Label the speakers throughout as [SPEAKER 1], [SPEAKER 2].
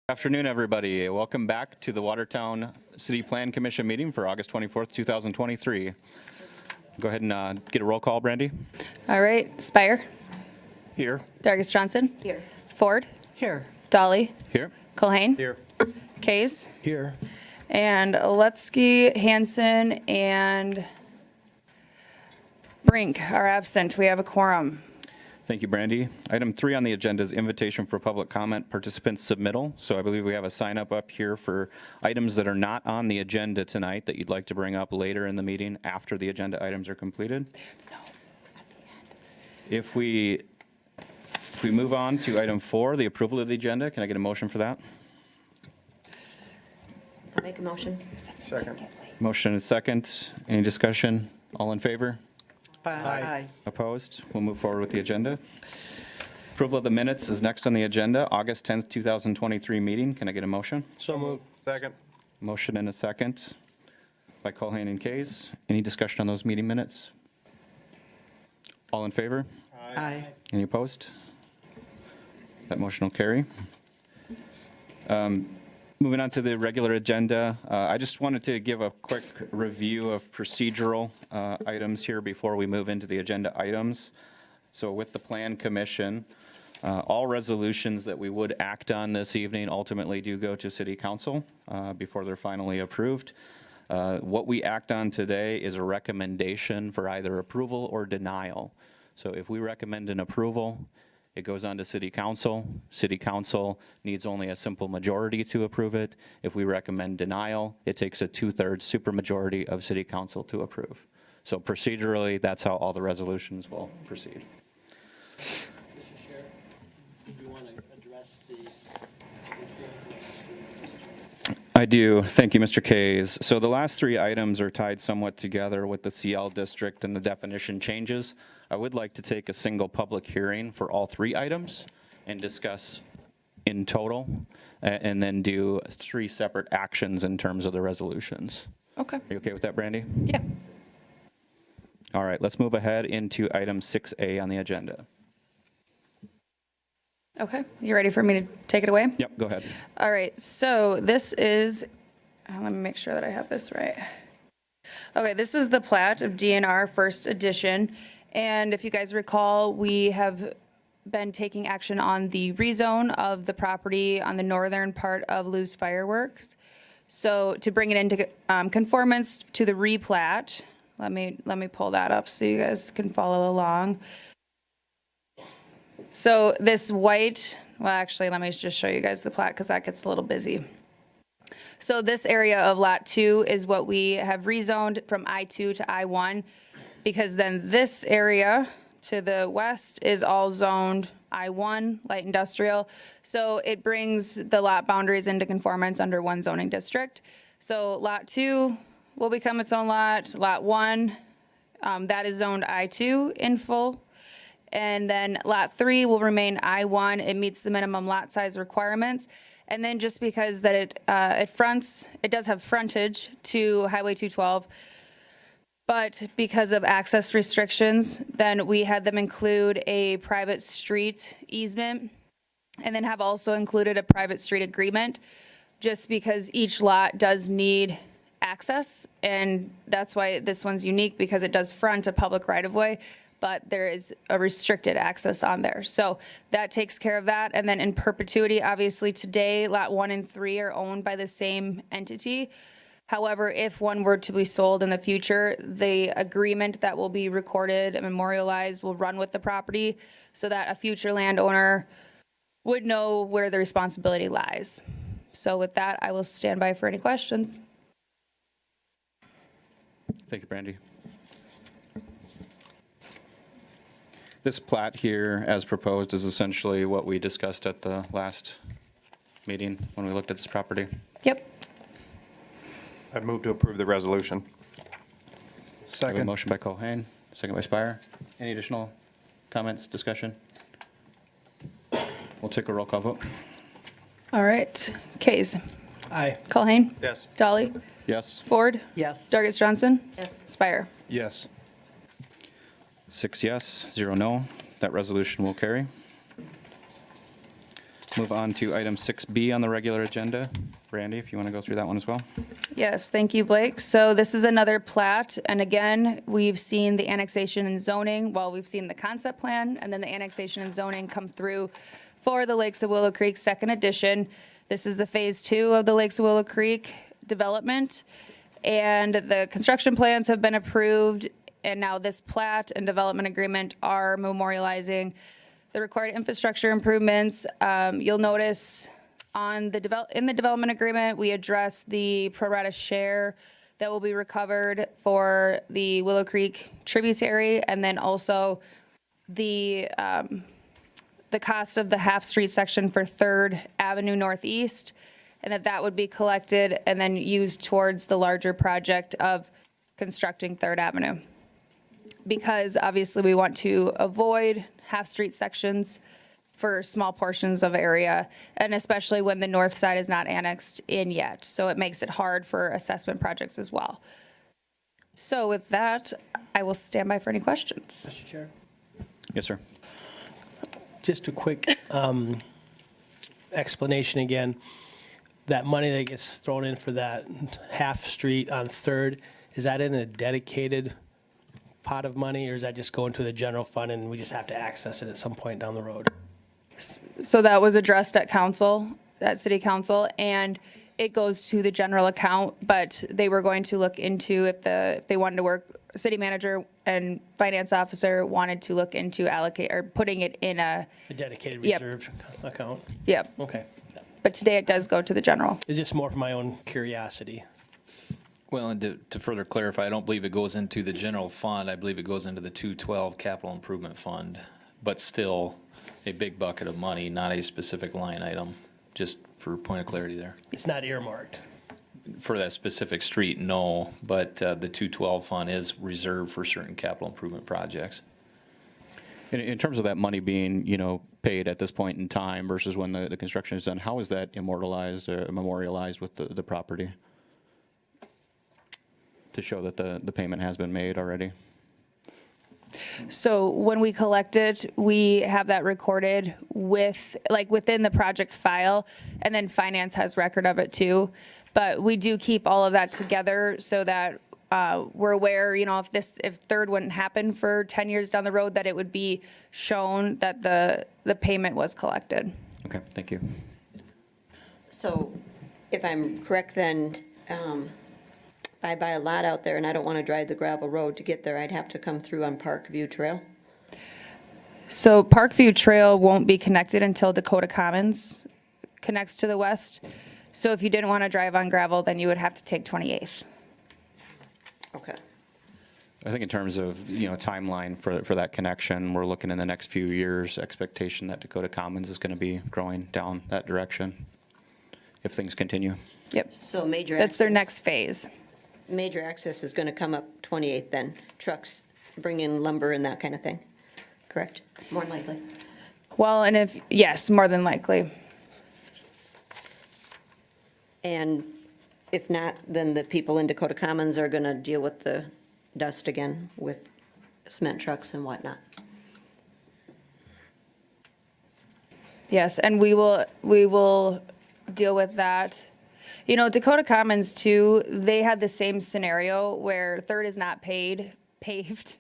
[SPEAKER 1] Afternoon, everybody. Welcome back to the Watertown City Plan Commission meeting for August 24th, 2023. Go ahead and get a roll call, Brandy.
[SPEAKER 2] All right, Spire,
[SPEAKER 1] Here.
[SPEAKER 2] Dargis Johnson.
[SPEAKER 3] Here.
[SPEAKER 2] Ford,
[SPEAKER 3] Here.
[SPEAKER 2] Dolly,
[SPEAKER 1] Here.
[SPEAKER 2] Culhane,
[SPEAKER 1] Here.
[SPEAKER 2] Kays,
[SPEAKER 4] Here.
[SPEAKER 2] and Oletsky, Hanson, and Brink are absent. We have a quorum.
[SPEAKER 1] Thank you, Brandy. Item 3 on the agenda is invitation for public comment participants submittal. So I believe we have a sign up here for items that are not on the agenda tonight that you'd like to bring up later in the meeting after the agenda items are completed. If we move on to item 4, the approval of the agenda, can I get a motion for that?
[SPEAKER 3] I'll make a motion.
[SPEAKER 4] Second.
[SPEAKER 1] Motion and second. Any discussion? All in favor?
[SPEAKER 3] Aye.
[SPEAKER 1] Opposed? We'll move forward with the agenda. Approval of the minutes is next on the agenda, August 10th, 2023 meeting. Can I get a motion?
[SPEAKER 4] So moved. Second.
[SPEAKER 1] Motion and a second by Culhane and Kays. Any discussion on those meeting minutes? All in favor?
[SPEAKER 3] Aye.
[SPEAKER 1] Any opposed? That motion will carry. Moving on to the regular agenda, I just wanted to give a quick review of procedural items here before we move into the agenda items. So with the Plan Commission, all resolutions that we would act on this evening ultimately do go to City Council before they're finally approved. What we act on today is a recommendation for either approval or denial. So if we recommend an approval, it goes on to City Council. City Council needs only a simple majority to approve it. If we recommend denial, it takes a 2/3 supermajority of City Council to approve. So procedurally, that's how all the resolutions will proceed.
[SPEAKER 5] Mr. Chair, do you want to address the
[SPEAKER 1] I do. Thank you, Mr. Kays. So the last 3 items are tied somewhat together with the CL district and the definition changes. I would like to take a single public hearing for all 3 items and discuss in total, and then do 3 separate actions in terms of the resolutions.
[SPEAKER 2] Okay.
[SPEAKER 1] Are you okay with that, Brandy?
[SPEAKER 2] Yeah.
[SPEAKER 1] All right, let's move ahead into item 6A on the agenda.
[SPEAKER 2] Okay. You ready for me to take it away?
[SPEAKER 1] Yep, go ahead.
[SPEAKER 2] All right, so this is, let me make sure that I have this right. Okay, this is the plat of DNR First Edition. And if you guys recall, we have been taking action on the rezone of the property on the northern part of Lou's Fireworks. So to bring it into conformance to the replat, let me pull that up so you guys can follow along. So this white, well, actually, let me just show you guys the plat because that gets a little busy. So this area of Lot 2 is what we have rezoned from I-2 to I-1, because then this area to the west is all zoned I-1, light industrial. So it brings the lot boundaries into conformance under one zoning district. So Lot 2 will become its own lot. Lot 1, that is zoned I-2 in full. And then Lot 3 will remain I-1. It meets the minimum lot size requirements. And then just because that it does have frontage to Highway 212, but because of access restrictions, then we had them include a private street easement and then have also included a private street agreement, just because each lot does need access. And that's why this one's unique, because it does front a public right-of-way, but there is a restricted access on there. So that takes care of that. And then in perpetuity, obviously today, Lot 1 and 3 are owned by the same entity. However, if one were to be sold in the future, the agreement that will be recorded and memorialized will run with the property so that a future landowner would know where the responsibility lies. So with that, I will stand by for any questions.
[SPEAKER 1] Thank you, Brandy. This plat here, as proposed, is essentially what we discussed at the last meeting when we looked at this property.
[SPEAKER 2] Yep.
[SPEAKER 4] I'd move to approve the resolution.
[SPEAKER 1] We have a
[SPEAKER 4] Second.
[SPEAKER 1] motion by Culhane, second by Spire. Any additional comments, discussion? We'll take a roll call vote.
[SPEAKER 2] All right. Kays.
[SPEAKER 4] Aye.
[SPEAKER 2] Culhane.
[SPEAKER 4] Yes.
[SPEAKER 2] Dolly.
[SPEAKER 1] Yes.
[SPEAKER 2] Ford.
[SPEAKER 3] Yes.
[SPEAKER 2] Dargis Johnson.
[SPEAKER 3] Yes.
[SPEAKER 2] Spire.
[SPEAKER 4] Yes.
[SPEAKER 1] 6 yes, 0 no. That resolution will carry. Move on to item 6B on the regular agenda. Brandy, if you want to go through that one as well.
[SPEAKER 2] Yes, thank you, Blake. So this is another plat, and again, we've seen the annexation and zoning, well, we've seen the concept plan, and then the annexation and zoning come through for the Lakes of Willow Creek Second Edition. This is the Phase 2 of the Lakes of Willow Creek development, and the construction plans have been approved, and now this plat and development agreement are memorializing the required infrastructure improvements. You'll notice in the development agreement, we address the pro rata share that will be recovered for the Willow Creek tributary, and then also the cost of the half street section for Third Avenue Northeast, and that would be collected and then used towards the larger project of constructing Third Avenue. Because obviously we want to avoid half street sections for small portions of area, and especially when the north side is not annexed in yet. So it makes it hard for assessment projects as well. So with that, I will stand by for any questions.
[SPEAKER 5] Mr. Chair?
[SPEAKER 1] Yes, sir.
[SPEAKER 5] Just a quick explanation again. That money that gets thrown in for that half street on Third, is that in a dedicated pot of money, or is that just going to the general fund and we just have to access it at some point down the road?
[SPEAKER 2] So that was addressed at council, at city council, and it goes to the general account, but they were going to look into if they wanted to work, city manager and finance officer wanted to look into allocate or putting it in a,
[SPEAKER 5] A dedicated
[SPEAKER 2] Yep.
[SPEAKER 5] reserved account?
[SPEAKER 2] yep.
[SPEAKER 5] Okay.
[SPEAKER 2] But today it does go to the general.
[SPEAKER 5] It's just more for my own curiosity.
[SPEAKER 6] Well, and to further clarify, I don't believe it goes into the general fund. I believe it goes into the 212 capital improvement fund, but still a big bucket of money, not a specific line item, just for point of clarity there.
[SPEAKER 5] It's not earmarked.
[SPEAKER 6] For that specific street, no, but the 212 fund is reserved for certain capital improvement projects.
[SPEAKER 1] In terms of that money being, paid at this point in time versus when the construction is done, how is that immortalized or memorialized with the property? To show that the payment has been made already?
[SPEAKER 2] So when we collect it, we have that recorded within the project file, and then finance has record of it too. But we do keep all of that together so that we're aware, if Third wouldn't happen for 10 years down the road, that it would be shown that the payment was collected.
[SPEAKER 1] Okay, thank you.
[SPEAKER 3] So if I'm correct, then if I buy a lot out there and I don't want to drive the gravel road to get there, I'd have to come through on Parkview Trail?
[SPEAKER 2] So Parkview Trail won't be connected until Dakota Commons connects to the west. So if you didn't want to drive on gravel, then you would have to take 28th.
[SPEAKER 3] Okay.
[SPEAKER 1] I think in terms of, timeline for that connection, we're looking in the next few years, expectation that Dakota Commons is going to be growing down that direction if things continue.
[SPEAKER 2] Yep,
[SPEAKER 3] So major
[SPEAKER 2] that's their
[SPEAKER 3] access-
[SPEAKER 2] next phase.
[SPEAKER 3] Major access is going to come up 28th then, trucks bring in lumber and that kind of thing, correct? More than likely.
[SPEAKER 2] Well, and yes, more than likely.
[SPEAKER 3] And if not, then the people in Dakota Commons are going to deal with the dust again with cement trucks and whatnot.
[SPEAKER 2] Yes, and we will deal with that. Dakota Commons too, they had the same scenario where Third is not paved,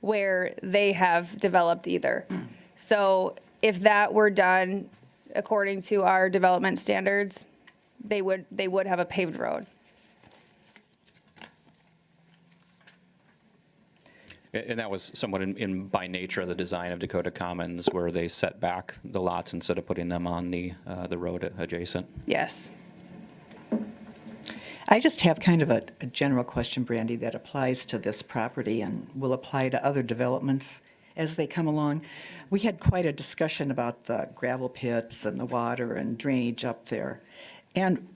[SPEAKER 2] where they have developed either. So if that were done according to our development standards, they would have a paved road.
[SPEAKER 1] And that was somewhat in by nature of the design of Dakota Commons, where they set back the lots instead of putting them on the road adjacent.
[SPEAKER 2] Yes.
[SPEAKER 7] I just have kind of a general question, Brandy, that applies to this property and will apply to other developments as they come along. We had quite a discussion about the gravel pits and the water and drainage up there. And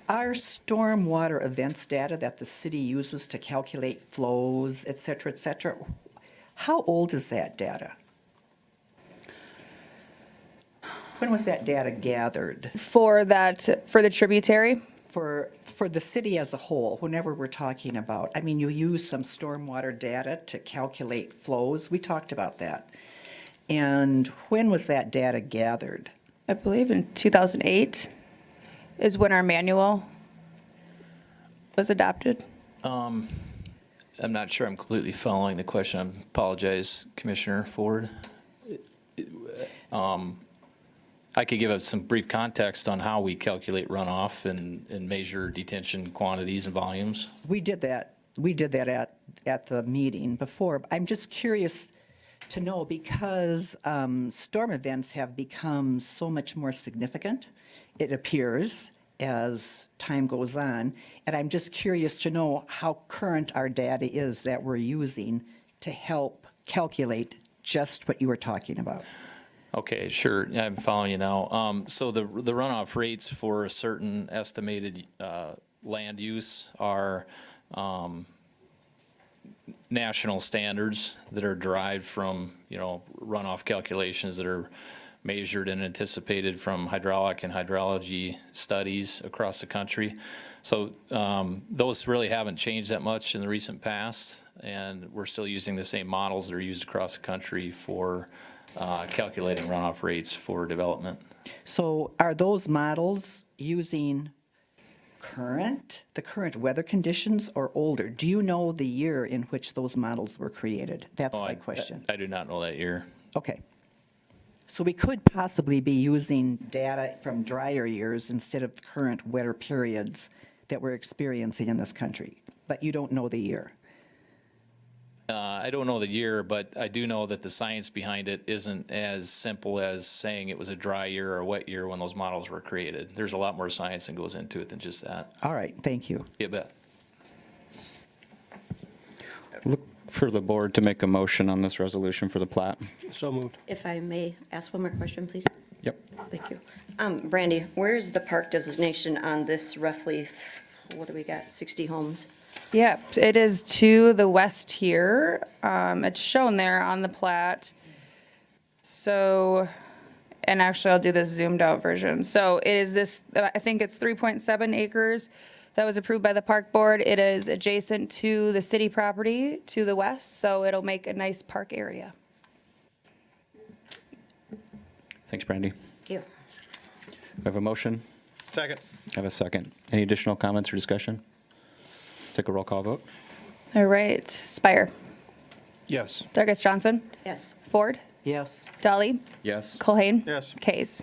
[SPEAKER 7] our stormwater events data that the city uses to calculate flows, et cetera, how old is that data? When was that data gathered?
[SPEAKER 2] For the tributary?
[SPEAKER 7] For the city as a whole, whenever we're talking about, you use some stormwater data to calculate flows. We talked about that. And when was that data gathered?
[SPEAKER 2] I believe in 2008 is when our manual was adopted.
[SPEAKER 6] I'm not sure I'm completely following the question. I apologize, Commissioner Ford. I could give us some brief context on how we calculate runoff and measure detention quantities and volumes.
[SPEAKER 7] We did that. We did that at the meeting before. I'm just curious to know because storm events have become so much more significant, it appears, as time goes on. And I'm just curious to know how current our data is that we're using to help calculate just what you were talking about.
[SPEAKER 6] Okay, sure. Yeah, I'm following you now. So the runoff rates for a certain estimated land use are national standards that are derived from, runoff calculations that are measured and anticipated from hydraulic and hydrology studies across the country. So those really haven't changed that much in the recent past, and we're still using the same models that are used across the country for calculating runoff rates for development.
[SPEAKER 7] So are those models using the current weather conditions or older? Do you know the year in which those models were created? That's my question.
[SPEAKER 6] I do not know that year.
[SPEAKER 7] Okay. So we could possibly be using data from drier years instead of current wetter periods that we're experiencing in this country, but you don't know the year.
[SPEAKER 6] I don't know the year, but I do know that the science behind it isn't as simple as saying it was a dry year or a wet year when those models were created. There's a lot more science that goes into it than just that.
[SPEAKER 7] All right, thank you.
[SPEAKER 6] You bet.
[SPEAKER 1] Look for the board to make a motion on this resolution for the plat.
[SPEAKER 5] So moved.
[SPEAKER 3] If I may ask one more question, please?
[SPEAKER 1] Yep.
[SPEAKER 3] Thank you. Brandy, where's the park designation on this roughly, what do we got, 60 homes?
[SPEAKER 2] Yeah, it is to the west here. It's shown there on the plat. So, and actually I'll do this zoomed out version. So it is this, I think it's 3.7 acres that was approved by the park board. It is adjacent to the city property to the west, so it'll make a nice park area.
[SPEAKER 1] Thanks, Brandy.
[SPEAKER 3] Thank you.
[SPEAKER 1] We have a motion.
[SPEAKER 4] Second.
[SPEAKER 1] I have a second. Any additional comments or discussion? Take a roll call vote.
[SPEAKER 2] All right, Spire,
[SPEAKER 4] Yes.
[SPEAKER 2] Dargis Johnson,
[SPEAKER 3] Yes.
[SPEAKER 2] Ford,
[SPEAKER 7] Yes.
[SPEAKER 2] Dolly,
[SPEAKER 1] Yes.
[SPEAKER 2] Colhane.
[SPEAKER 4] Yes.
[SPEAKER 2] Case.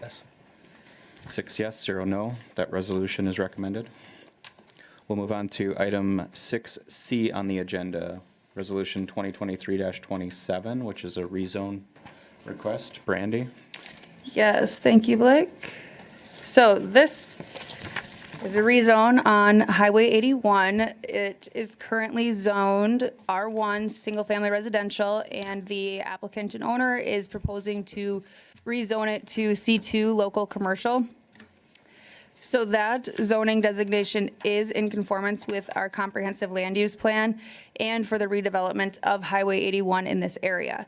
[SPEAKER 1] 6 yes, 0 no. That resolution is recommended. We'll move on to item 6C on the agenda, Resolution 2023-27, which is a rezone request. Brandy?
[SPEAKER 2] Yes, thank you, Blake. So this is a rezone on Highway 81. It is currently zoned R1, single-family residential, and the applicant and owner is proposing to rezone it to C2, local commercial. So that zoning designation is in conformance with our comprehensive land use plan and for the redevelopment of Highway 81 in this area.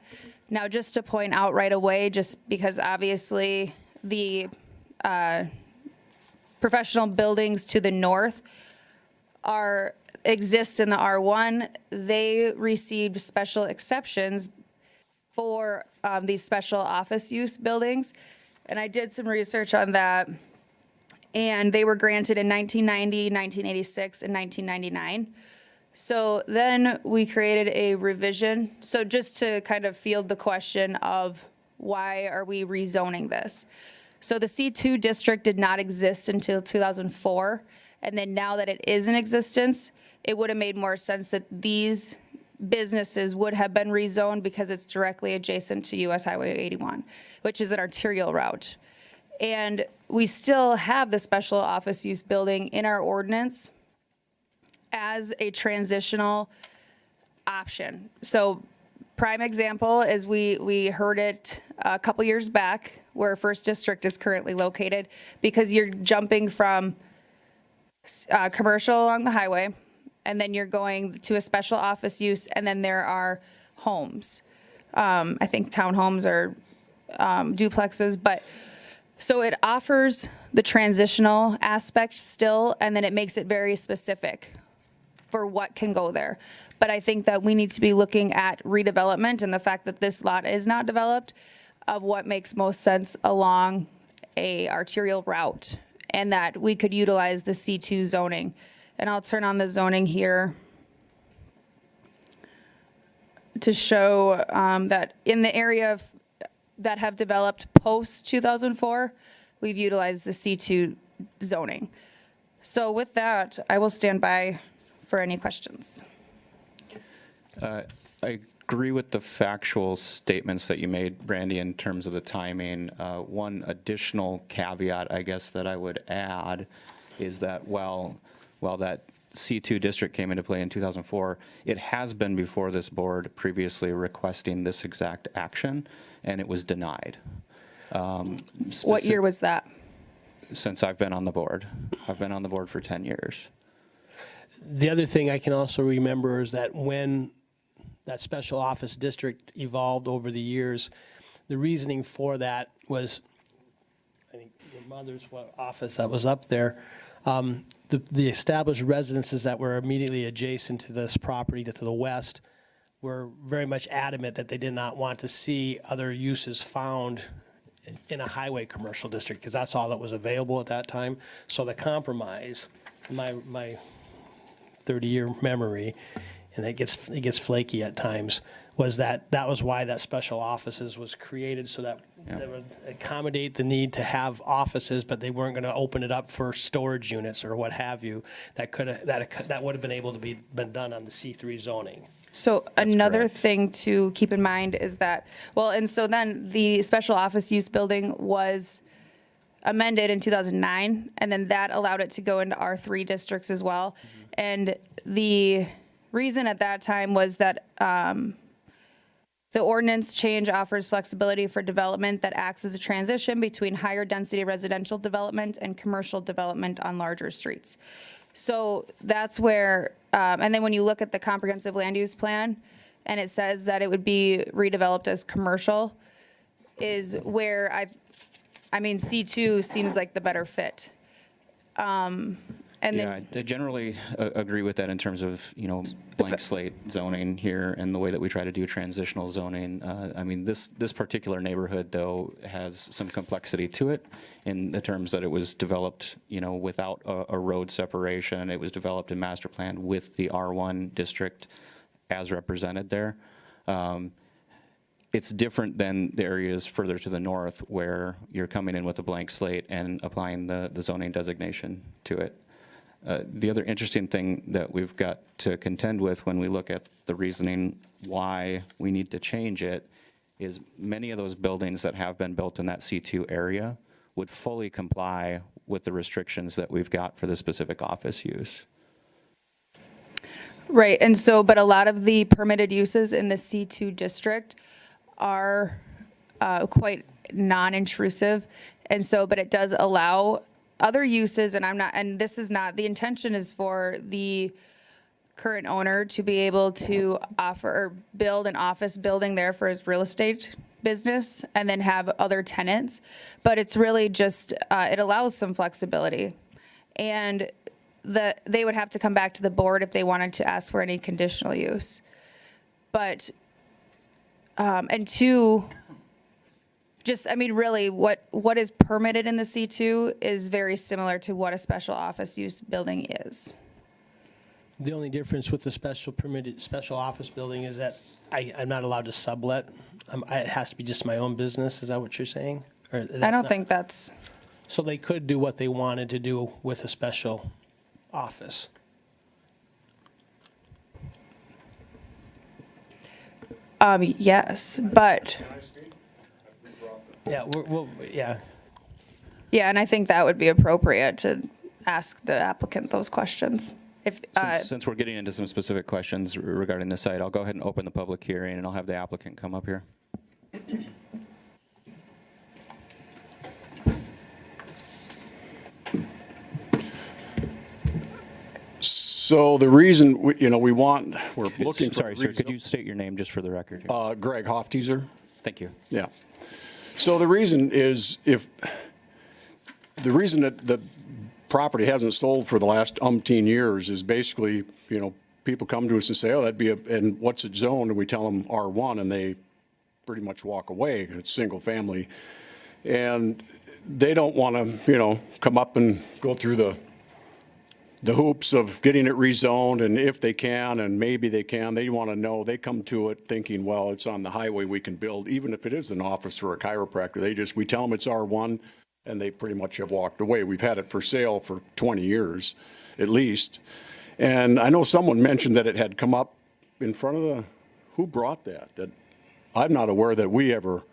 [SPEAKER 2] Now, just to point out right away, just because obviously the professional buildings to the north exist in the R1, they received special exceptions for these special office use buildings. And I did some research on that. And they were granted in 1990, 1986, and 1999. So then we created a revision. So just to kind of field the question of why are we rezoning this? So the C2 district did not exist until 2004. And then now that it is in existence, it would have made more sense that these businesses would have been rezoned because it's directly adjacent to US Highway 81, which is an arterial route. And we still have the special office use building in our ordinance as a transitional option. So prime example is we heard it a couple years back where First District is currently located because you're jumping from commercial along the highway and then you're going to a special office use and then there are homes. I think townhomes or duplexes, but so it offers the transitional aspect still, and then it makes it very specific for what can go there. But I think that we need to be looking at redevelopment and the fact that this lot is not developed of what makes most sense along a arterial route and that we could utilize the C2 zoning. And I'll turn on the zoning here to show that in the area that have developed post 2004, we've utilized the C2 zoning. So with that, I will stand by for any questions.
[SPEAKER 1] I agree with the factual statements that you made, Brandy, in terms of the timing. One additional caveat, I guess, that I would add is that while that C2 district came into play in 2004, it has been before this board previously requesting this exact action, and it was denied.
[SPEAKER 2] What year was that?
[SPEAKER 1] Since I've been on the board. I've been on the board for 10 years.
[SPEAKER 5] The other thing I can also remember is that when that special office district evolved over the years, the reasoning for that was, I think your mother's office that was up there, the established residences that were immediately adjacent to this property to the west were very much adamant that they did not want to see other uses found in a highway commercial district, because that's all that was available at that time. So the compromise, my 30-year memory, and it gets flaky at times, was that was why that special offices was created, so that they would accommodate the need to have offices, but they weren't going to open it up for storage units or what have you. That would have been able to been done on the C3 zoning.
[SPEAKER 2] So another
[SPEAKER 1] correct.
[SPEAKER 2] thing to keep in mind is that, and so then the special office use building was amended in 2009, and then that allowed it to go into R3 districts as well. And the reason at that time was that the ordinance change offers flexibility for development that acts as a transition between higher density residential development and commercial development on larger streets. So that's where, and then when you look at the comprehensive land use plan, and it says that it would be redeveloped as commercial, is where I mean, C2 seems like the better fit. And
[SPEAKER 1] Yeah,
[SPEAKER 2] then,
[SPEAKER 1] I generally agree with that in terms of, blank slate zoning here and the way that we try to do transitional zoning. I mean, this particular neighborhood, though, has some complexity to it in the terms that it was developed, without a road separation. It was developed and master planned with the R1 district as represented there. It's different than the areas further to the north where you're coming in with a blank slate and applying the zoning designation to it. The other interesting thing that we've got to contend with when we look at the reasoning why we need to change it is many of those buildings that have been built in that C2 area would fully comply with the restrictions that we've got for the specific office use.
[SPEAKER 2] right, and so, but a lot of the permitted uses in the C2 district are quite non-intrusive. And so, but it does allow other uses, and this is not, the intention is for the current owner to be able to offer or build an office building there for his real estate business and then have other tenants. But it's really just, it allows some flexibility. And they would have to come back to the board if they wanted to ask for any conditional use. But, and two, just, I mean, really, what is permitted in the C2 is very similar to what a special office use building is.
[SPEAKER 5] The only difference with the special office building is that I'm not allowed to sublet. It has to be just my own business. Is that what you're saying? Or that's
[SPEAKER 2] I don't
[SPEAKER 5] not-
[SPEAKER 2] think that's,
[SPEAKER 5] So they could do what they wanted to do with a special office.
[SPEAKER 2] yes, but,
[SPEAKER 5] Yeah, yeah.
[SPEAKER 2] yeah, and I think that would be appropriate to ask the applicant those questions. If,
[SPEAKER 1] Since we're getting into some specific questions regarding the site, I'll go ahead and open the public hearing, and I'll have the applicant come up here.
[SPEAKER 8] So the reason, we're looking for.
[SPEAKER 1] Sorry, sir, could you state your name just for the record here?
[SPEAKER 8] Greg Hofteaser.
[SPEAKER 1] Thank you.
[SPEAKER 8] Yeah. So the reason is the reason that the property hasn't sold for the last umpteen years is basically, people come to us and say, oh, and what's it zoned? And we tell them R1, and they pretty much walk away. It's single family. And they don't want to, come up and go through the hoops of getting it rezoned, and if they can, and maybe they can, they want to know, they come to it thinking, well, it's on the highway, we can build, even if it is an office for a chiropractor, we tell them it's R1, and they pretty much have walked away. We've had it for sale for 20 years, at least. And I know someone mentioned that it had come up in front of who brought that? I'm not aware that we ever,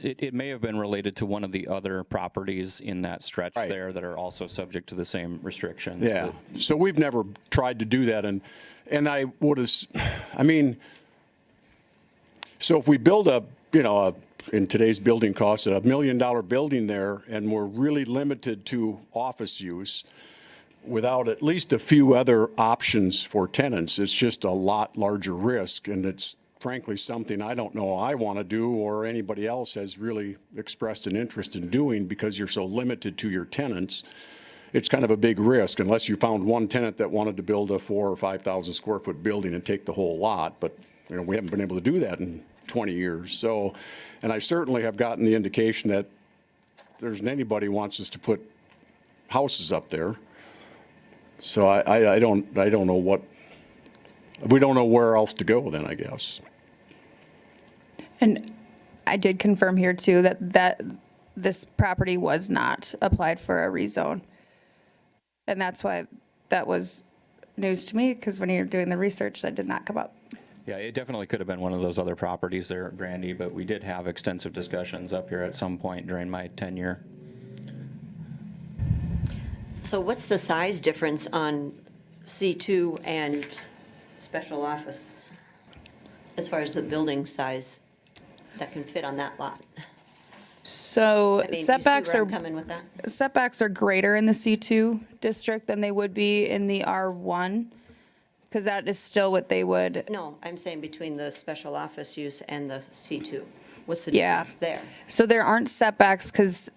[SPEAKER 1] It may have been related to one of the other properties in that stretch
[SPEAKER 8] Right.
[SPEAKER 1] there that are also subject to the same restrictions.
[SPEAKER 8] Yeah, so we've never tried to do that, and I would have, so if we build in today's building costs, $1 million building there, and we're really limited to office use, without at least a few other options for tenants, it's just a lot larger risk, and it's frankly something I don't know I want to do or anybody else has really expressed an interest in doing because you're so limited to your tenants. It's kind of a big risk unless you found one tenant that wanted to build a 4,000 or 5,000 square foot building and take the whole lot, but we haven't been able to do that in 20 years. So, and I certainly have gotten the indication that there isn't anybody who wants us to put houses up there. So I don't know what, we don't know where else to go then, I guess.
[SPEAKER 2] And I did confirm here too that this property was not applied for a rezone. And that's why that was news to me, because when you're doing the research, that did not come up.
[SPEAKER 1] Yeah, it definitely could have been one of those other properties there, Brandy, but we did have extensive discussions up here at some point during my tenure.
[SPEAKER 3] So what's the size difference on C2 and special office as far as the building size that can fit on that lot?
[SPEAKER 2] So
[SPEAKER 3] I mean, do you see
[SPEAKER 2] setbacks
[SPEAKER 3] where
[SPEAKER 2] are
[SPEAKER 3] I'm coming with that?
[SPEAKER 2] setbacks are greater in the C2 district than they would be in the R1, because that is still what they would.
[SPEAKER 3] No, I'm saying between the special office use and the C2. What's the
[SPEAKER 2] Yeah.
[SPEAKER 3] difference there?
[SPEAKER 2] So there aren't setbacks because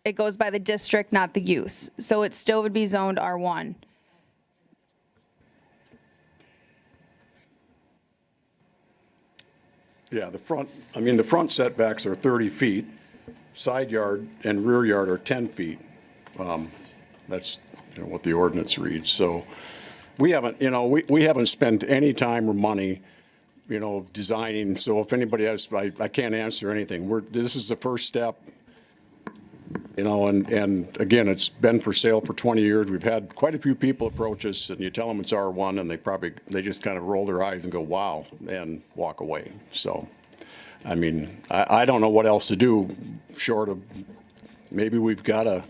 [SPEAKER 2] it goes by the district, not the use. So it still would be zoned R1.
[SPEAKER 8] Yeah, the front setbacks are 30 feet, side yard and rear yard are 10 feet. That's what the ordinance reads. So we haven't, we haven't spent any time or money, designing. So if anybody has, I can't answer anything. This is the first step, and again, it's been for sale for 20 years. We've had quite a few people approach us, and you tell them it's R1, and they just kind of roll their eyes and go, wow, and walk away. So, I don't know what else to do short of maybe we've got to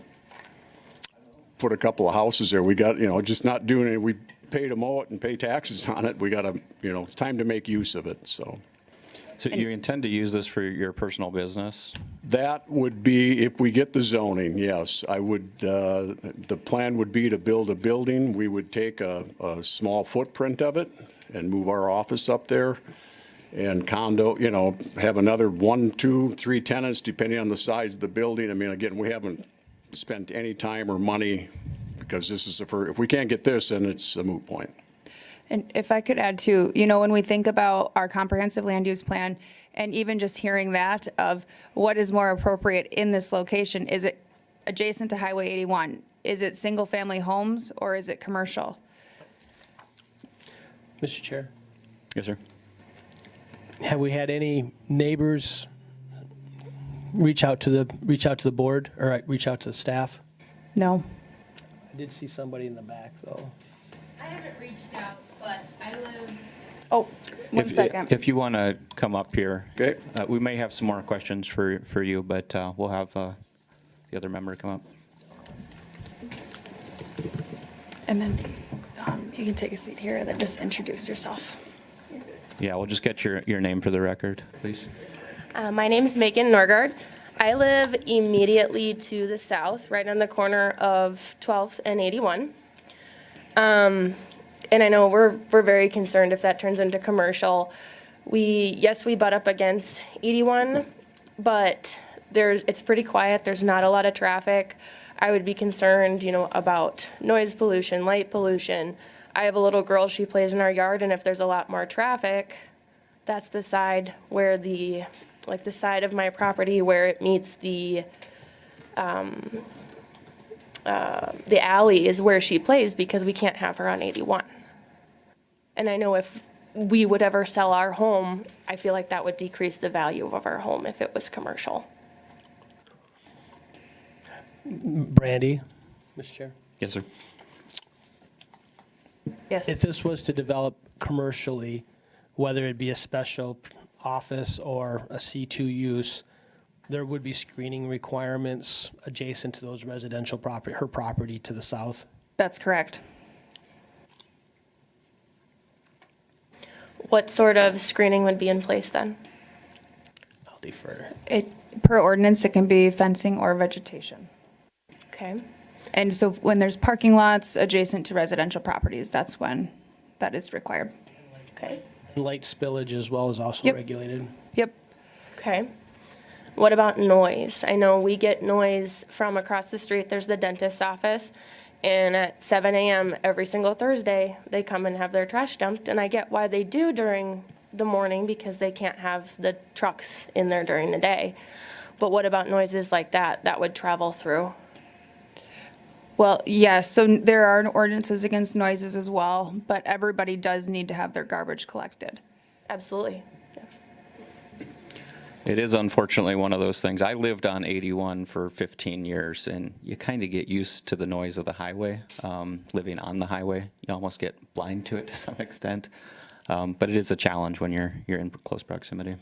[SPEAKER 8] put a couple of houses there. We got, just not doing it. We pay to mow it and pay taxes on it. We got to, it's time to make use of it, so.
[SPEAKER 1] So you intend to use this for your personal business?
[SPEAKER 8] That would be, if we get the zoning, yes. I would, the plan would be to build a building. We would take a small footprint of it and move our office up there and condo, have another 1, 2, 3 tenants, depending on the size of the building. Again, we haven't spent any time or money because this is if we can't get this, then it's a moot point.
[SPEAKER 2] And if I could add too, when we think about our comprehensive land use plan, and even just hearing that of what is more appropriate in this location, is it adjacent to Highway 81? Is it single-family homes or is it commercial?
[SPEAKER 5] Mr. Chair,
[SPEAKER 1] Yes, sir.
[SPEAKER 5] have we had any neighbors reach out to the board or reach out to the staff?
[SPEAKER 2] No.
[SPEAKER 5] I did see somebody in the back, though.
[SPEAKER 9] I haven't reached out, but I live,
[SPEAKER 2] Oh, one second.
[SPEAKER 1] If you want to come up here.
[SPEAKER 8] Okay.
[SPEAKER 1] We may have some more questions for you, but we'll have the other member come up.
[SPEAKER 2] And then you can take a seat here and then just introduce yourself.
[SPEAKER 1] Yeah, we'll just get your name for the record, please.
[SPEAKER 9] my name's Megan Norgard. I live immediately to the south, right on the corner of 12th and 81. And I know we're very concerned if that turns into commercial. We butt up against 81, but it's pretty quiet. There's not a lot of traffic. I would be concerned, about noise pollution, light pollution. I have a little girl, she plays in our yard, and if there's a lot more traffic, that's the side where the like the side of my property where it meets the alley is where she plays because we can't have her on 81. And I know if we would ever sell our home, I feel like that would decrease the value of our home if it was commercial.
[SPEAKER 5] Brandy, Mr. Chair?
[SPEAKER 1] Yes, sir.
[SPEAKER 2] Yes.
[SPEAKER 5] If this was to develop commercially, whether it be a special office or a C2 use, there would be screening requirements adjacent to those residential property, her property to the south?
[SPEAKER 2] That's correct.
[SPEAKER 9] What sort of screening would be in place then?
[SPEAKER 5] I'll defer.
[SPEAKER 2] Per ordinance, it can be fencing or vegetation.
[SPEAKER 9] Okay.
[SPEAKER 2] And so when there's parking lots adjacent to residential properties, that's when that is required.
[SPEAKER 9] Okay.
[SPEAKER 5] Light spillage as well is also
[SPEAKER 2] Yep.
[SPEAKER 5] regulated.
[SPEAKER 2] Yep.
[SPEAKER 9] Okay. What about noise? I know we get noise from across the street. There's the dentist's office. And at 7 a.m. every single Thursday, they come and have their trash dumped. And I get why they do during the morning because they can't have the trucks in there during the day. But what about noises like that would travel through?
[SPEAKER 2] Well, yes, so there are ordinances against noises as well, but everybody does need to have their garbage collected.
[SPEAKER 9] Absolutely.
[SPEAKER 1] It is unfortunately one of those things. I lived on 81 for 15 years, and you kind of get used to the noise of the highway. Living on the highway, you almost get blind to it to some extent. But it is a challenge when you're in close proximity.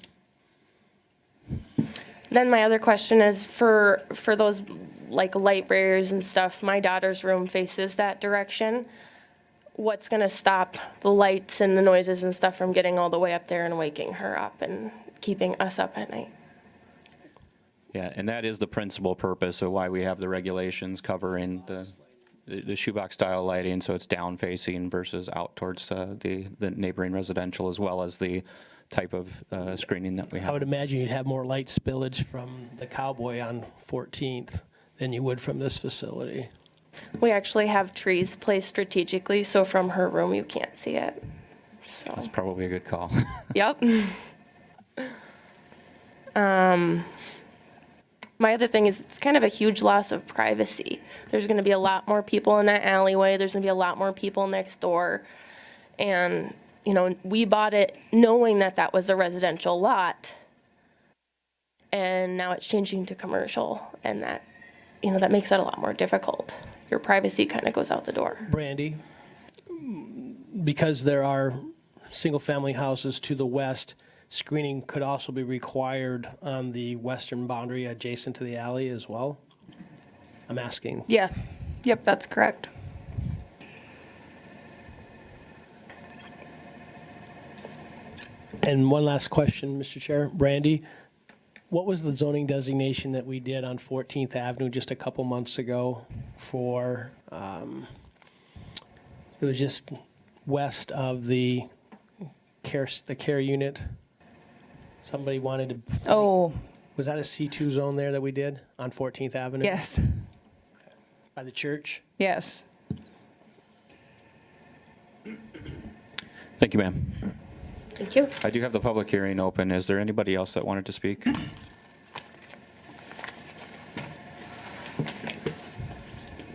[SPEAKER 9] Then my other question is for those like light barriers and stuff, my daughter's room faces that direction. What's gonna stop the lights and the noises and stuff from getting all the way up there and waking her up and keeping us up at night?
[SPEAKER 1] Yeah, and that is the principal purpose of why we have the regulations covering the shoebox style lighting, so it's down facing versus out towards the neighboring residential, as well as the type of screening that we
[SPEAKER 5] I
[SPEAKER 1] have.
[SPEAKER 5] would imagine you'd have more light spillage from the Cowboy on 14th than you would from this facility.
[SPEAKER 9] We actually have trees placed strategically, so from her room you can't see it. So,
[SPEAKER 1] That's probably a good call.
[SPEAKER 9] yep. My other thing is it's kind of a huge loss of privacy. There's going to be a lot more people in that alleyway. There's going to be a lot more people next door. And, you know, we bought it knowing that that was a residential lot. And now it's changing to commercial. And that, you know, that makes it a lot more difficult. Your privacy kind of goes out the door.
[SPEAKER 5] Brandy, because there are single-family houses to the west, screening could also be required on the western boundary adjacent to the alley as well? I'm asking.
[SPEAKER 2] Yeah, yep, that's correct.
[SPEAKER 5] And one last question, Mr. Chair. Brandy, what was the zoning designation that we did on 14th Avenue just a couple months ago for, it was just west of the care unit? Somebody wanted to,
[SPEAKER 2] Oh,
[SPEAKER 5] was that a C2 zone there that we did on 14th Avenue?
[SPEAKER 2] yes,
[SPEAKER 5] By the church?
[SPEAKER 2] yes.
[SPEAKER 1] Thank you, ma'am.
[SPEAKER 9] Thank you.
[SPEAKER 1] I do have the public hearing open. Is there anybody else that wanted to speak?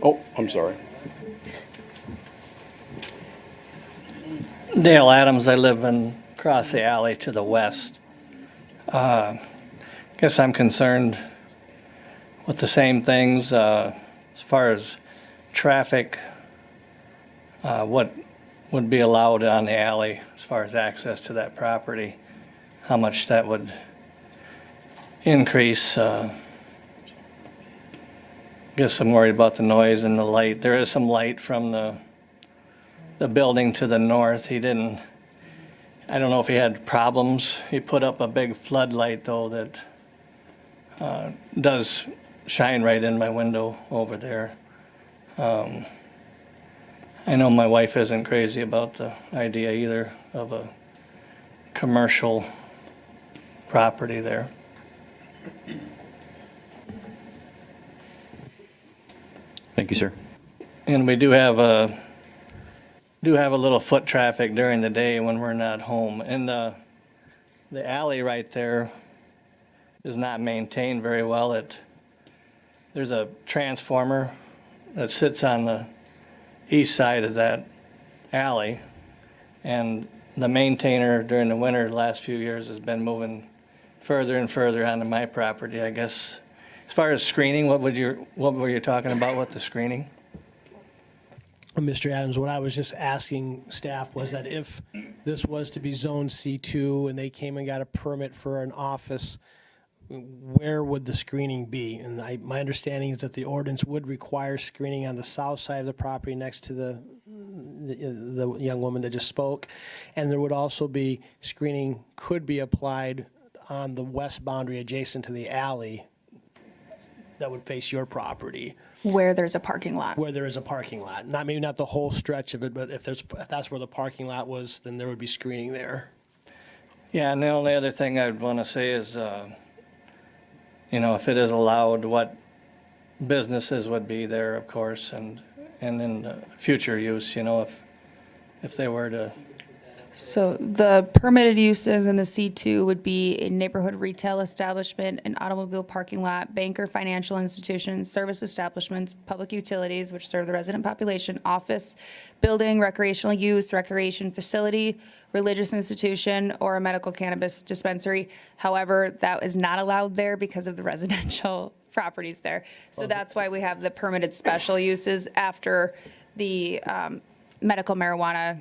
[SPEAKER 8] Oh, I'm sorry.
[SPEAKER 10] Dale Adams, I live across the alley to the west. Guess I'm concerned with the same things as far as traffic, what would be allowed on the alley as far as access to that property, how much that would increase. Guess I'm worried about the noise and the light. There is some light from the building to the north. He didn't, I don't know if he had problems. He put up a big floodlight though that does shine right in my window over there. I know my wife isn't crazy about the idea either of a commercial property there.
[SPEAKER 1] Thank you, sir.
[SPEAKER 10] And we do have a little foot traffic during the day when we're not home. And the alley right there, is not maintained very well. There's a transformer that sits on the east side of that alley, and the maintainer during the winter the last few years has been moving further and further onto my property, I guess. As far as screening, what were you talking about with the screening?
[SPEAKER 5] Mr. Adams, what I was just asking staff was that if this was to be zoned C2 and they came and got a permit for an office, where would the screening be? And my understanding is that the ordinance would require screening on the south side of the property next to the young woman that just spoke. And there would also be screening could be applied on the west boundary adjacent to the alley that would face your property,
[SPEAKER 2] Where there's a parking lot.
[SPEAKER 5] where there is a parking lot. Not, maybe not the whole stretch of it, but if that's where the parking lot was, then there would be screening there.
[SPEAKER 10] Yeah, and the only other thing I'd want to say is, if it is allowed, what businesses would be there, of course, and in the future use, if they were to.
[SPEAKER 2] So the permitted uses in the C2 would be a neighborhood retail establishment, an automobile parking lot, bank or financial institution, service establishments, public utilities, which serve the resident population, office, building, recreational use, recreation facility, religious institution, or a medical cannabis dispensary. However, that is not allowed there because of the residential properties there. So that's why we have the permitted special uses after the medical marijuana.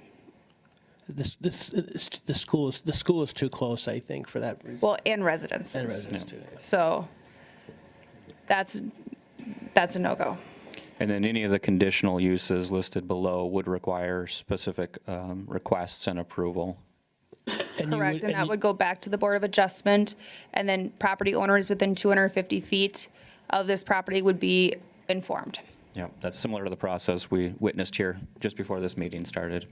[SPEAKER 5] The school is too close, I think, for that reason.
[SPEAKER 2] Well, and residences.
[SPEAKER 5] And residents too.
[SPEAKER 2] So that's a no-go.
[SPEAKER 1] And then any of the conditional uses listed below would require specific requests and approval.
[SPEAKER 5] And you
[SPEAKER 2] Correct,
[SPEAKER 5] would-
[SPEAKER 2] and that
[SPEAKER 5] you-
[SPEAKER 2] would go back to the Board of Adjustment, and then property owners within 250 feet of this property would be informed.
[SPEAKER 1] Yeah, that's similar to the process we witnessed here just before this meeting started.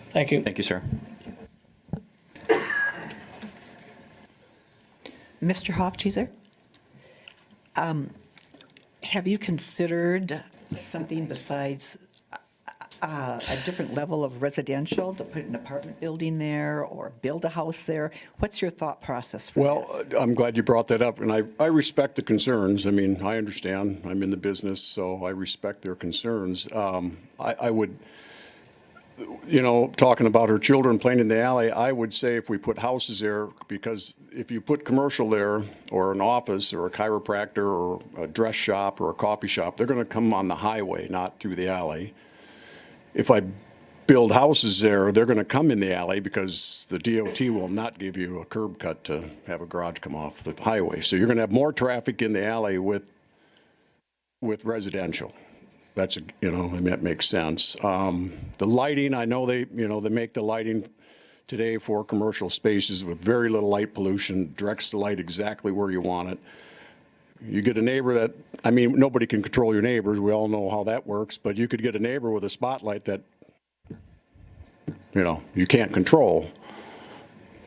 [SPEAKER 10] Thank you.
[SPEAKER 1] Thank you, sir.
[SPEAKER 7] Mr. Hofcheezer, have you considered something besides a different level of residential, to put an apartment building there or build a house there? What's your thought process for that?
[SPEAKER 8] Well, I'm glad you brought that up, and I respect the concerns. I mean, I understand, I'm in the business, so I respect their concerns. I would, talking about her children playing in the alley, I would say if we put houses there, because if you put commercial there, or an office, or a chiropractor, or a dress shop, or a coffee shop, they're gonna come on the highway, not through the alley. If I build houses there, they're gonna come in the alley because the DOT will not give you a curb cut to have a garage come off the highway. So you're gonna have more traffic in the alley with residential. That's, that makes sense. The lighting, I know they make the lighting today for commercial spaces with very little light pollution, directs the light exactly where you want it. You get a neighbor nobody can control your neighbors, we all know how that works, but you could get a neighbor with a spotlight that, you can't control.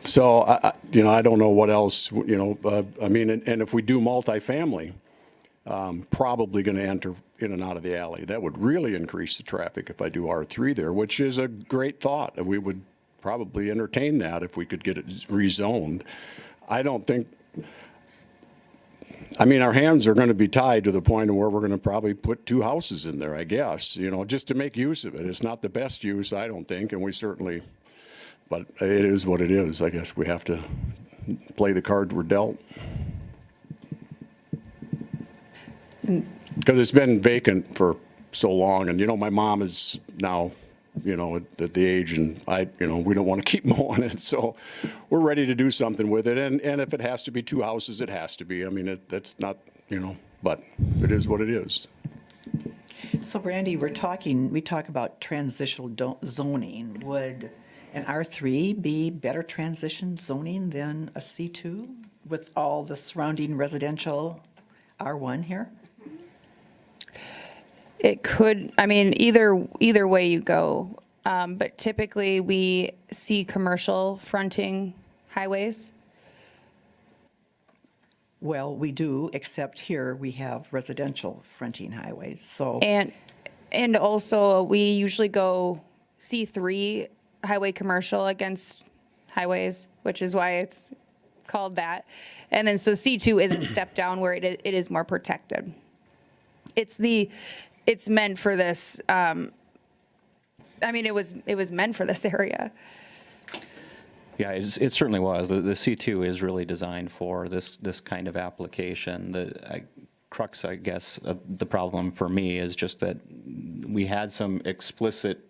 [SPEAKER 8] So, I don't know what else, and if we do multifamily, probably going to enter in and out of the alley. That would really increase the traffic if I do R3 there, which is a great thought. We would probably entertain that if we could get it rezoned. I don't think, our hands are going to be tied to the point of where we're going to probably put two houses in there, I guess, just to make use of it. It's not the best use, I don't think, and we certainly, but it is what it is. I guess we have to play the cards we're dealt. Because it's been vacant for so long, and my mom is now, at the age, and we don't want to keep mowing it, so we're ready to do something with it, and if it has to be two houses, it has to be. That's not, but it is what it is.
[SPEAKER 7] So Brandy, we talk about transitional zoning. Would an R3 be better transition zoning than a C2 with all the surrounding residential R1 here?
[SPEAKER 2] It could, either way you go, but typically we see commercial fronting highways.
[SPEAKER 7] Well, we do, except here we have residential fronting highways, so.
[SPEAKER 2] And also, we usually go C3 highway commercial against highways, which is why it's called that. And then so C2 is a step down where it is more protected. It's meant for this, it was meant for this area.
[SPEAKER 1] Yeah, it certainly was. The C2 is really designed for this kind of application. The crux, I guess, of the problem for me is just that we had some explicit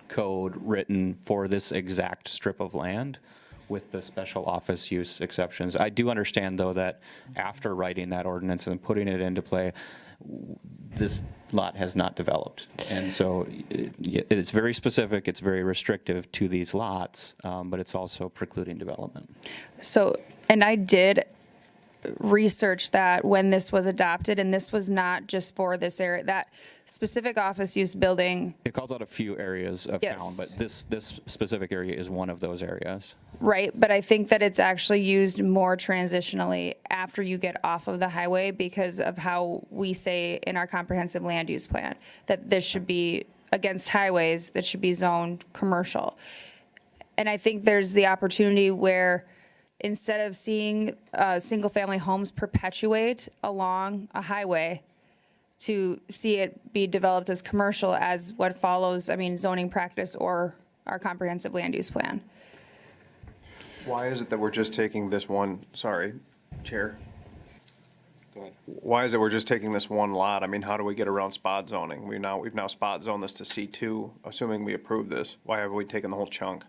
[SPEAKER 1] code written for this exact strip of land with the special office use exceptions. I do understand, though, that after writing that ordinance and putting it into play, this lot has not developed. And so it's very specific, it's very restrictive to these lots, but it's also precluding development.
[SPEAKER 2] So, and I did research that when this was adopted, and this was not just for this area, that specific office use building,
[SPEAKER 1] It calls out a few areas of town,
[SPEAKER 2] Yes.
[SPEAKER 1] but this specific area is one of those areas.
[SPEAKER 2] right? But I think that it's actually used more transitionally after you get off of the highway because of how we say in our comprehensive land use plan that this should be against highways, that should be zoned commercial. And I think there's the opportunity where instead of seeing single-family homes perpetuate along a highway, to see it be developed as commercial as what follows, zoning practice or our comprehensive land use plan.
[SPEAKER 4] Why is it that we're just taking this one, sorry, Chair? Why is it we're just taking this one lot? I mean, how do we get around spot zoning? We've now spot zoned this to C2, assuming we approve this. Why have we taken the whole chunk?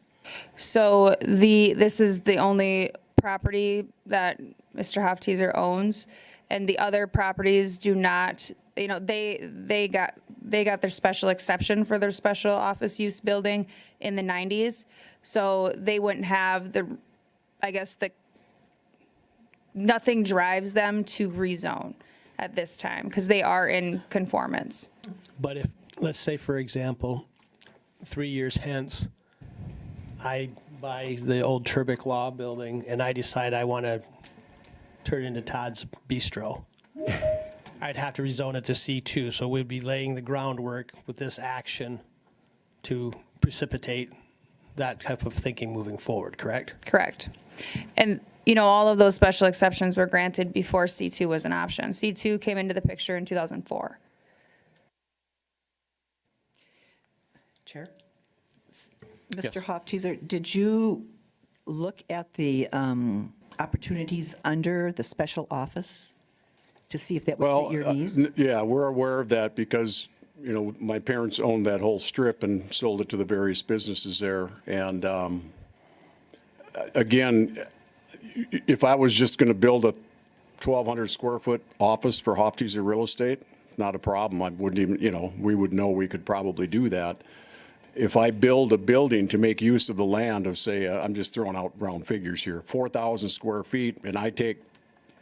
[SPEAKER 2] So this is the only property that Mr. Hofteaser owns, and the other properties do not, they got their special exception for their special office use building in the 90s. So they wouldn't have nothing drives them to rezone at this time because they are in conformance.
[SPEAKER 5] But if, let's say, for example, 3 years hence, I buy the old Turbic Law building and I decide I want to turn it into Todd's Bistro, I'd have to rezone it to C2. So we'd be laying the groundwork with this action to precipitate that type of thinking moving forward, correct?
[SPEAKER 2] Correct. And, all of those special exceptions were granted before C2 was an option. C2 came into the picture in 2004.
[SPEAKER 7] Chair? Mr. Hofteaser, did you look at the opportunities under the special office to see if that would
[SPEAKER 8] Well,
[SPEAKER 7] fit your needs?
[SPEAKER 8] yeah, we're aware of that because, my parents owned that whole strip and sold it to the various businesses there. And again, if I was just going to build a 1,200 square foot office for Hofteaser Real Estate, not a problem. I wouldn't even, we would know we could probably do that. If I build a building to make use of the land of, say, I'm just throwing out round figures here, 4,000 square feet, and I take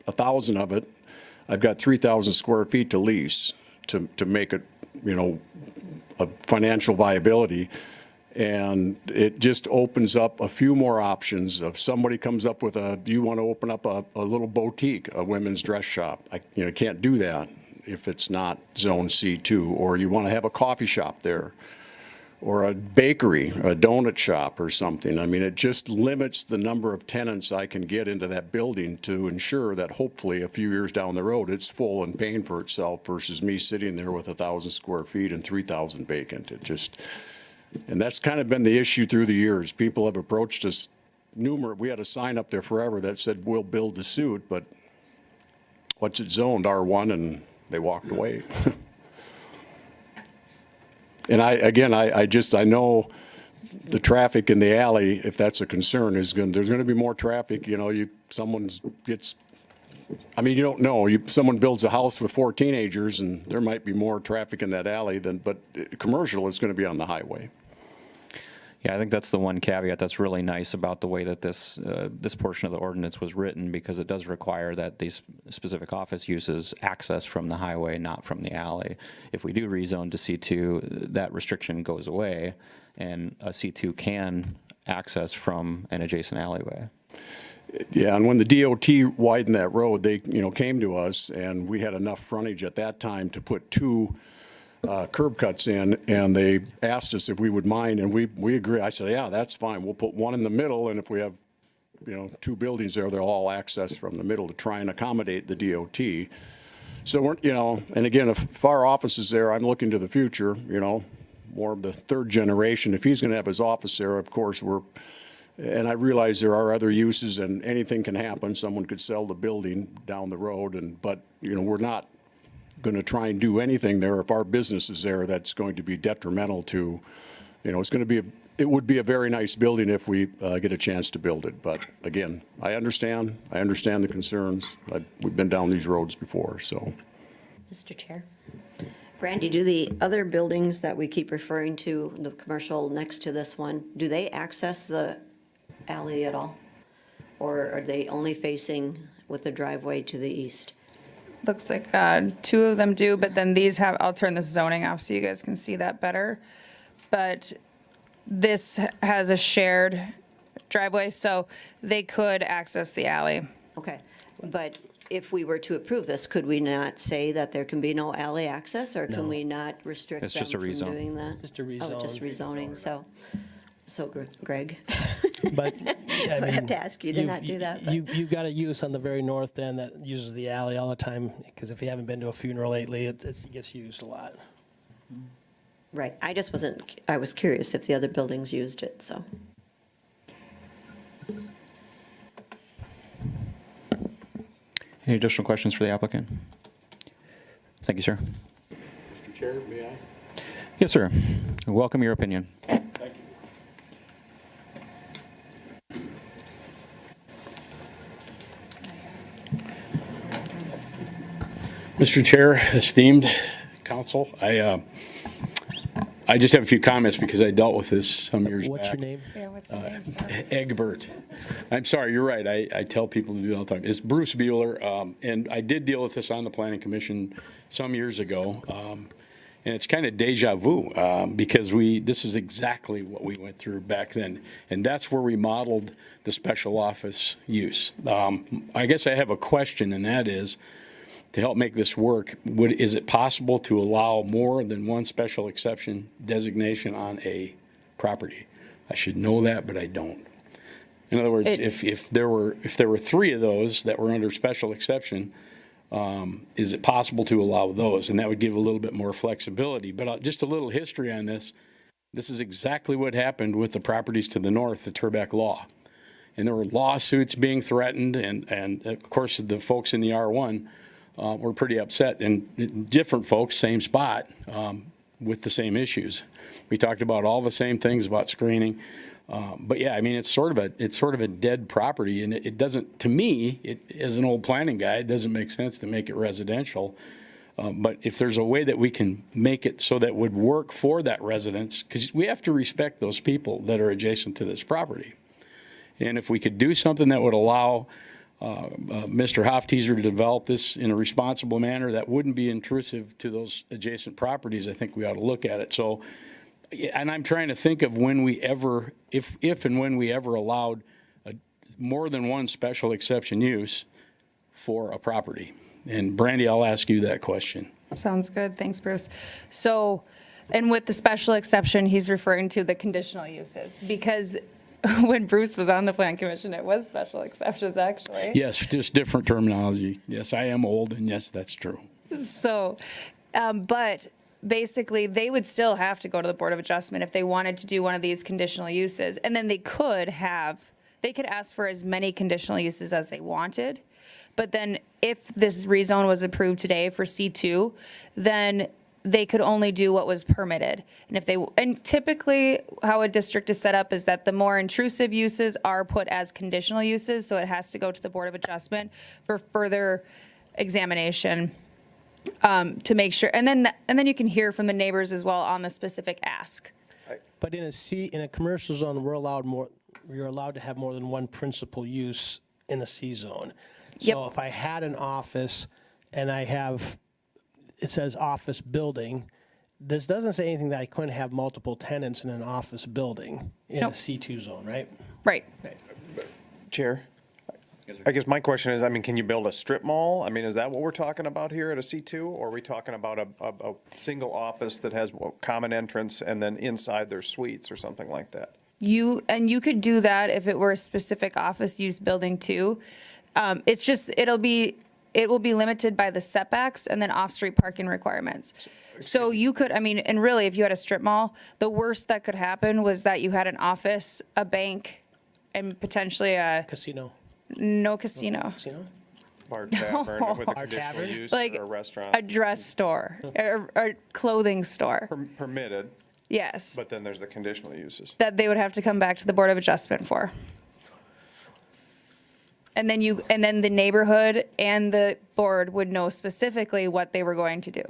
[SPEAKER 8] 1,000 of it, I've got 3,000 square feet to lease to make it, a financial viability. And it just opens up a few more options. If somebody comes up with you want to open up a little boutique, a women's dress shop, can't do that if it's not zone C2, or you want to have a coffee shop there, or a bakery, a donut shop or something. It just limits the number of tenants I can get into that building to ensure that hopefully a few years down the road, it's full and paying for itself versus me sitting there with 1,000 square feet and 3,000 vacant. And that's kind of been the issue through the years. People have approached us we had a sign up there forever that said, we'll build to suit, but what's it zoned, R1, and they walked away. And I know the traffic in the alley, if that's a concern, there's going to be more traffic. You don't know. Someone builds a house with 4 teenagers, and there might be more traffic in that alley but commercial is going to be on the highway.
[SPEAKER 1] Yeah, I think that's the one caveat that's really nice about the way that this portion of the ordinance was written, because it does require that these specific office uses access from the highway, not from the alley. If we do rezone to C2, that restriction goes away, and a C2 can access from an adjacent alleyway.
[SPEAKER 8] Yeah, and when the DOT widened that road, they came to us, and we had enough frontage at that time to put 2 curb cuts in, and they asked us if we would mind, and we agreed. I said, yeah, that's fine. We'll put one in the middle, and if we have two buildings there, they'll all access from the middle to try and accommodate the DOT. So we're, and again, if our office is there, I'm looking to the future, more of the third generation. If he's going to have his office there, of course, and I realize there are other uses and anything can happen. Someone could sell the building down the road, but we're not going to try and do anything there if our business is there that's going to be detrimental to, it would be a very nice building if we get a chance to build it. But again, I understand the concerns. We've been down these roads before, so.
[SPEAKER 3] Mr. Chair. Brandy, do the other buildings that we keep referring to, the commercial next to this one, do they access the alley at all? Or are they only facing with the driveway to the east?
[SPEAKER 2] Looks like two of them do, but then these have, I'll turn this zoning off so you guys can see that better. But this has a shared driveway, so they could access the alley.
[SPEAKER 3] Okay, but if we were to approve this, could we not say that there can be no alley access, or can we not restrict
[SPEAKER 1] It's
[SPEAKER 3] them
[SPEAKER 1] just a
[SPEAKER 3] from
[SPEAKER 1] rezone.
[SPEAKER 3] doing that?
[SPEAKER 5] Just a
[SPEAKER 3] Oh, just rezoning, so Greg,
[SPEAKER 5] But, I
[SPEAKER 3] I have
[SPEAKER 5] mean,
[SPEAKER 3] to ask you to not do that. but-
[SPEAKER 5] You've got a use on the very north end that uses the alley all the time, because if you haven't been to a funeral lately, it gets used a lot.
[SPEAKER 3] Right, I was curious if the other buildings used it, so.
[SPEAKER 1] Any additional questions for the applicant? Thank you, sir.
[SPEAKER 8] Mr. Chair, may I?
[SPEAKER 1] Yes, sir. Welcome your opinion.
[SPEAKER 8] Thank you.
[SPEAKER 11] Mr. Chair, esteemed council, I just have a few comments because I dealt with this some years back.
[SPEAKER 5] What's your name?
[SPEAKER 2] Yeah, what's the name? Sorry.
[SPEAKER 11] Egbert. I'm sorry, you're right. I tell people to do it all the time. It's Bruce Bueller, and I did deal with this on the Planning Commission some years ago. And it's kind of deja vu because this is exactly what we went through back then. And that's where we modeled the special office use. I guess I have a question, and that is, to help make this work, is it possible to allow more than one special exception designation on a property? I should know that, but I don't. In other words, if there were 3 of those that were under special exception, is it possible to allow those? And that would give a little bit more flexibility. But just a little history on this. This is exactly what happened with the properties to the north, the Turbeck Law. And there were lawsuits being threatened, and of course, the folks in the R1 were pretty upset, and different folks, same spot, with the same issues. We talked about all the same things about screening. But yeah, I mean, it's sort of a dead property, and it doesn't, to me, as an old planning guy, it doesn't make sense to make it residential. But if there's a way that we can make it so that it would work for that residence, because we have to respect those people that are adjacent to this property. And if we could do something that would allow Mr. Hofteaser to develop this in a responsible manner that wouldn't be intrusive to those adjacent properties, I think we ought to look at it. So, and I'm trying to think of when we ever, if and when we ever allowed more than one special exception use for a property. And Brandy, I'll ask you that question.
[SPEAKER 2] Sounds good. Thanks, Bruce. So, and with the special exception, he's referring to the conditional uses, because when Bruce was on the Plan Commission, it was special exceptions, actually.
[SPEAKER 11] Yes, just different terminology. Yes, I am old, and yes, that's true.
[SPEAKER 2] So, but basically, they would still have to go to the Board of Adjustment if they wanted to do one of these conditional uses. And then they could ask for as many conditional uses as they wanted. But then if this rezone was approved today for C2, then they could only do what was permitted. And typically how a district is set up is that the more intrusive uses are put as conditional uses, so it has to go to the Board of Adjustment for further examination to make sure. And then you can hear from the neighbors as well on the specific ask.
[SPEAKER 5] But in a commercial zone, you're allowed to have more than one principal use in a C zone. So
[SPEAKER 2] Yep.
[SPEAKER 5] if I had an office and it says office building, this doesn't say anything that I couldn't have multiple tenants in an office building in a
[SPEAKER 2] Nope.
[SPEAKER 5] C2 zone, right?
[SPEAKER 2] Right.
[SPEAKER 4] Chair, I guess my question is, I mean, can you build a strip mall? I mean, is that what we're talking about here at a C2? Or are we talking about a single office that has a common entrance and then inside there's suites or something like that?
[SPEAKER 2] And you could do that if it were a specific office use building too. It's just, it will be limited by the setbacks and then off-street parking requirements. So you could, I mean, and really, if you had a strip mall, the worst that could happen was that you had an office, a bank, and potentially
[SPEAKER 5] Casino.
[SPEAKER 2] no casino.
[SPEAKER 5] Casino?
[SPEAKER 4] Bar tavern with a
[SPEAKER 5] Bar
[SPEAKER 4] conditional
[SPEAKER 5] tavern?
[SPEAKER 4] use
[SPEAKER 2] Like
[SPEAKER 4] or a restaurant.
[SPEAKER 2] a dress store or a clothing store.
[SPEAKER 4] Permitted,
[SPEAKER 2] Yes.
[SPEAKER 4] but then there's the conditional uses.
[SPEAKER 2] That they would have to come back to the Board of Adjustment for. And then the neighborhood and the board would know specifically what they were going to do.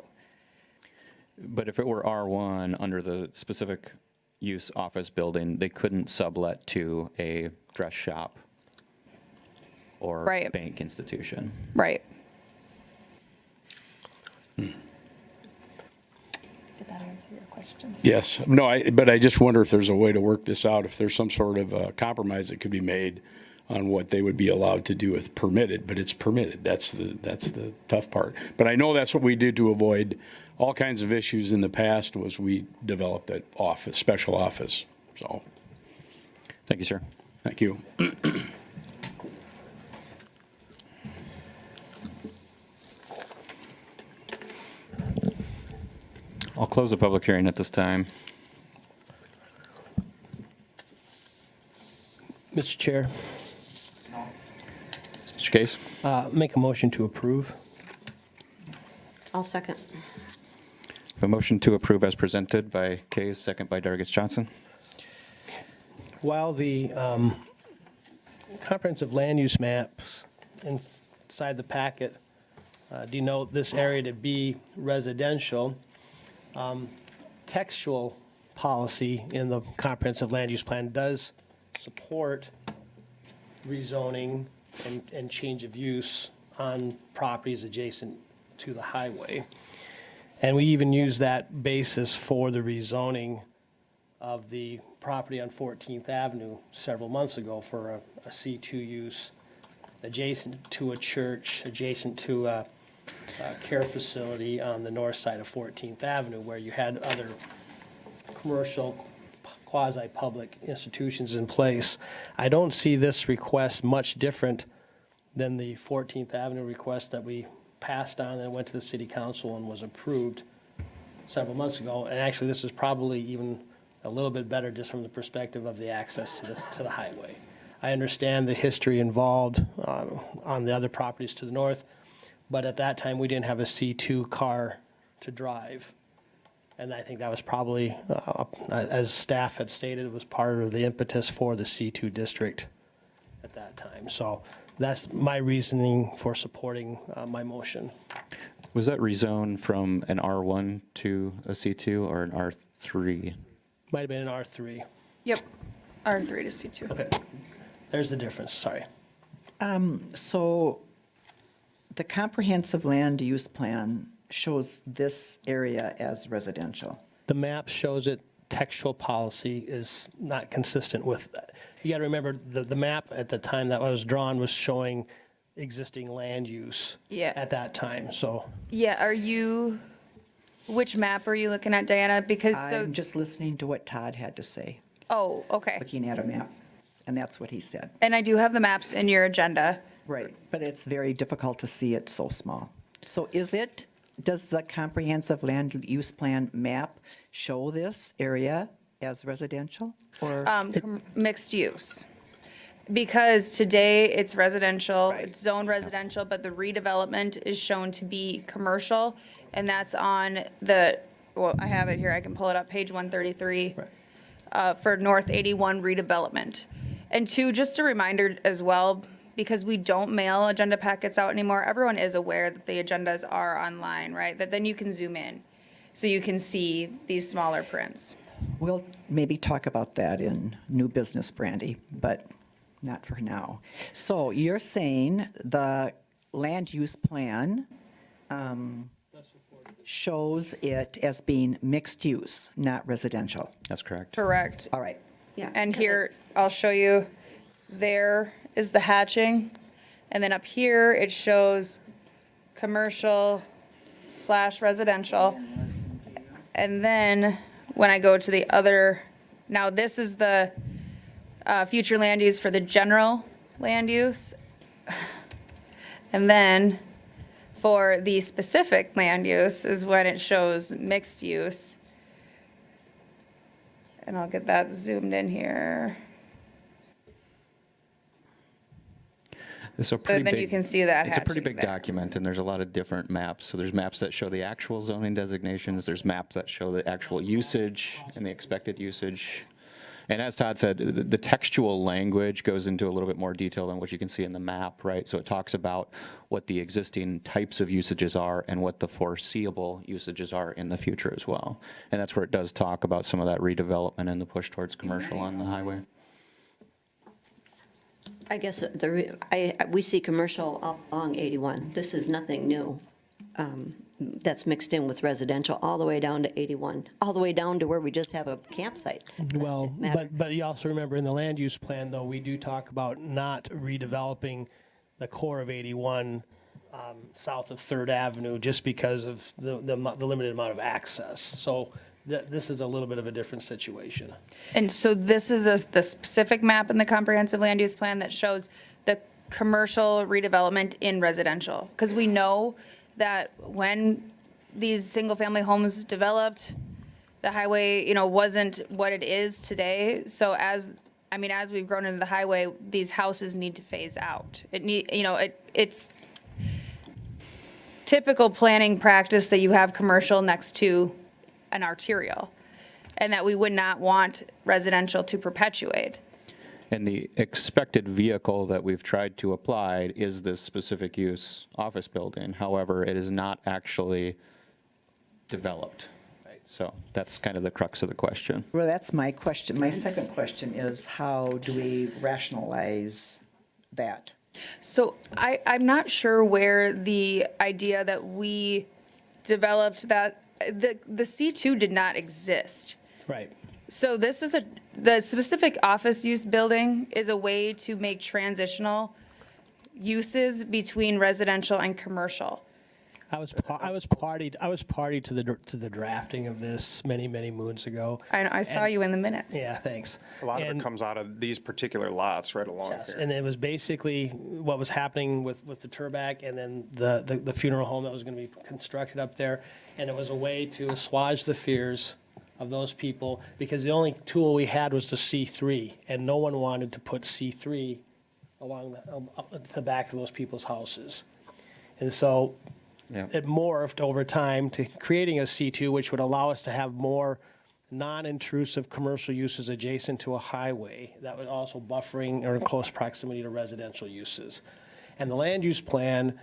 [SPEAKER 1] But if it were R1 under the specific use office building, they couldn't sublet to a dress shop or
[SPEAKER 2] Right.
[SPEAKER 1] bank institution.
[SPEAKER 2] Right.
[SPEAKER 7] Did that answer your question?
[SPEAKER 11] Yes, no, but I just wonder if there's a way to work this out, if there's some sort of compromise that could be made on what they would be allowed to do with permitted, but it's permitted. That's the tough part. But I know that's what we did to avoid all kinds of issues in the past, was we developed that office, special office. So,
[SPEAKER 1] Thank you, sir.
[SPEAKER 11] thank you.
[SPEAKER 1] I'll close the public hearing at this time.
[SPEAKER 5] Mr. Chair,
[SPEAKER 1] Mr. Case?
[SPEAKER 5] make a motion to approve.
[SPEAKER 3] I'll second.
[SPEAKER 1] A motion to approve as presented by Kays, second by Dargis Johnson.
[SPEAKER 5] While the comprehensive land use maps inside the packet denote this area to be residential, textual policy in the comprehensive land use plan does support rezoning and change of use on properties adjacent to the highway. And we even use that basis for the rezoning of the property on 14th Avenue several months ago for a C2 use adjacent to a church, adjacent to a care facility on the north side of 14th Avenue, where you had other commercial quasi-public institutions in place. I don't see this request much different than the 14th Avenue request that we passed on and went to the city council and was approved several months ago. And actually, this is probably even a little bit better just from the perspective of the access to the highway. I understand the history involved on the other properties to the north, but at that time, we didn't have a C2 car to drive. And I think that was probably, as staff had stated, it was part of the impetus for the C2 district at that time. So that's my reasoning for supporting my motion.
[SPEAKER 1] Was that rezone from an R1 to a C2 or an R3?
[SPEAKER 5] Might have been an R3.
[SPEAKER 2] Yep. R3 to C2.
[SPEAKER 5] Okay, there's the difference, sorry.
[SPEAKER 7] So the comprehensive land use plan shows this area as residential.
[SPEAKER 5] The map shows it, textual policy is not consistent with that. You got to remember, the map at the time that was drawn was showing existing land use
[SPEAKER 2] Yeah.
[SPEAKER 5] at that time, so.
[SPEAKER 2] Yeah, which map are you looking at, Diana? Because
[SPEAKER 7] I'm just listening to what Todd had to say,
[SPEAKER 2] oh, okay.
[SPEAKER 7] looking at a map, and that's what he said.
[SPEAKER 2] And I do have the maps in your agenda.
[SPEAKER 7] Right, but it's very difficult to see it so small. So does the comprehensive land use plan map show this area as residential? Or,
[SPEAKER 2] Mixed use. Because today it's residential,
[SPEAKER 7] Right.
[SPEAKER 2] it's zoned residential, but the redevelopment is shown to be commercial. And that's on well, I have it here, I can pull it up, page 133. For North 81 redevelopment. And two, just a reminder as well, because we don't mail agenda packets out anymore, everyone is aware that the agendas are online, right? That then you can zoom in, so you can see these smaller prints.
[SPEAKER 7] we'll maybe talk about that in new business, Brandy, but not for now. So you're saying the land use plan shows it as being mixed use, not residential.
[SPEAKER 1] That's correct.
[SPEAKER 2] Correct.
[SPEAKER 7] All right.
[SPEAKER 3] Yeah.
[SPEAKER 2] And here, I'll show you, there is the hatching. And then up here, it shows commercial/residential. And then when I go to the other, now this is the future land use for the general land use. And then for the specific land use is when it shows mixed use. And I'll get that zoomed in here.
[SPEAKER 1] So pretty
[SPEAKER 2] then you
[SPEAKER 1] big-
[SPEAKER 2] can see that
[SPEAKER 1] It's a pretty
[SPEAKER 2] hatching
[SPEAKER 1] big
[SPEAKER 2] there.
[SPEAKER 1] document, and there's a lot of different maps. So there's maps that show the actual zoning designations, there's maps that show the actual usage and the expected usage. And as Todd said, the textual language goes into a little bit more detail than what you can see in the map, right? So it talks about what the existing types of usages are and what the foreseeable usages are in the future as well. And that's where it does talk about some of that redevelopment and the push towards commercial on the highway.
[SPEAKER 3] I guess we see commercial up along 81. This is nothing new. That's mixed in with residential all the way down to 81, all the way down to where we just have a campsite.
[SPEAKER 5] Well,
[SPEAKER 3] Doesn't matter.
[SPEAKER 5] but you also remember in the land use plan, though, we do talk about not redeveloping the core of 81 south of Third Avenue just because of the limited amount of access. So this is a little bit of a different situation.
[SPEAKER 2] And so this is the specific map in the comprehensive land use plan that shows the commercial redevelopment in residential. Because we know that when these single-family homes developed, the highway, wasn't what it is today. So as we've grown into the highway, these houses need to phase out. It's typical planning practice that you have commercial next to an arterial, and that we would not want residential to perpetuate.
[SPEAKER 1] And the expected vehicle that we've tried to apply is this specific use office building. However, it is not actually developed. So that's kind of the crux of the question.
[SPEAKER 7] Well, that's my question. My second question is, how do we rationalize that?
[SPEAKER 2] So I'm not sure where the idea that we developed that, the C2 did not exist.
[SPEAKER 5] Right.
[SPEAKER 2] So this is the specific office use building is a way to make transitional uses between residential and commercial.
[SPEAKER 5] I was party to the drafting of this many moons ago.
[SPEAKER 2] I saw you in the minutes.
[SPEAKER 5] Yeah, thanks.
[SPEAKER 4] A lot of
[SPEAKER 5] And-
[SPEAKER 4] it comes out of these particular lots right along
[SPEAKER 5] Yes,
[SPEAKER 4] here.
[SPEAKER 5] and it was basically what was happening with the Turbac and then the funeral home that was going to be constructed up there. And it was a way to assuage the fears of those people, because the only tool we had was the C3, and no one wanted to put C3 along the back of those people's houses. And so
[SPEAKER 1] Yeah.
[SPEAKER 5] it morphed over time to creating a C2, which would allow us to have more non-intrusive commercial uses adjacent to a highway that was also buffering or in close proximity to residential uses. And the land use plan,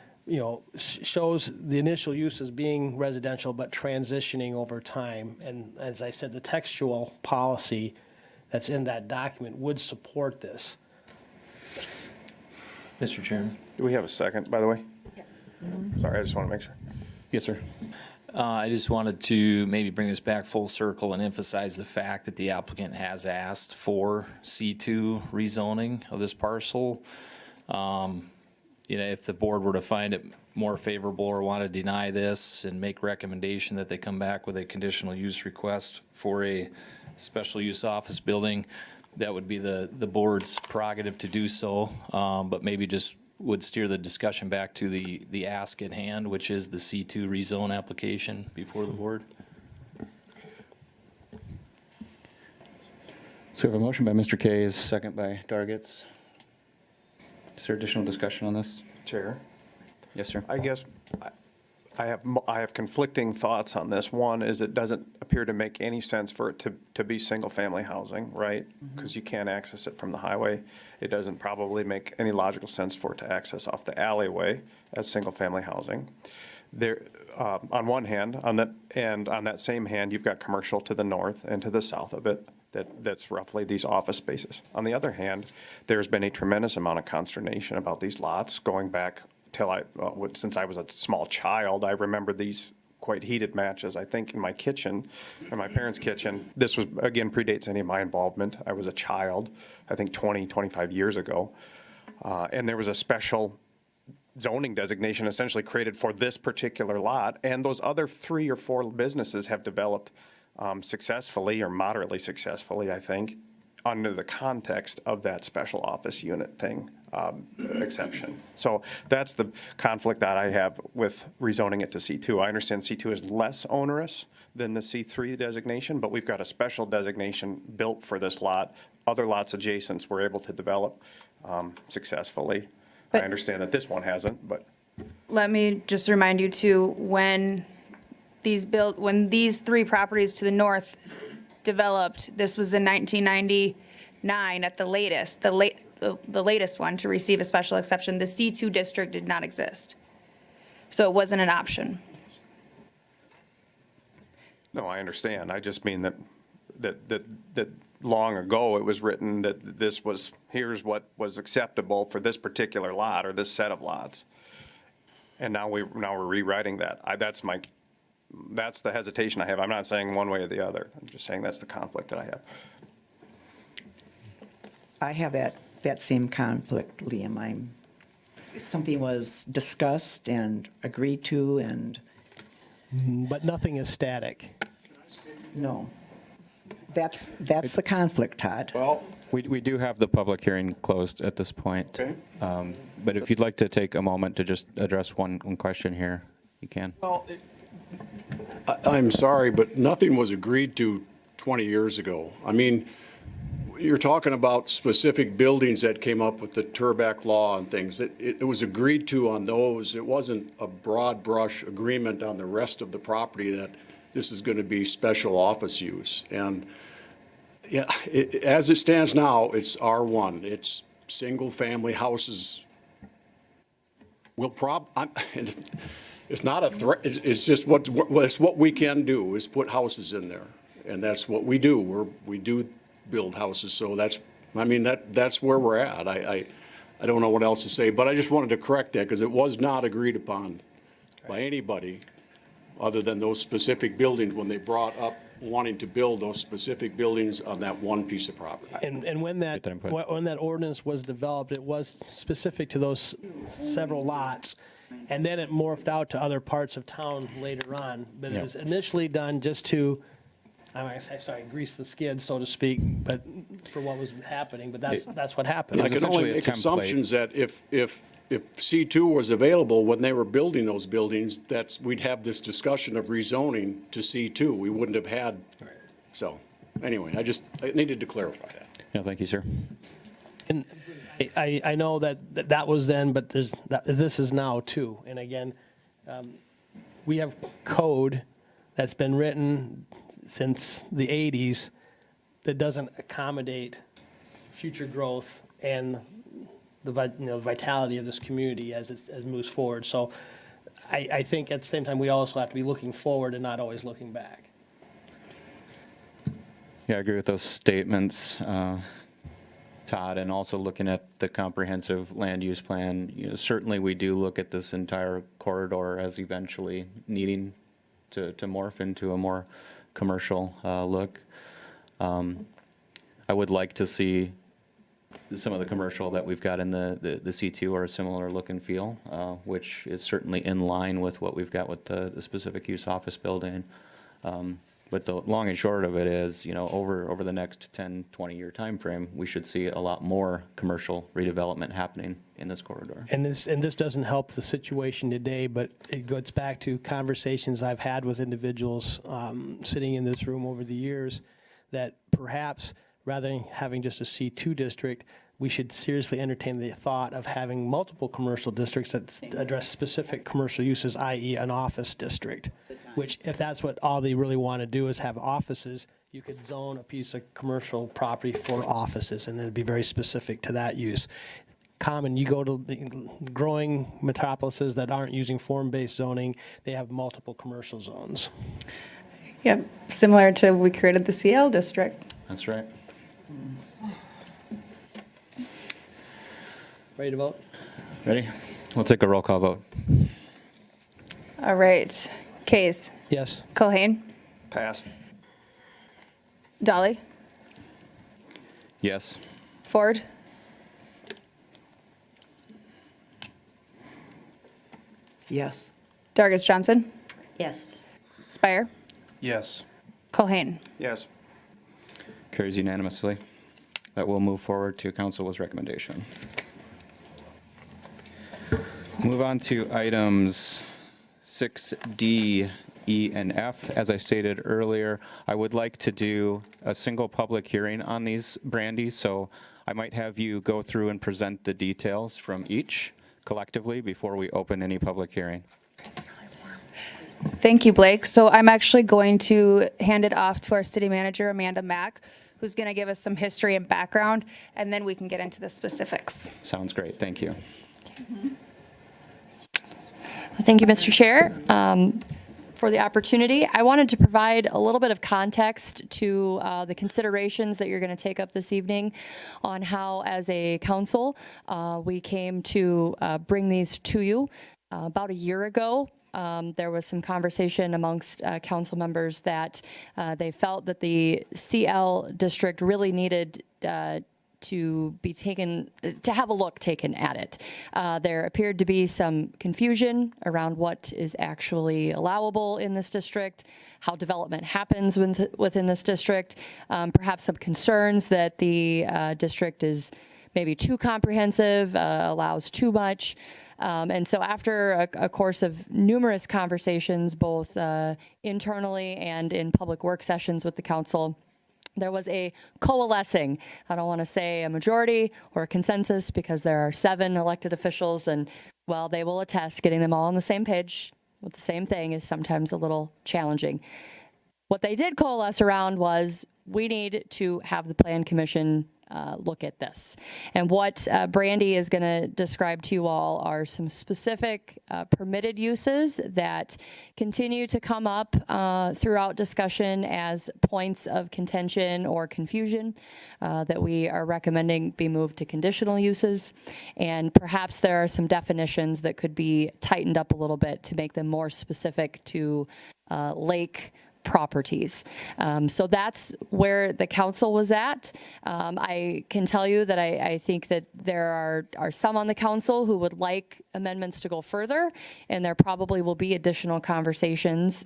[SPEAKER 5] shows the initial use as being residential, but transitioning over time. And as I said, the textual policy that's in that document would support this.
[SPEAKER 6] Mr. Chairman.
[SPEAKER 4] Do we have a second, by the way? Sorry, I just want to make sure.
[SPEAKER 1] Yes, sir.
[SPEAKER 6] I just wanted to maybe bring this back full circle and emphasize the fact that the applicant has asked for C2 rezoning of this parcel. If the board were to find it more favorable or want to deny this and make recommendation that they come back with a conditional use request for a special use office building, that would be the board's prerogative to do so, but maybe just would steer the discussion back to the ask at hand, which is the C2 rezone application before the board.
[SPEAKER 1] So we have a motion by Mr. Kays, second by Dargits. Is there additional discussion on this?
[SPEAKER 4] Chair?
[SPEAKER 1] Yes, sir.
[SPEAKER 4] I guess I have conflicting thoughts on this. One is it doesn't appear to make any sense for it to be single-family housing, right? Because you can't access it from the highway. It doesn't probably make any logical sense for it to access off the alleyway as single-family housing. There, on one hand, on that same hand, you've got commercial to the north and to the south of it. That's roughly these office spaces. On the other hand, there's been a tremendous amount of consternation about these lots going back till since I was a small child. I remember these quite heated matches, I think, in my kitchen, in my parents' kitchen. This was, again, predates any of my involvement. I was a child, I think 25 years ago. And there was a special zoning designation essentially created for this particular lot. And those other 3 or 4 businesses have developed successfully or moderately successfully, I think, under the context of that special office unit thing, exception. So that's the conflict that I have with rezoning it to C2. I understand C2 is less onerous than the C3 designation, but we've got a special designation built for this lot. Other lots adjacents we're able to develop successfully. I
[SPEAKER 2] But-
[SPEAKER 4] understand that this one hasn't, but
[SPEAKER 2] Let me just remind you too, when these 3 properties to the north developed, this was in 1999 at the latest, the latest one to receive a special exception. The C2 district did not exist. So it wasn't an option.
[SPEAKER 4] no, I understand. I just mean that long ago it was written that this was, here's what was acceptable for this particular lot or this set of lots. And now we're rewriting that. That's the hesitation I have. I'm not saying one way or the other. I'm just saying that's the conflict that I have.
[SPEAKER 7] I have that same conflict, Liam. If something was discussed and agreed to, and
[SPEAKER 5] But nothing is static.
[SPEAKER 7] no. That's the conflict, Todd.
[SPEAKER 8] Well,
[SPEAKER 1] We do have the public hearing closed at this point.
[SPEAKER 8] Okay.
[SPEAKER 1] But if you'd like to take a moment to just address one question here, you can.
[SPEAKER 8] well, I'm sorry, but nothing was agreed to 20 years ago. I mean, you're talking about specific buildings that came up with the Turback Law and things. It was agreed to on those. It wasn't a broad brush agreement on the rest of the property that this is going to be special office use. And yeah, as it stands now, it's R1. It's single-family houses. It's not a threat, it's just what we can do, is put houses in there. And that's what we do. We do build houses, so that's where we're at. I don't know what else to say, but I just wanted to correct that, because it was not agreed upon by anybody other than those specific buildings when they brought up wanting to build those specific buildings on that one piece of property.
[SPEAKER 5] And when that,
[SPEAKER 1] Get that input.
[SPEAKER 5] when that ordinance was developed, it was specific to those several lots. And then it morphed out to other parts of town later on. But it
[SPEAKER 1] Yeah.
[SPEAKER 5] was initially done just to, I'm going to say, sorry, grease the skid, so to speak, but for what was happening, but that's what happened.
[SPEAKER 8] I
[SPEAKER 1] was
[SPEAKER 8] can only
[SPEAKER 1] essentially a
[SPEAKER 8] make
[SPEAKER 1] template.
[SPEAKER 8] assumptions that if C2 was available when they were building those buildings, we'd have this discussion of rezoning to C2. We wouldn't have had, so, anyway, I needed to clarify that.
[SPEAKER 1] No, thank you, sir.
[SPEAKER 5] And I know that was then, but this is now too. And again, we have code that's been written since the 80s that doesn't accommodate future growth and the vitality of this community as it moves forward. So I think at the same time, we also have to be looking forward and not always looking back.
[SPEAKER 1] Yeah, I agree with those statements, Todd, and also looking at the comprehensive land use plan. Certainly we do look at this entire corridor as eventually needing to morph into a more commercial look. I would like to see some of the commercial that we've got in the C2 are a similar look and feel, which is certainly in line with what we've got with the specific use office building. But the long and short of it is, over the next 10, 20-year timeframe, we should see a lot more commercial redevelopment happening in this corridor.
[SPEAKER 5] And this doesn't help the situation today, but it goes back to conversations I've had with individuals sitting in this room over the years, that perhaps rather than having just a C2 district, we should seriously entertain the thought of having multiple commercial districts that address specific commercial uses, i.e. an office district, which if that's what all they really want to do is have offices, you could zone a piece of commercial property for offices, and it'd be very specific to that use. Common, you go to growing metropolises that aren't using form-based zoning, they have multiple commercial zones.
[SPEAKER 2] Yep, similar to we created the CL district.
[SPEAKER 1] That's right.
[SPEAKER 5] Ready to vote?
[SPEAKER 1] Ready? We'll take a roll call vote.
[SPEAKER 2] All right. Kays,
[SPEAKER 5] Yes.
[SPEAKER 2] Kohane,
[SPEAKER 4] Pass.
[SPEAKER 2] Dolly,
[SPEAKER 1] Yes.
[SPEAKER 2] Ford,
[SPEAKER 7] Yes.
[SPEAKER 2] Dargis Johnson,
[SPEAKER 3] Yes.
[SPEAKER 2] Spire,
[SPEAKER 4] Yes.
[SPEAKER 2] Kohane.
[SPEAKER 4] Yes.
[SPEAKER 1] Carries unanimously. that will move forward to council with recommendation. Move on to items 6D, E, and F. As I stated earlier, I would like to do a single public hearing on these, Brandy, so I might have you go through and present the details from each collectively before we open any public hearing.
[SPEAKER 2] Thank you, Blake. So I'm actually going to hand it off to our city manager, Amanda Mack, who's going to give us some history and background, and then we can get into the specifics.
[SPEAKER 1] Sounds great, thank you.
[SPEAKER 12] Thank you, Mr. Chair, for the opportunity. I wanted to provide a little bit of context to the considerations that you're going to take up this evening on how, as a council, we came to bring these to you. About a year ago, there was some conversation amongst council members that they felt that the CL district really needed to be taken, to have a look taken at it. There appeared to be some confusion around what is actually allowable in this district, how development happens within this district, perhaps some concerns that the district is maybe too comprehensive, allows too much. And so after a course of numerous conversations, both internally and in public work sessions with the council, there was a coalescing, I don't want to say a majority or a consensus because there are 7 elected officials and, well, they will attest, getting them all on the same page with the same thing is sometimes a little challenging. What they did coalesce around was we need to have the Plan Commission look at this. And what Brandy is going to describe to you all are some specific permitted uses that continue to come up throughout discussion as points of contention or confusion that we are recommending be moved to conditional uses. And perhaps there are some definitions that could be tightened up a little bit to make them more specific to lake properties. So that's where the council was at. I can tell you that I think that there are some on the council who would like amendments to go further, and there probably will be additional conversations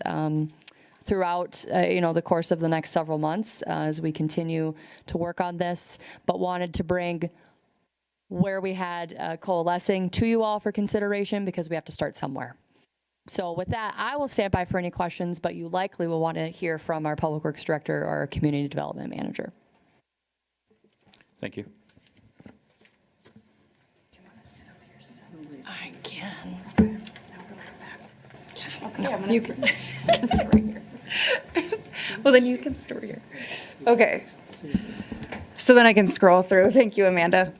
[SPEAKER 12] throughout the course of the next several months as we continue to work on this, but wanted to bring where we had coalescing to you all for consideration because we have to start somewhere. So with that, I will stand by for any questions, but you likely will want to hear from our Public Works Director or our Community Development Manager.
[SPEAKER 1] Thank you.
[SPEAKER 12] I can. No, you can sit right here.
[SPEAKER 2] Well, then you can store here. Okay. So then I can scroll through. Thank you, Amanda.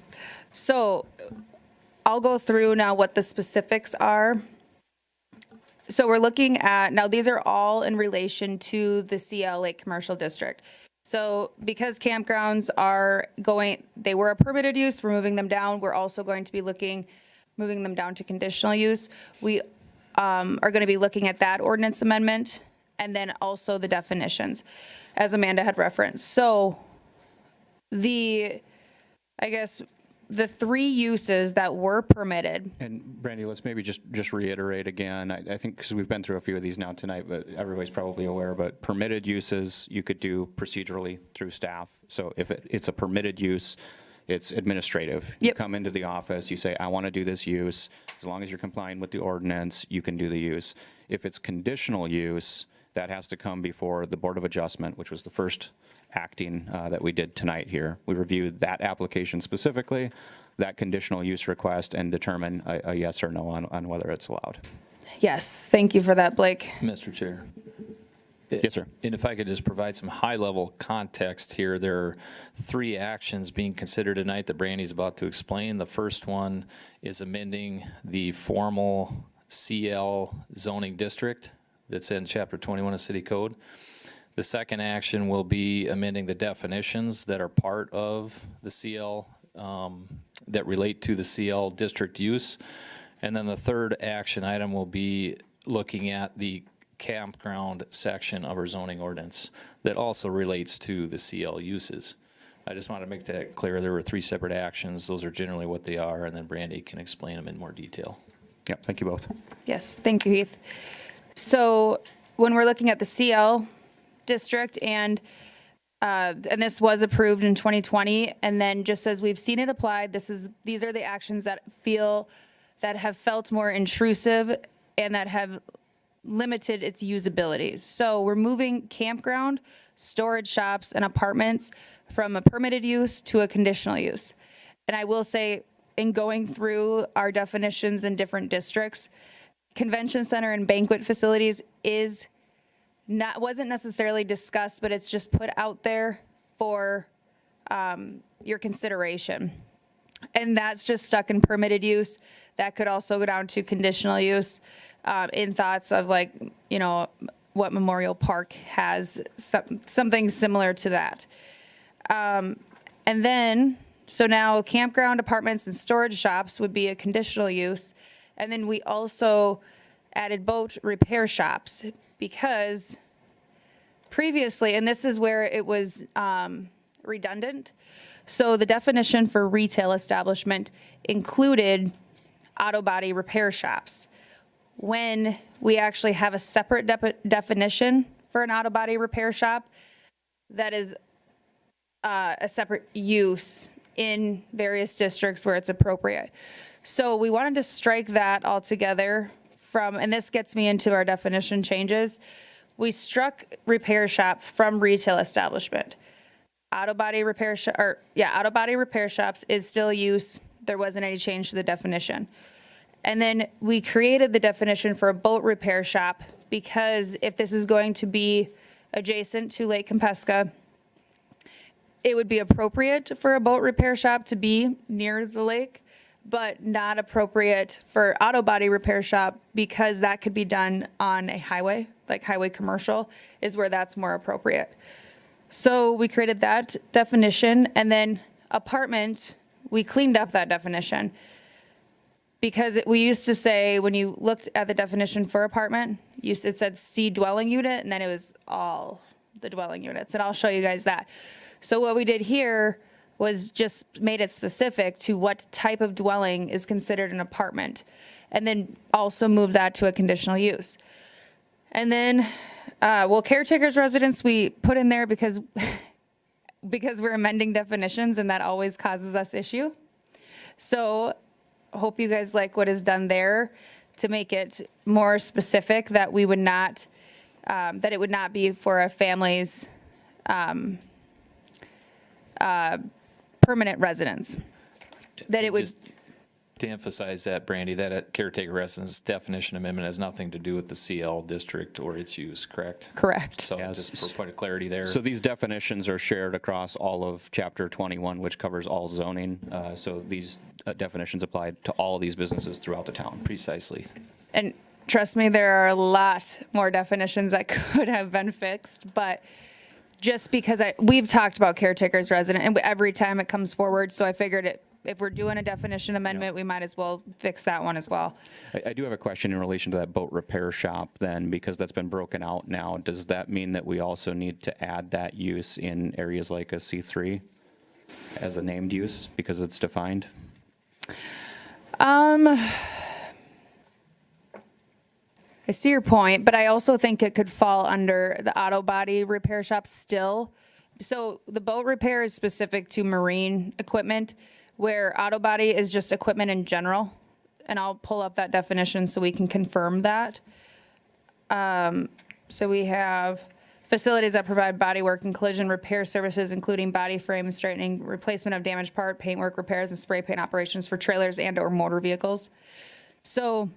[SPEAKER 2] So I'll go through now what the specifics are. So we're looking at, now these are all in relation to the CL Lake Commercial District. So because campgrounds they were a permitted use, we're moving them down. We're also going to be moving them down to conditional use. We are going to be looking at that ordinance amendment and then also the definitions, as Amanda had referenced. So the 3 uses that were permitted.
[SPEAKER 1] And Brandy, let's maybe just reiterate again, I think, because we've been through a few of these now tonight, but everybody's probably aware, but permitted uses you could do procedurally through staff. So if it's a permitted use, it's administrative. You
[SPEAKER 2] Yep.
[SPEAKER 1] come into the office, you say, I want to do this use. As long as you're complying with the ordinance, you can do the use. If it's conditional use, that has to come before the Board of Adjustment, which was the first acting that we did tonight here. We reviewed that application specifically, that conditional use request, and determine a yes or no on whether it's allowed.
[SPEAKER 2] Yes, thank you for that, Blake.
[SPEAKER 6] Mr. Chair.
[SPEAKER 1] Yes, sir.
[SPEAKER 6] And if I could just provide some high-level context here, there are 3 actions being considered tonight that Brandy's about to explain. The first one is amending the formal CL zoning district that's in Chapter 21 of City Code. The second action will be amending the definitions that are part of the CL, that relate to the CL district use. And then the third action item will be looking at the campground section of our zoning ordinance that also relates to the CL uses. I just wanted to make that clear. There were 3 separate actions. Those are generally what they are, and then Brandy can explain them in more detail.
[SPEAKER 1] Yep, thank you both.
[SPEAKER 2] Yes, thank you, Heath. So when we're looking at the CL district, and and this was approved in 2020. And then just as we've seen it applied, these are the actions that have felt more intrusive and that have limited its usability. So we're moving campground, storage shops, and apartments from a permitted use to a conditional use. And I will say, in going through our definitions in different districts, convention center and banquet facilities wasn't necessarily discussed, but it's just put out there for your consideration. And that's just stuck in permitted use. That could also go down to conditional use in thoughts of like, you know, what Memorial Park has, something similar to that. And then, so now campground, apartments, and storage shops would be a conditional use. And then we also added boat repair shops because previously, and this is where it was redundant. So the definition for retail establishment included auto body repair shops. When we actually have a separate definition for an auto body repair shop, that is a separate use in various districts where it's appropriate. So we wanted to strike that altogether from, and this gets me into our definition changes. We struck repair shop from retail establishment. Auto body repair shops is still use. There wasn't any change to the definition. And then we created the definition for a boat repair shop because if this is going to be adjacent to Lake Compesca, it would be appropriate for a boat repair shop to be near the lake, but not appropriate for auto body repair shop because that could be done on a highway, like highway commercial is where that's more appropriate. So we created that definition, and then apartment, we cleaned up that definition. Because we used to say, when you looked at the definition for apartment, it said C dwelling unit, and then it was all the dwelling units, and I'll show you guys that. So what we did here was just made it specific to what type of dwelling is considered an apartment, and then also moved that to a conditional use. And then, caretaker's residence, we put in there because we're amending definitions, and that always causes us issue. So hope you guys like what is done there to make it more specific that we would not, that it would not be for a family's permanent residence. That it would.
[SPEAKER 6] Just to emphasize that, Brandy, that caretaker residence definition amendment has nothing to do with the CL district or its use, correct?
[SPEAKER 2] Correct.
[SPEAKER 6] So just for point of clarity there.
[SPEAKER 1] So these definitions are shared across all of Chapter 21, which covers all zoning. So these definitions apply to all of these businesses throughout the town.
[SPEAKER 6] Precisely.
[SPEAKER 2] And trust me, there are a lot more definitions that could have been fixed, but just because we've talked about caretaker's resident, and every time it comes forward, so I figured if we're doing a definition amendment, we might as well fix that one as well.
[SPEAKER 1] I do have a question in relation to that boat repair shop then, because that's been broken out now. Does that mean that we also need to add that use in areas like a C3 as a named use because it's defined?
[SPEAKER 2] I see your point, but I also think it could fall under the auto body repair shop still. So the boat repair is specific to marine equipment, where auto body is just equipment in general. And I'll pull up that definition so we can confirm that. So we have facilities that provide bodywork and collision repair services, including body frame straightening, replacement of damaged part, paintwork repairs, and spray paint operations for trailers and or motor vehicles. So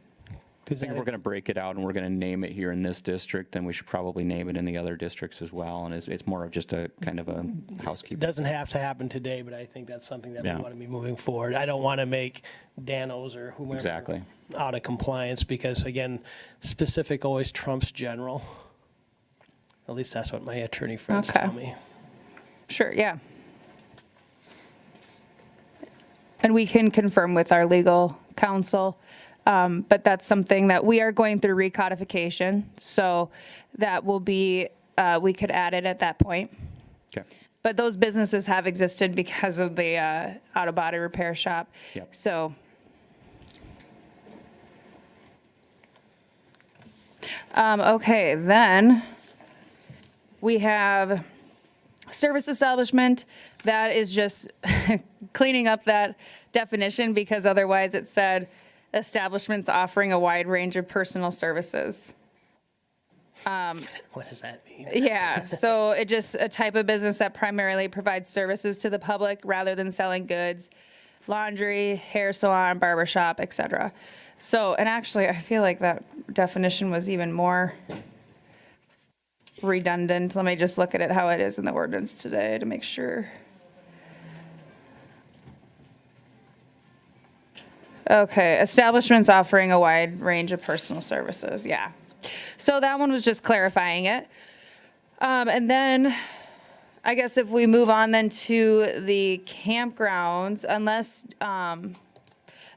[SPEAKER 1] I think if we're going to break it out and we're going to name it here in this district, then we should probably name it in the other districts as well. And it's more of just a kind of a
[SPEAKER 5] It
[SPEAKER 1] housekeeping.
[SPEAKER 5] doesn't have to happen today, but I think that's something that we
[SPEAKER 1] Yeah.
[SPEAKER 5] want to be moving forward. I don't want to make Dano's or whomever
[SPEAKER 1] Exactly.
[SPEAKER 5] out of compliance because, again, specific always trumps general. At least that's what my attorney friends
[SPEAKER 2] Okay.
[SPEAKER 5] tell me.
[SPEAKER 2] sure, yeah. And we can confirm with our legal counsel. But that's something that we are going through recodification. So that will be, we could add it at that point.
[SPEAKER 1] Okay.
[SPEAKER 2] But those businesses have existed because of the auto body repair shop.
[SPEAKER 1] Yep.
[SPEAKER 2] So. Okay, then we have Service establishment, that is just cleaning up that definition because otherwise it said establishments offering a wide range of personal services.
[SPEAKER 5] What does that mean?
[SPEAKER 2] Yeah, so it just a type of business that primarily provides services to the public rather than selling goods, laundry, hair salon, barber shop, etc. So, and actually, I feel like that definition was even more redundant. Let me just look at it how it is in the ordinance today to make sure. Okay, establishments offering a wide range of personal services, yeah. So that one was just clarifying it. And then, I guess if we move on then to the campgrounds, unless, I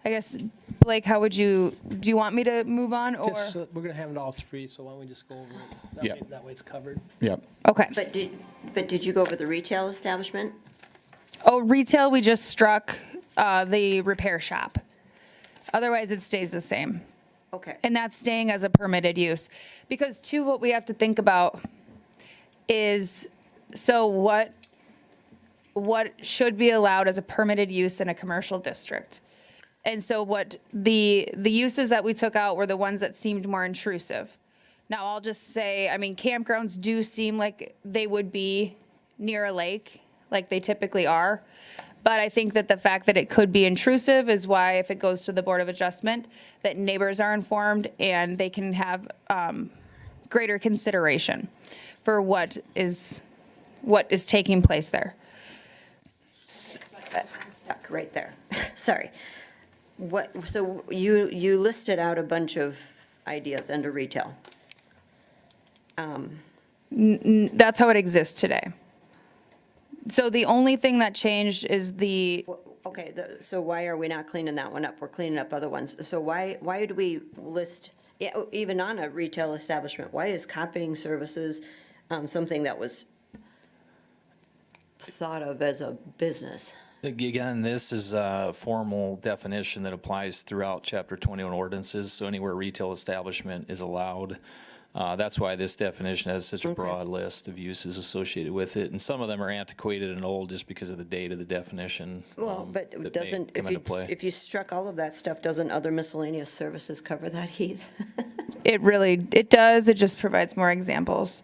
[SPEAKER 2] guess, Blake, how would you, do you want me to move on or?
[SPEAKER 5] Just, we're gonna have it all three, so why don't we just go over it? That
[SPEAKER 1] Yeah.
[SPEAKER 5] way- That way it's covered.
[SPEAKER 1] Yep.
[SPEAKER 2] Okay.
[SPEAKER 3] But did you go over the retail establishment?
[SPEAKER 2] Oh, retail, we just struck the repair shop. Otherwise, it stays the same.
[SPEAKER 3] Okay.
[SPEAKER 2] And that's staying as a permitted use. Because too, what we have to think about is, so what should be allowed as a permitted use in a commercial district? And so what the uses that we took out were the ones that seemed more intrusive. Now, I'll just say, I mean, campgrounds do seem like they would be near a lake, like they typically are. But I think that the fact that it could be intrusive is why if it goes to the Board of Adjustment, that neighbors are informed and they can have greater consideration for what is taking place there.
[SPEAKER 3] Stuck right there. Sorry. So you listed out a bunch of ideas under retail.
[SPEAKER 2] That's how it exists today. So the only thing that changed is
[SPEAKER 3] Okay, so why are we not cleaning that one up? We're cleaning up other ones. So why do we list, yeah, even on a retail establishment, why is copying services something that was thought of as a business?
[SPEAKER 6] Again, this is a formal definition that applies throughout Chapter 21 ordinances, so anywhere retail establishment is allowed. That's why this definition has such a broad list of uses associated with it, and some of them are antiquated and old just because of the date of the definition.
[SPEAKER 3] Well, but
[SPEAKER 6] that may
[SPEAKER 3] doesn't,
[SPEAKER 6] come into play.
[SPEAKER 3] if you struck all of that stuff, doesn't other miscellaneous services cover that, Heath?
[SPEAKER 2] it does, it just provides more examples.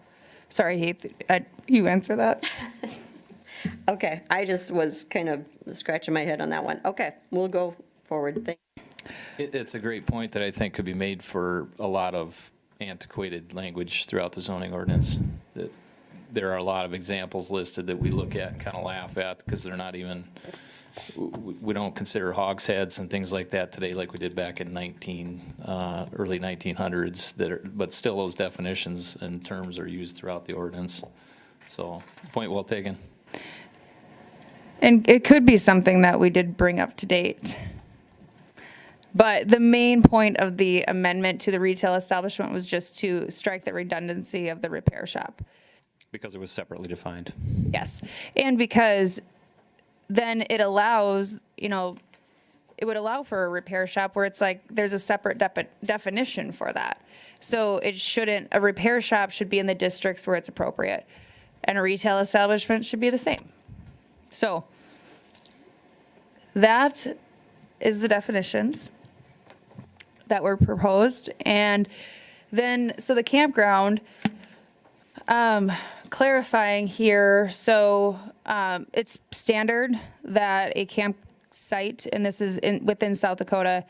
[SPEAKER 2] Sorry, Heath, you answer that?
[SPEAKER 3] Okay, I just was kind of scratching my head on that one. Okay, we'll go forward. Thank
[SPEAKER 6] It's a great point that I think could be made for a lot of antiquated language throughout the zoning ordinance. That there are a lot of examples listed that we look at and kind of laugh at because they're not even, we don't consider hogsheads and things like that today like we did back in early 1900s. But still those definitions and terms are used throughout the ordinance. So point well taken.
[SPEAKER 2] And it could be something that we did bring up to date. But the main point of the amendment to the retail establishment was just to strike the redundancy of the repair shop.
[SPEAKER 1] Because it was separately defined.
[SPEAKER 2] Yes. And because then it allows, it would allow for a repair shop where it's like there's a separate definition for that. So a repair shop should be in the districts where it's appropriate. And a retail establishment should be the same. So that is the definitions that were proposed. And then, so the campground, clarifying here, so it's standard that a campsite, and this is within South Dakota,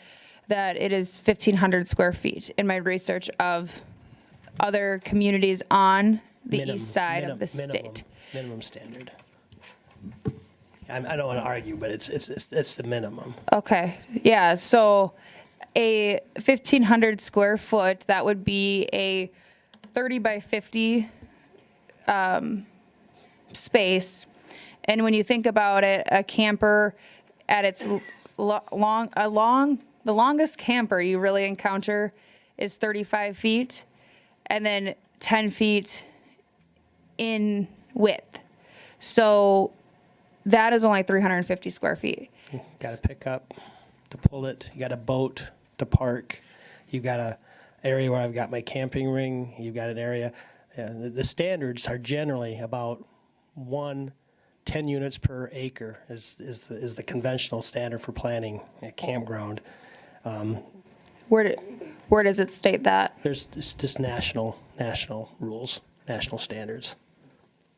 [SPEAKER 2] that it is 1,500 square feet in my research of other communities on the east side of the state.
[SPEAKER 5] Minimum standard. I don't want to argue, but it's the minimum.
[SPEAKER 2] Okay, yeah, so a 1,500 square foot, that would be a 30 by 50 space. And when you think about it, a camper at its the longest camper you really encounter is 35 feet and then 10 feet in width. So that is only 350 square feet.
[SPEAKER 5] Got a pickup to pull it. You got a boat to park. You got a area where I've got my camping ring. You've got an area. The standards are generally about 10 units per acre is the conventional standard for planning a campground.
[SPEAKER 2] Where does it state that?
[SPEAKER 5] It's just national rules, national standards.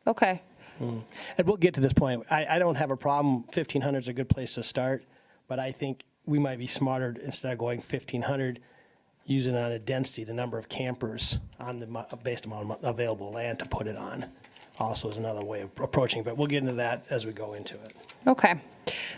[SPEAKER 2] Okay.
[SPEAKER 5] And we'll get to this point. I don't have a problem. 1,500 is a good place to start, but I think we might be smarter instead of going 1,500, using on a density, the number of campers on the based on available land to put it on. Also is another way of approaching, but we'll get into that as we go into it.
[SPEAKER 2] Okay,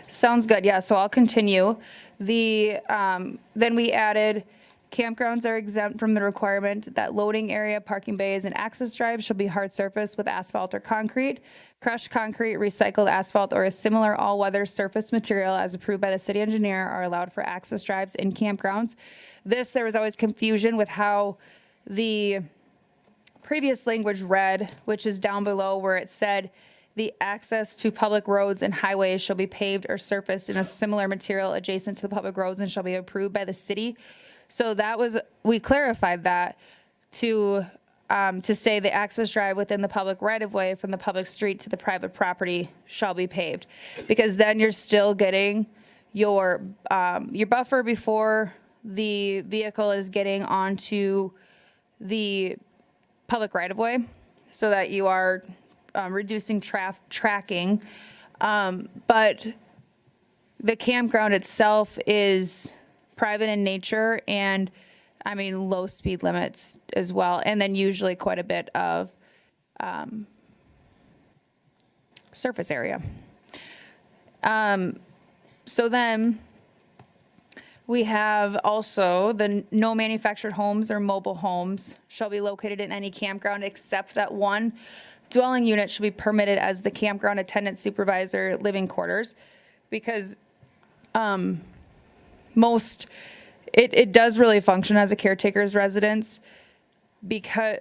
[SPEAKER 2] sounds good. Yeah, so I'll continue. Then we added, campgrounds are exempt from the requirement that loading area, parking bays, and access drives shall be hard surface with asphalt or concrete. Crushed concrete, recycled asphalt, or a similar all-weather surface material as approved by the city engineer are allowed for access drives in campgrounds. There was always confusion with how the previous language read, which is down below where it said, the access to public roads and highways shall be paved or surfaced in a similar material adjacent to the public roads and shall be approved by the city. So we clarified that to say the access drive within the public right-of-way from the public street to the private property shall be paved. Because then you're still getting your buffer before the vehicle is getting onto the public right-of-way, so that you are reducing tracking. But the campground itself is private in nature, and I mean, low speed limits as well. And then usually quite a bit of surface area. So then we have also the no manufactured homes or mobile homes shall be located in any campground except that one dwelling unit should be permitted as the campground attendant supervisor living quarters, because it does really function as a caretaker's residence, because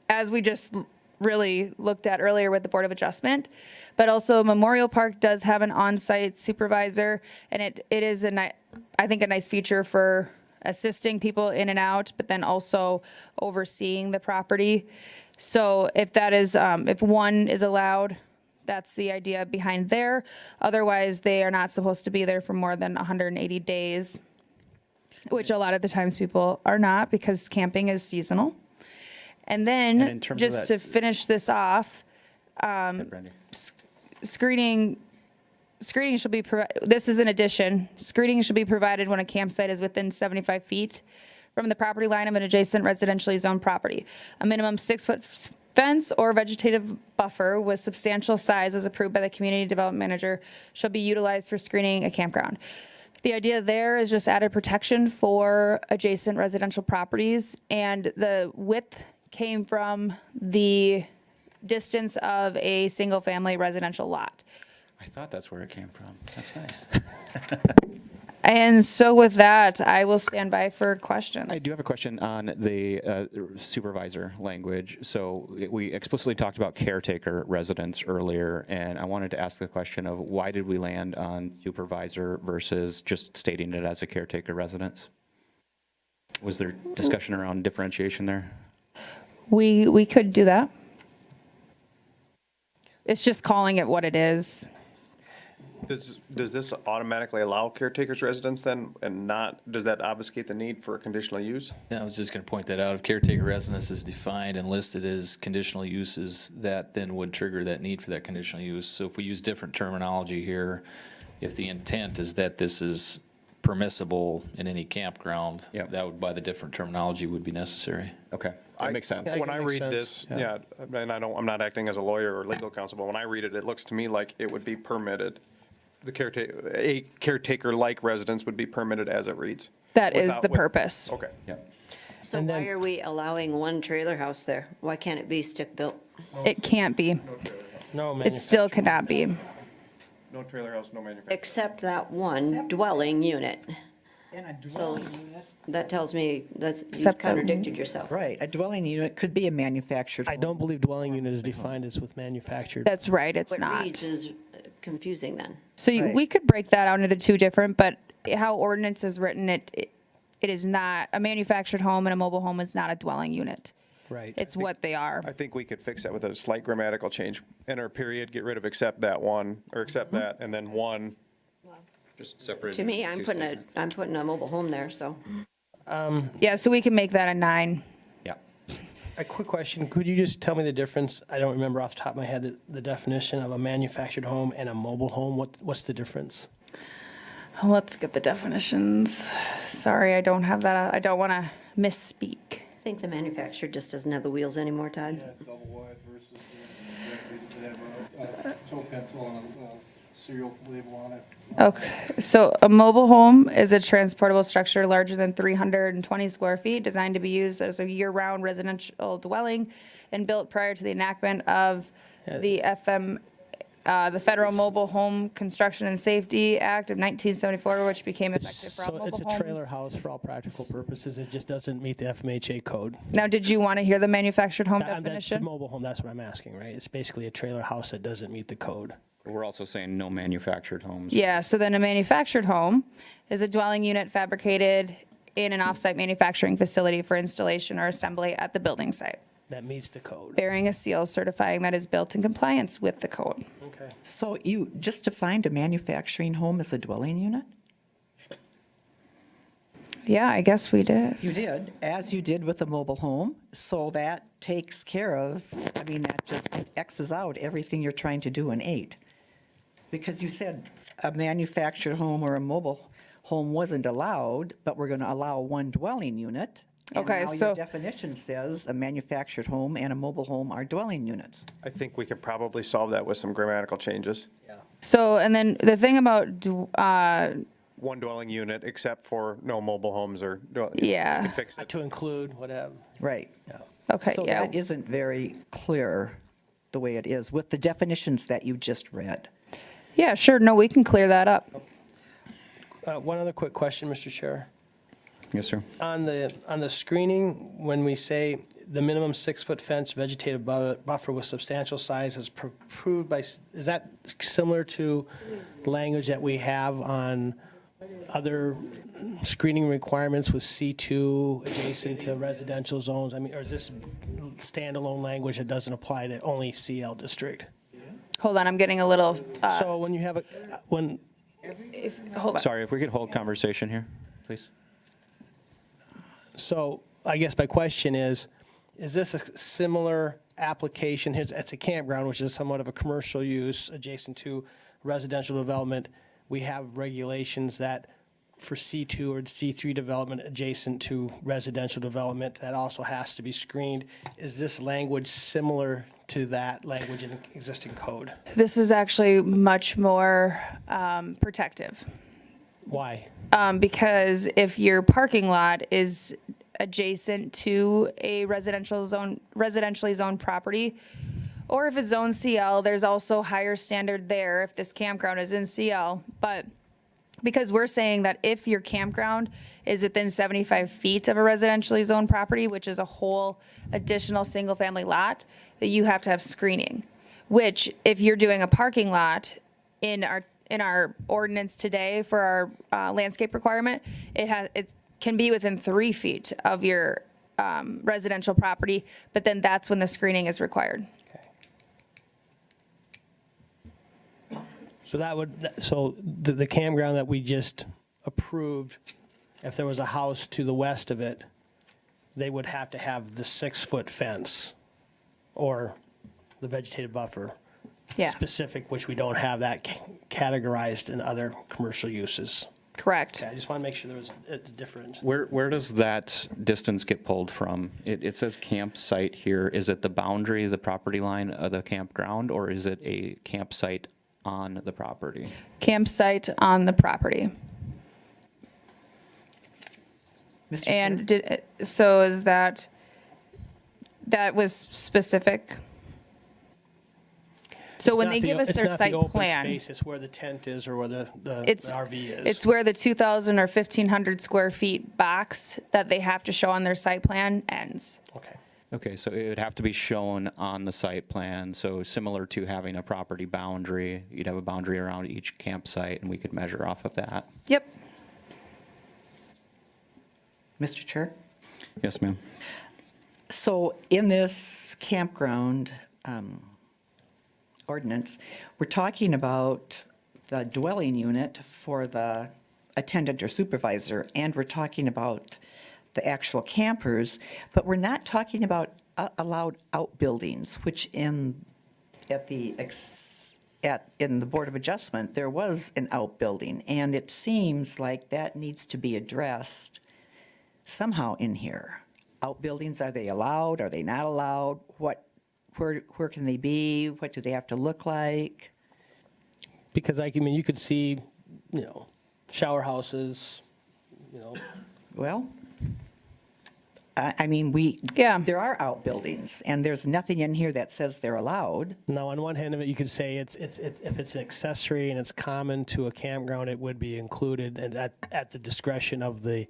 [SPEAKER 2] as we just really looked at earlier with the Board of Adjustment, but also Memorial Park does have an on-site supervisor, and it is I think a nice feature for assisting people in and out, but then also overseeing the property. So if one is allowed, that's the idea behind there. Otherwise, they are not supposed to be there for more than 180 days, which a lot of the times people are not, because camping is seasonal. And then,
[SPEAKER 1] And in terms of
[SPEAKER 2] just
[SPEAKER 1] that-
[SPEAKER 2] to finish this off,
[SPEAKER 1] Brandy.
[SPEAKER 2] screening should be, this is an addition, screening should be provided when a campsite is within 75 feet from the property line of an adjacent residentially zoned property. A minimum 6-foot fence or vegetative buffer with substantial size as approved by the community development manager shall be utilized for screening a campground. The idea there is just added protection for adjacent residential properties, and the width came from the distance of a single-family residential lot.
[SPEAKER 1] I thought that's where it came from. That's nice.
[SPEAKER 2] And so with that, I will stand by for questions.
[SPEAKER 1] I do have a question on the supervisor language. So we explicitly talked about caretaker residence earlier, and I wanted to ask the question of why did we land on supervisor versus just stating it as a caretaker residence? Was there discussion around differentiation there?
[SPEAKER 2] We could do that. It's just calling it what it is.
[SPEAKER 4] Does this automatically allow caretaker's residence then, and does that obfuscate the need for a conditional use?
[SPEAKER 6] Yeah, I was just going to point that out. If caretaker residence is defined and listed as conditional uses, that then would trigger that need for that conditional use. So if we use different terminology here, if the intent is that this is permissible in any campground,
[SPEAKER 1] Yep.
[SPEAKER 6] that would, by the different terminology, would be necessary.
[SPEAKER 1] Okay, that makes sense.
[SPEAKER 4] When I
[SPEAKER 5] makes
[SPEAKER 4] read
[SPEAKER 5] sense,
[SPEAKER 4] this,
[SPEAKER 5] yeah.
[SPEAKER 4] yeah, and I'm not acting as a lawyer or legal counsel, but when I read it, it looks to me like it would be permitted. A caretaker-like residence would be permitted as it reads.
[SPEAKER 2] That is the
[SPEAKER 4] with-
[SPEAKER 2] purpose.
[SPEAKER 4] Okay.
[SPEAKER 1] Yep.
[SPEAKER 3] So
[SPEAKER 5] And
[SPEAKER 3] why
[SPEAKER 5] then-
[SPEAKER 3] are we allowing one trailer house there? Why can't it be stick-built?
[SPEAKER 2] It can't be.
[SPEAKER 5] No,
[SPEAKER 2] It still cannot be.
[SPEAKER 4] No trailer house, no manufacturing.
[SPEAKER 3] Except that one dwelling unit. So that tells me you
[SPEAKER 2] Except that-
[SPEAKER 3] contradicted yourself.
[SPEAKER 7] Right, a dwelling unit could be a manufactured
[SPEAKER 5] I
[SPEAKER 7] home.
[SPEAKER 5] don't believe dwelling unit is defined as with manufactured.
[SPEAKER 2] That's right, it's
[SPEAKER 3] What
[SPEAKER 2] not.
[SPEAKER 3] reads is confusing then.
[SPEAKER 2] So
[SPEAKER 7] Right.
[SPEAKER 2] we could break that out into two different, but how ordinance is written, it is not, a manufactured home and a mobile home is not a dwelling unit.
[SPEAKER 5] Right.
[SPEAKER 2] It's what they are.
[SPEAKER 4] I think we could fix that with a slight grammatical change. Enter period, get rid of except that one, or except that, and then one.
[SPEAKER 1] Just separate.
[SPEAKER 3] To me, I'm putting a mobile home there, so.
[SPEAKER 2] Yeah, so we can make that a 9.
[SPEAKER 1] Yeah.
[SPEAKER 5] A quick question, could you just tell me the difference? I don't remember off the top of my head the definition of a manufactured home and a mobile home. What's the difference?
[SPEAKER 2] Let's get the definitions. Sorry, I don't have that. I don't want to misspeak.
[SPEAKER 3] I think the manufacturer just doesn't have the wheels anymore, Todd.
[SPEAKER 8] Double wide versus have a toe pencil and a serial label on it.
[SPEAKER 2] Okay, so a mobile home is a transportable structure larger than 320 square feet, designed to be used as a year-round residential dwelling and built prior to the enactment of the the Federal Mobile Home Construction and Safety Act of 1974, which became effective for all
[SPEAKER 5] So
[SPEAKER 2] mobile
[SPEAKER 5] it's
[SPEAKER 2] homes.
[SPEAKER 5] a trailer house for all practical purposes, it just doesn't meet the FMHA code.
[SPEAKER 2] Now, did you want to hear the manufactured home
[SPEAKER 5] That's the
[SPEAKER 2] definition?
[SPEAKER 5] mobile home, that's what I'm asking, right? It's basically a trailer house that doesn't meet the code.
[SPEAKER 1] We're also saying no manufactured homes.
[SPEAKER 2] Yeah, so then a manufactured home is a dwelling unit fabricated in an off-site manufacturing facility for installation or assembly at the building site,
[SPEAKER 5] That meets the code.
[SPEAKER 2] bearing a seal certifying that is built in compliance with the code.
[SPEAKER 5] Okay.
[SPEAKER 7] So you just defined a manufacturing home as a dwelling unit?
[SPEAKER 2] Yeah, I guess we did.
[SPEAKER 7] You did, as you did with a mobile home. So that takes care of, I mean, that just X's out everything you're trying to do in 8. Because you said a manufactured home or a mobile home wasn't allowed, but we're going to allow one dwelling unit.
[SPEAKER 2] Okay,
[SPEAKER 7] And now
[SPEAKER 2] so-
[SPEAKER 7] your definition says a manufactured home and a mobile home are dwelling units.
[SPEAKER 4] I think we could probably solve that with some grammatical changes.
[SPEAKER 2] So, and then the thing about,
[SPEAKER 4] One dwelling unit, except for no mobile homes or.
[SPEAKER 2] Yeah.
[SPEAKER 4] We could fix it.
[SPEAKER 5] To include whatever.
[SPEAKER 7] Right.
[SPEAKER 2] okay,
[SPEAKER 7] So
[SPEAKER 2] yeah.
[SPEAKER 7] that isn't very clear the way it is with the definitions that you just read.
[SPEAKER 2] Yeah, sure, no, we can clear that up.
[SPEAKER 5] One other quick question, Mr. Chair.
[SPEAKER 1] Yes, sir.
[SPEAKER 5] On the screening, when we say the minimum 6-foot fence, vegetative buffer with substantial size is approved by, is that similar to the language that we have on other screening requirements with C2 adjacent to residential zones? I mean, or is this standalone language that doesn't apply to only CL district?
[SPEAKER 2] Hold on, I'm getting a little,
[SPEAKER 5] So when you have
[SPEAKER 2] hold on.
[SPEAKER 1] Sorry, if we could hold conversation here, please.
[SPEAKER 5] So I guess my question is this a similar application? It's a campground, which is somewhat of a commercial use adjacent to residential development. We have regulations that for C2 or C3 development adjacent to residential development, that also has to be screened. Is this language similar to that language in existing code?
[SPEAKER 2] This is actually much more protective.
[SPEAKER 5] Why?
[SPEAKER 2] Because if your parking lot is adjacent to a residentially zoned property, or if it's zone CL, there's also higher standard there if this campground is in CL. But because we're saying that if your campground is within 75 feet of a residentially zoned property, which is a whole additional single-family lot, that you have to have screening, which if you're doing a parking lot in our ordinance today for our landscape requirement, it can be within 3 feet of your residential property, but then that's when the screening is required.
[SPEAKER 5] So the campground that we just approved, if there was a house to the west of it, they would have to have the 6-foot fence or the vegetative buffer.
[SPEAKER 2] Yeah.
[SPEAKER 5] Specific, which we don't have that categorized in other commercial uses.
[SPEAKER 2] Correct.
[SPEAKER 5] Okay, I just want to make sure there was a difference.
[SPEAKER 1] Where does that distance get pulled from? It says campsite here. Is it the boundary, the property line of the campground, or is it a campsite on the property?
[SPEAKER 2] Campsite on the property.
[SPEAKER 7] Mr. Chair?
[SPEAKER 2] And so is that was specific? So
[SPEAKER 5] It's
[SPEAKER 2] when
[SPEAKER 5] not
[SPEAKER 2] they
[SPEAKER 5] the-
[SPEAKER 2] give us
[SPEAKER 5] it's
[SPEAKER 2] their
[SPEAKER 5] not the
[SPEAKER 2] site
[SPEAKER 5] open
[SPEAKER 2] plan,
[SPEAKER 5] space, it's where the tent is or where the
[SPEAKER 2] it's
[SPEAKER 5] RV is.
[SPEAKER 2] it's where the 2,000 or 1,500 square feet box that they have to show on their site plan ends.
[SPEAKER 5] Okay.
[SPEAKER 1] Okay, so it would have to be shown on the site plan, so similar to having a property boundary, you'd have a boundary around each campsite, and we could measure off of that.
[SPEAKER 2] Yep.
[SPEAKER 7] Mr. Chair?
[SPEAKER 1] Yes, ma'am.
[SPEAKER 7] So in this campground ordinance, we're talking about the dwelling unit for the attendant or supervisor, and we're talking about the actual campers, but we're not talking about allowed outbuildings, which in the Board of Adjustment, there was an outbuilding, and it seems like that needs to be addressed somehow in here. Outbuildings, are they allowed? Are they not allowed? Where can they be? What do they have to look like?
[SPEAKER 5] Because I mean, you could see, shower houses,
[SPEAKER 7] Well, I mean,
[SPEAKER 2] Yeah.
[SPEAKER 7] there are outbuildings, and there's nothing in here that says they're allowed.
[SPEAKER 5] now on one hand of it, you could say it's if it's an accessory and it's common to a campground, it would be included and at the discretion of the,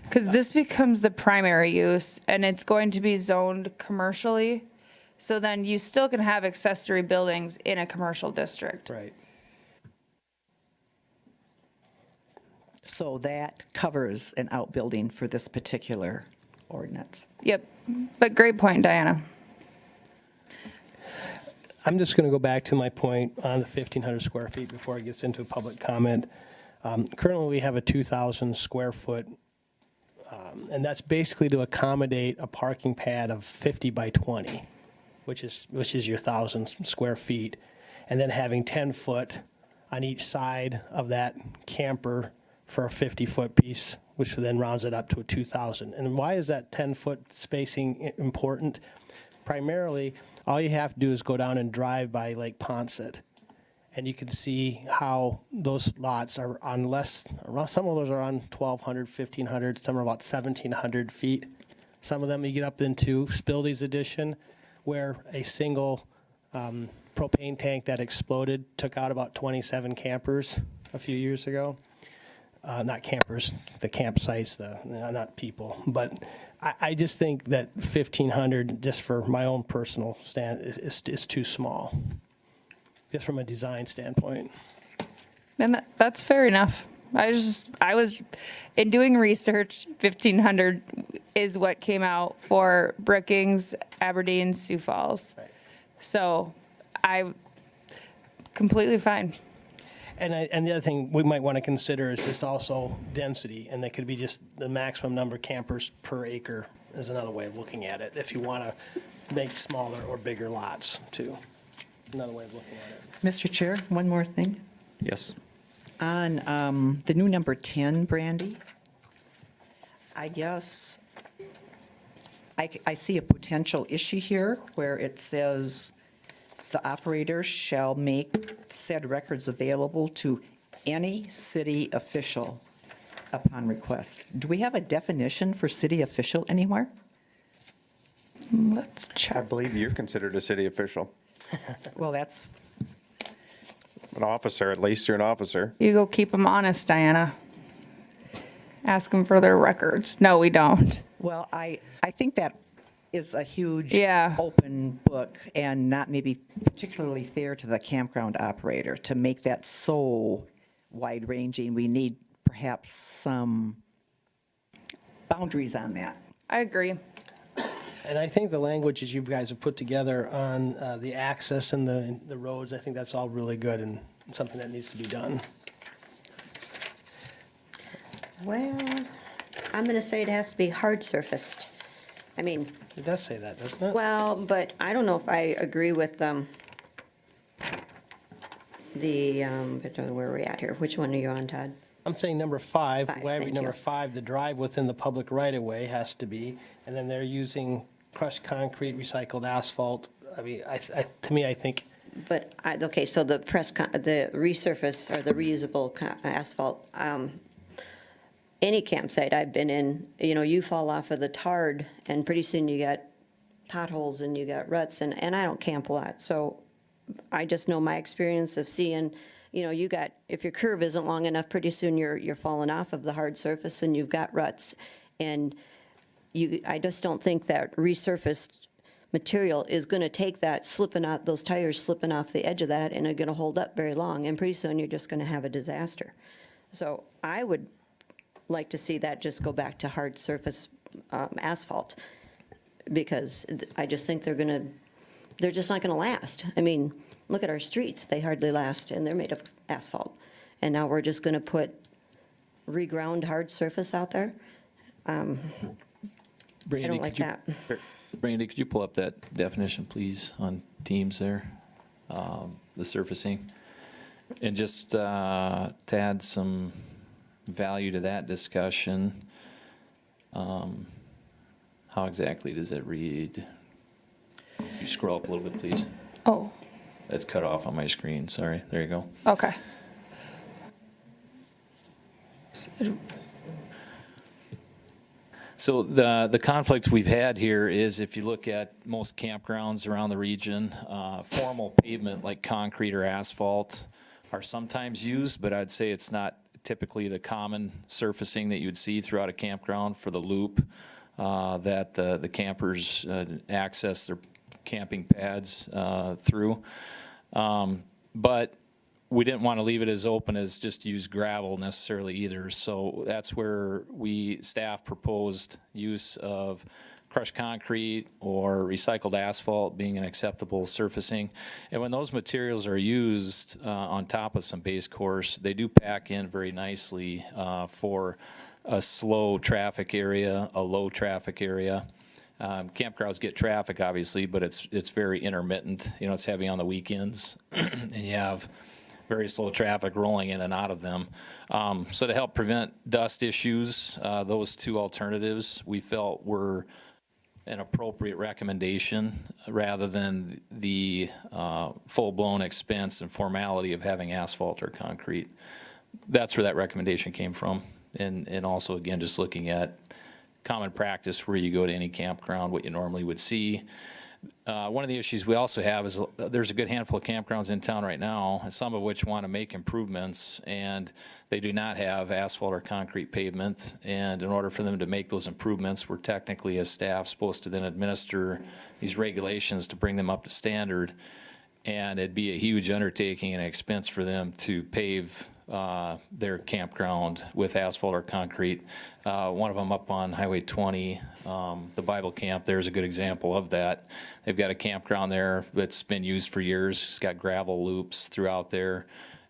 [SPEAKER 2] Because this becomes the primary use and it's going to be zoned commercially. So then you still can have accessory buildings in a commercial district.
[SPEAKER 5] right.
[SPEAKER 7] So that covers an outbuilding for this particular ordinance.
[SPEAKER 2] Yep. But great point, Diana.
[SPEAKER 5] I'm just going to go back to my point on the 1,500 square feet before it gets into a public comment. Currently, we have a 2,000 square foot, and that's basically to accommodate a parking pad of 50 by 20, which is your 1,000 square feet, and then having 10 foot on each side of that camper for a 50-foot piece, which then rounds it up to a 2,000. And why is that 10-foot spacing important? Primarily, all you have to do is go down and drive by Lake Ponset, and you can see how those lots are on less, some of those are on 1,200, 1,500, some are about 1,700 feet. Some of them you get up into Spildy's Edition, where a single propane tank that exploded took out about 27 campers a few years ago. Not campers, the campsites, not people. But I just think that 1,500, just for my own personal stand, is too small, just from a design standpoint.
[SPEAKER 2] And that's fair enough. I was, in doing research, 1,500 is what came out for Brookings, Aberdeen, Sioux Falls.
[SPEAKER 5] Right.
[SPEAKER 2] So I completely fine.
[SPEAKER 5] And the other thing we might want to consider is just also density, and that could be just the maximum number of campers per acre is another way of looking at it, if you want to make smaller or bigger lots, too. Another way of looking at it.
[SPEAKER 7] Mr. Chair, one more thing.
[SPEAKER 1] Yes.
[SPEAKER 7] On the new number 10, Brandy, I guess I see a potential issue here where it says the operator shall make said records available to any city official upon request. Do we have a definition for city official anywhere?
[SPEAKER 2] Let's
[SPEAKER 4] I
[SPEAKER 2] check.
[SPEAKER 4] believe you're considered a city official.
[SPEAKER 7] Well, that's,
[SPEAKER 4] An officer, at least you're an officer.
[SPEAKER 2] You go keep them honest, Diana. Ask them for their records. No, we don't.
[SPEAKER 7] well, I think that is a huge
[SPEAKER 2] Yeah.
[SPEAKER 7] open book and not maybe particularly fair to the campground operator to make that so wide-ranging. We need perhaps some boundaries on that.
[SPEAKER 2] I agree.
[SPEAKER 5] And I think the language that you guys have put together on the access and the roads, I think that's all really good and something that needs to be done.
[SPEAKER 3] Well, I'm going to say it has to be hard surfaced. I mean,
[SPEAKER 5] It does say that, doesn't it?
[SPEAKER 3] well, but I don't know if I agree with where are we at here? Which one are you on, Todd?
[SPEAKER 5] I'm saying number 5,
[SPEAKER 3] Five,
[SPEAKER 5] why every
[SPEAKER 3] thank
[SPEAKER 5] number
[SPEAKER 3] you.
[SPEAKER 5] 5, the drive within the public right-of-way has to be, and then they're using crushed concrete, recycled asphalt. I mean, to me, I think,
[SPEAKER 3] But, okay, so the the resurface or the reusable asphalt, any campsite I've been in, you fall off of the tarred and pretty soon you got potholes and you got ruts and I don't camp a lot. So I just know my experience of seeing, if your curve isn't long enough, pretty soon you're falling off of the hard surface and you've got ruts. And I just don't think that resurfaced material is going to take that slipping out, those tires slipping off the edge of that and are going to hold up very long. And pretty soon you're just going to have a disaster. So I would like to see that just go back to hard surface asphalt. because I just think they're just not gonna last. I mean, look at our streets, they hardly last, and they're made of asphalt. And now we're just gonna put reground hard surface out there? I
[SPEAKER 6] Brandy,
[SPEAKER 3] don't like that.
[SPEAKER 6] Brandy, could you pull up that definition, please, on Teams there? The surfacing. And just to add some value to that discussion, how exactly does it read? You scroll up a little bit, please.
[SPEAKER 2] Oh,
[SPEAKER 6] That's cut off on my screen, sorry. There you go.
[SPEAKER 2] okay.
[SPEAKER 6] So the conflict we've had here is if you look at most campgrounds around the region, formal pavement like concrete or asphalt are sometimes used, but I'd say it's not typically the common surfacing that you would see throughout a campground for the loop that the campers access their camping pads through. But we didn't want to leave it as open as just use gravel necessarily either. So that's where staff proposed use of crushed concrete or recycled asphalt being an acceptable surfacing. And when those materials are used on top of some base course, they do pack in very nicely for a slow traffic area, a low traffic area. Campgrounds get traffic, obviously, but it's very intermittent. You know, it's heavy on the weekends, and you have very slow traffic rolling in and out of them. So to help prevent dust issues, those two alternatives we felt were an appropriate recommendation rather than the full-blown expense and formality of having asphalt or concrete. That's where that recommendation came from. And also, again, just looking at common practice where you go to any campground, what you normally would see. One of the issues we also have is there's a good handful of campgrounds in town right now, and some of which want to make improvements, and they do not have asphalt or concrete pavement. And in order for them to make those improvements, we're technically, as staff, supposed to then administer these regulations to bring them up to standard. And it'd be a huge undertaking and expense for them to pave their campground with asphalt or concrete. One of them up on Highway 20, the Bible Camp, there's a good example of that. They've got a campground there that's been used for years. It's got gravel loops throughout there,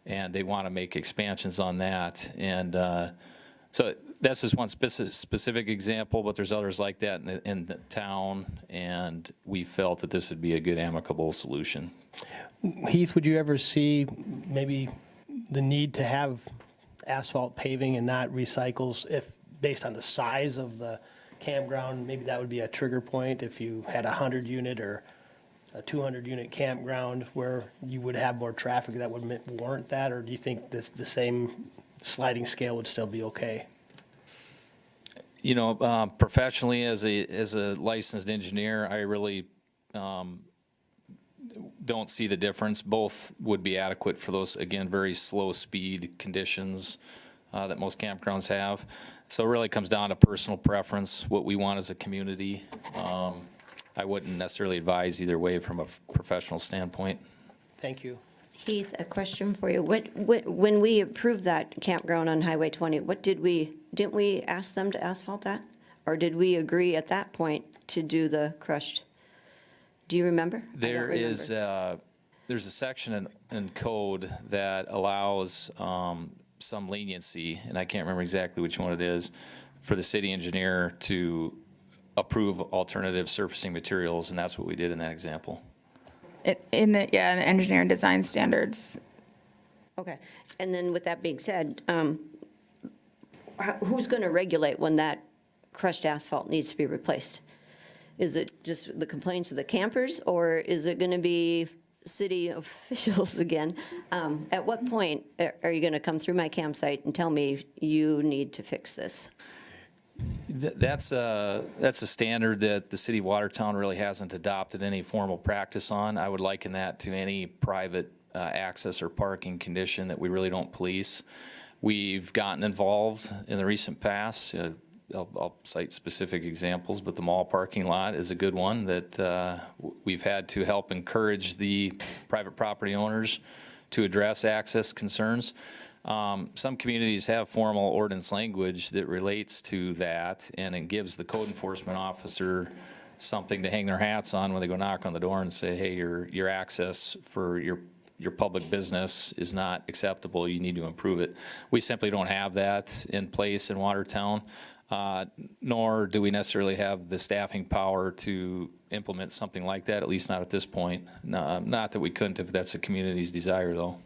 [SPEAKER 6] and they want to make expansions on that. And so that's just one specific example, but there's others like that in the town, and we felt that this would be a good amicable solution.
[SPEAKER 5] Heath, would you ever see maybe the need to have asphalt paving and not recycles if, based on the size of the campground, maybe that would be a trigger point if you had a 100-unit or a 200-unit campground where you would have more traffic that would warrant that? Or do you think the same sliding scale would still be okay?
[SPEAKER 6] You know, professionally, as a licensed engineer, I really don't see the difference. Both would be adequate for those, again, very slow speed conditions that most campgrounds have. So it really comes down to personal preference, what we want as a community. I wouldn't necessarily advise either way from a professional standpoint.
[SPEAKER 5] Thank you.
[SPEAKER 3] Heath, a question for you. When we approved that campground on Highway 20, didn't we ask them to asphalt that? Or did we agree at that point to do the crushed? Do you remember?
[SPEAKER 6] There is, there's a section in code that allows some leniency, and I can't remember exactly which one it is, for the city engineer to approve alternative surfacing materials, and that's what we did in that example.
[SPEAKER 2] In the engineering design standards.
[SPEAKER 3] Okay. And then with that being said, who's going to regulate when that crushed asphalt needs to be replaced? Is it just the complaints of the campers, or is it going to be city officials again? At what point are you going to come through my campsite and tell me you need to fix this?
[SPEAKER 6] That's a standard that the city of Watertown really hasn't adopted any formal practice on. I would liken that to any private access or parking condition that we really don't police. We've gotten involved in the recent past. I'll cite specific examples, but the mall parking lot is a good one that we've had to help encourage the private property owners to address access concerns. Some communities have formal ordinance language that relates to that, and it gives the code enforcement officer something to hang their hats on when they go knock on the door and say, hey, your access for your public business is not acceptable, you need to improve it. We simply don't have that in place in Watertown, nor do we necessarily have the staffing power to implement something like that, at least not at this point. No, not that we couldn't if that's the community's desire, though.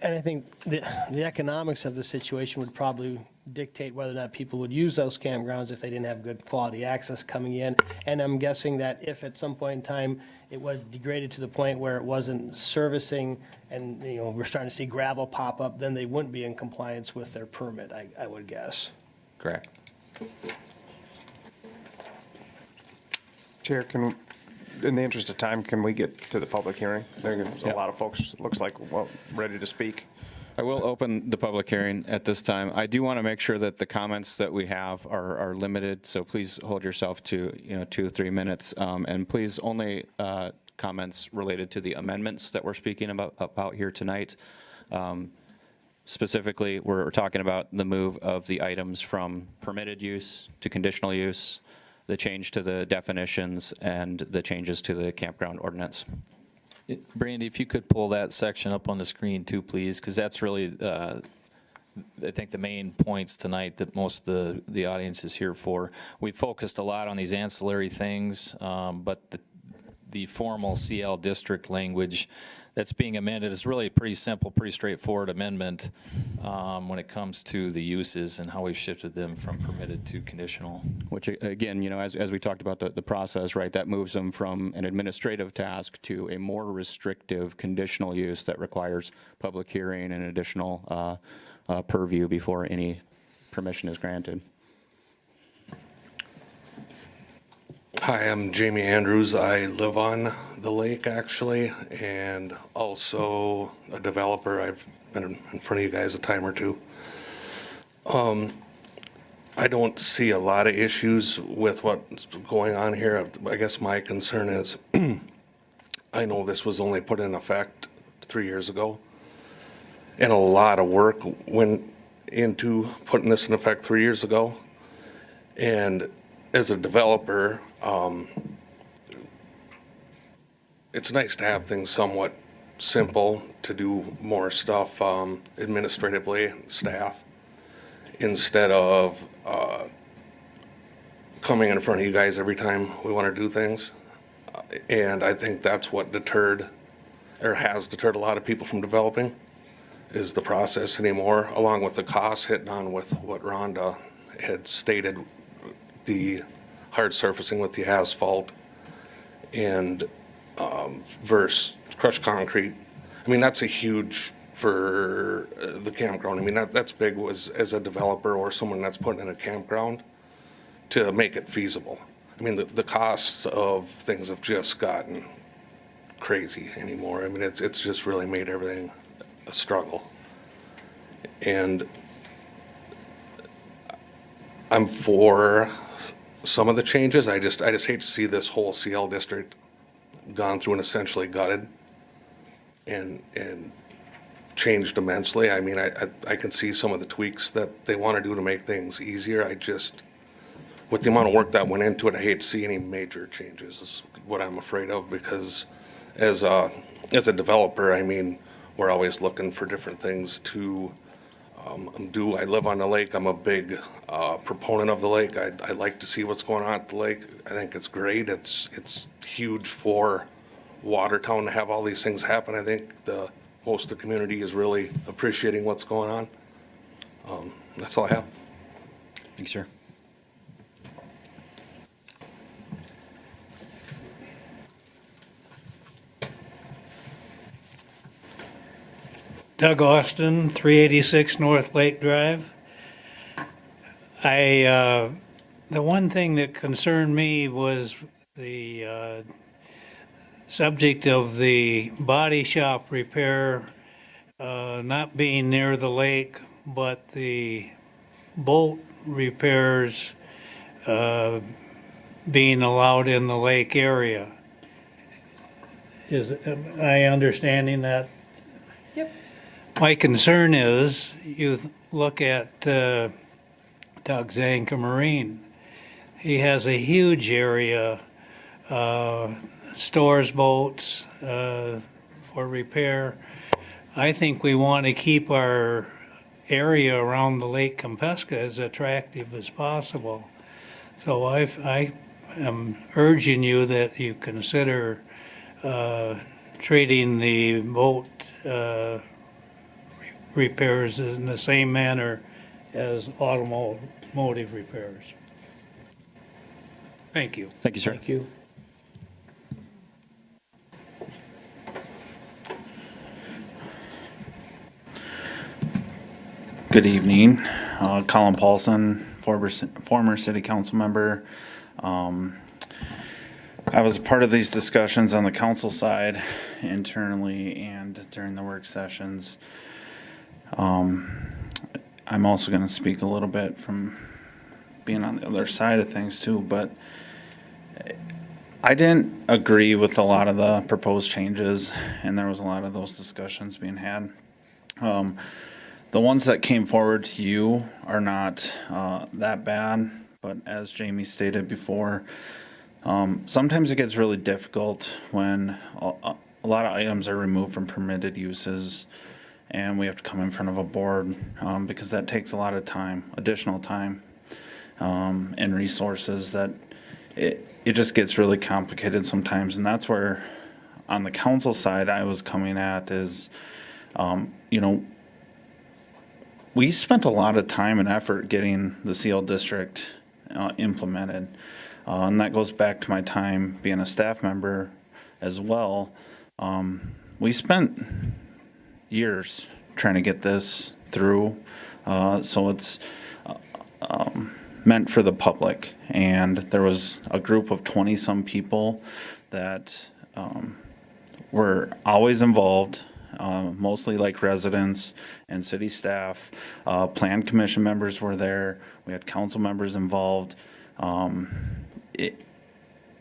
[SPEAKER 5] And I think the economics of the situation would probably dictate whether or not people would use those campgrounds if they didn't have good quality access coming in. And I'm guessing that if at some point in time it was degraded to the point where it wasn't servicing and, you know, we're starting to see gravel pop up, then they wouldn't be in compliance with their permit, I would guess.
[SPEAKER 6] Correct.
[SPEAKER 4] Chair, in the interest of time, can we get to the public hearing? There's a lot of folks, looks like, well, ready to speak.
[SPEAKER 1] I will open the public hearing at this time. I do want to make sure that the comments that we have are limited, so please hold yourself to, 2 or 3 minutes. And please only comments related to the amendments that we're speaking about here tonight. Specifically, we're talking about the move of the items from permitted use to conditional use, the change to the definitions, and the changes to the campground ordinance.
[SPEAKER 6] Brandy, if you could pull that section up on the screen too, please, because that's really, I think, the main points tonight that most of the audience is here for. We focused a lot on these ancillary things, but the formal CL district language that's being amended is really a pretty simple, pretty straightforward amendment when it comes to the uses and how we've shifted them from permitted to conditional.
[SPEAKER 1] Which, again, as we talked about the process, right, that moves them from an administrative task to a more restrictive conditional use that requires public hearing and additional purview before any permission is granted.
[SPEAKER 13] Hi, I'm Jamie Andrews. I live on the lake, actually, and also a developer. I've been in front of you guys a time or two. I don't see a lot of issues with what's going on here. I guess my concern is, I know this was only put in effect 3 years ago, and a lot of work went into putting this in effect 3 years ago. And as a developer, it's nice to have things somewhat simple, to do more stuff administratively, staff, instead of coming in front of you guys every time we want to do things. And I think that's what deterred, or has deterred, a lot of people from developing, is the process anymore, along with the costs, hitting on with what Rhonda had stated, the hard surfacing with the asphalt and versus crushed concrete. I mean, that's a huge for the campground. I mean, that's big, was as a developer or someone that's putting in a campground to make it feasible. I mean, the costs of things have just gotten crazy anymore. I mean, it's just really made everything a struggle. And I'm for some of the changes. I just hate to see this whole CL district gone through and essentially gutted and changed immensely. I mean, I can see some of the tweaks that they want to do to make things easier. I just, with the amount of work that went into it, I hate to see any major changes is what I'm afraid of, because as a developer, I mean, we're always looking for different things to do. I live on the lake. I'm a big proponent of the lake. I like to see what's going on at the lake. I think it's great. It's huge for Watertown to have all these things happen. I think most of the community is really appreciating what's going on. That's all I have.
[SPEAKER 1] Thanks, sir.
[SPEAKER 14] Doug Austin, 386 North Lake Drive. The one thing that concerned me was the subject of the body shop repair not being near the lake, but the boat repairs being allowed in the lake area. Am I understanding that? My concern is, you look at Doug Zanka Marine, he has a huge area, stores boats for repair. I think we want to keep our area around the Lake Compesca as attractive as possible. So I am urging you that you consider treating the boat repairs in the same manner as automotive repairs. Thank you.
[SPEAKER 1] Thank you, sir.
[SPEAKER 5] Thank you.
[SPEAKER 15] Good evening. Colin Paulson, former city council member. I was a part of these discussions on the council side internally and during the work sessions. I'm also going to speak a little bit from being on the other side of things too, but I didn't agree with a lot of the proposed changes, and there was a lot of those discussions being had. The ones that came forward to you are not that bad, but as Jamie stated before, sometimes it gets really difficult when a lot of items are removed from permitted uses, and we have to come in front of a board because that takes a lot of time, additional time, and resources that it just gets really complicated sometimes. And that's where, on the council side, I was coming at is, we spent a lot of time and effort getting the CL district implemented. And that goes back to my time being a staff member as well. We spent years trying to get this through, so it's meant for the public. And there was a group of 20-some people that were always involved, mostly like residents and city staff. Plan commission members were there. We had council members involved.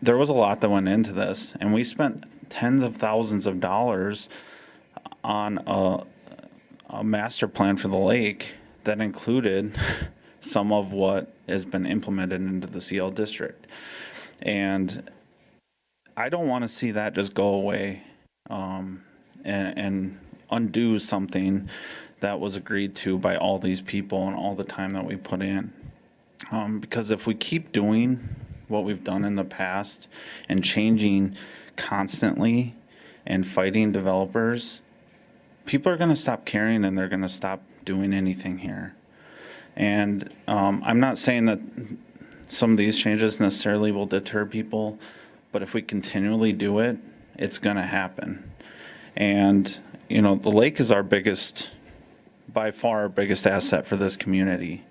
[SPEAKER 15] There was a lot that went into this, and we spent tens of thousands of dollars on a master plan for the lake that included some of what has been implemented into the CL district. And I don't want to see that just go away and undo something that was agreed to by all these people and all the time that we put in. Because if we keep doing what we've done in the past and changing constantly and fighting developers, people are going to stop caring and they're going to stop doing anything here. And I'm not saying that some of these changes necessarily will deter people, but if we continually do it, it's going to happen. And, the lake is our biggest, by far our biggest asset for this community.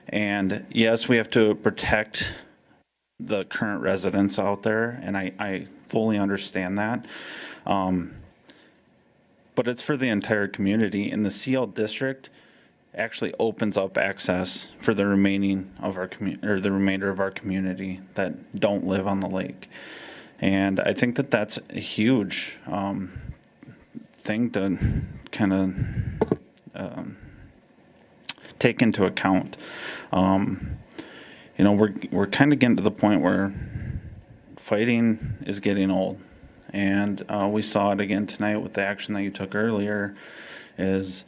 [SPEAKER 15] And yes, we have to protect the current residents out there, and I fully understand that. But it's for the entire community, and the CL district actually opens up access for the remaining of our or the remainder of our community that don't live on the lake. And I think that that's a huge thing to kind of take into account. We're kind of getting to the point where fighting is getting old. And we saw it again tonight with the action that you took earlier, is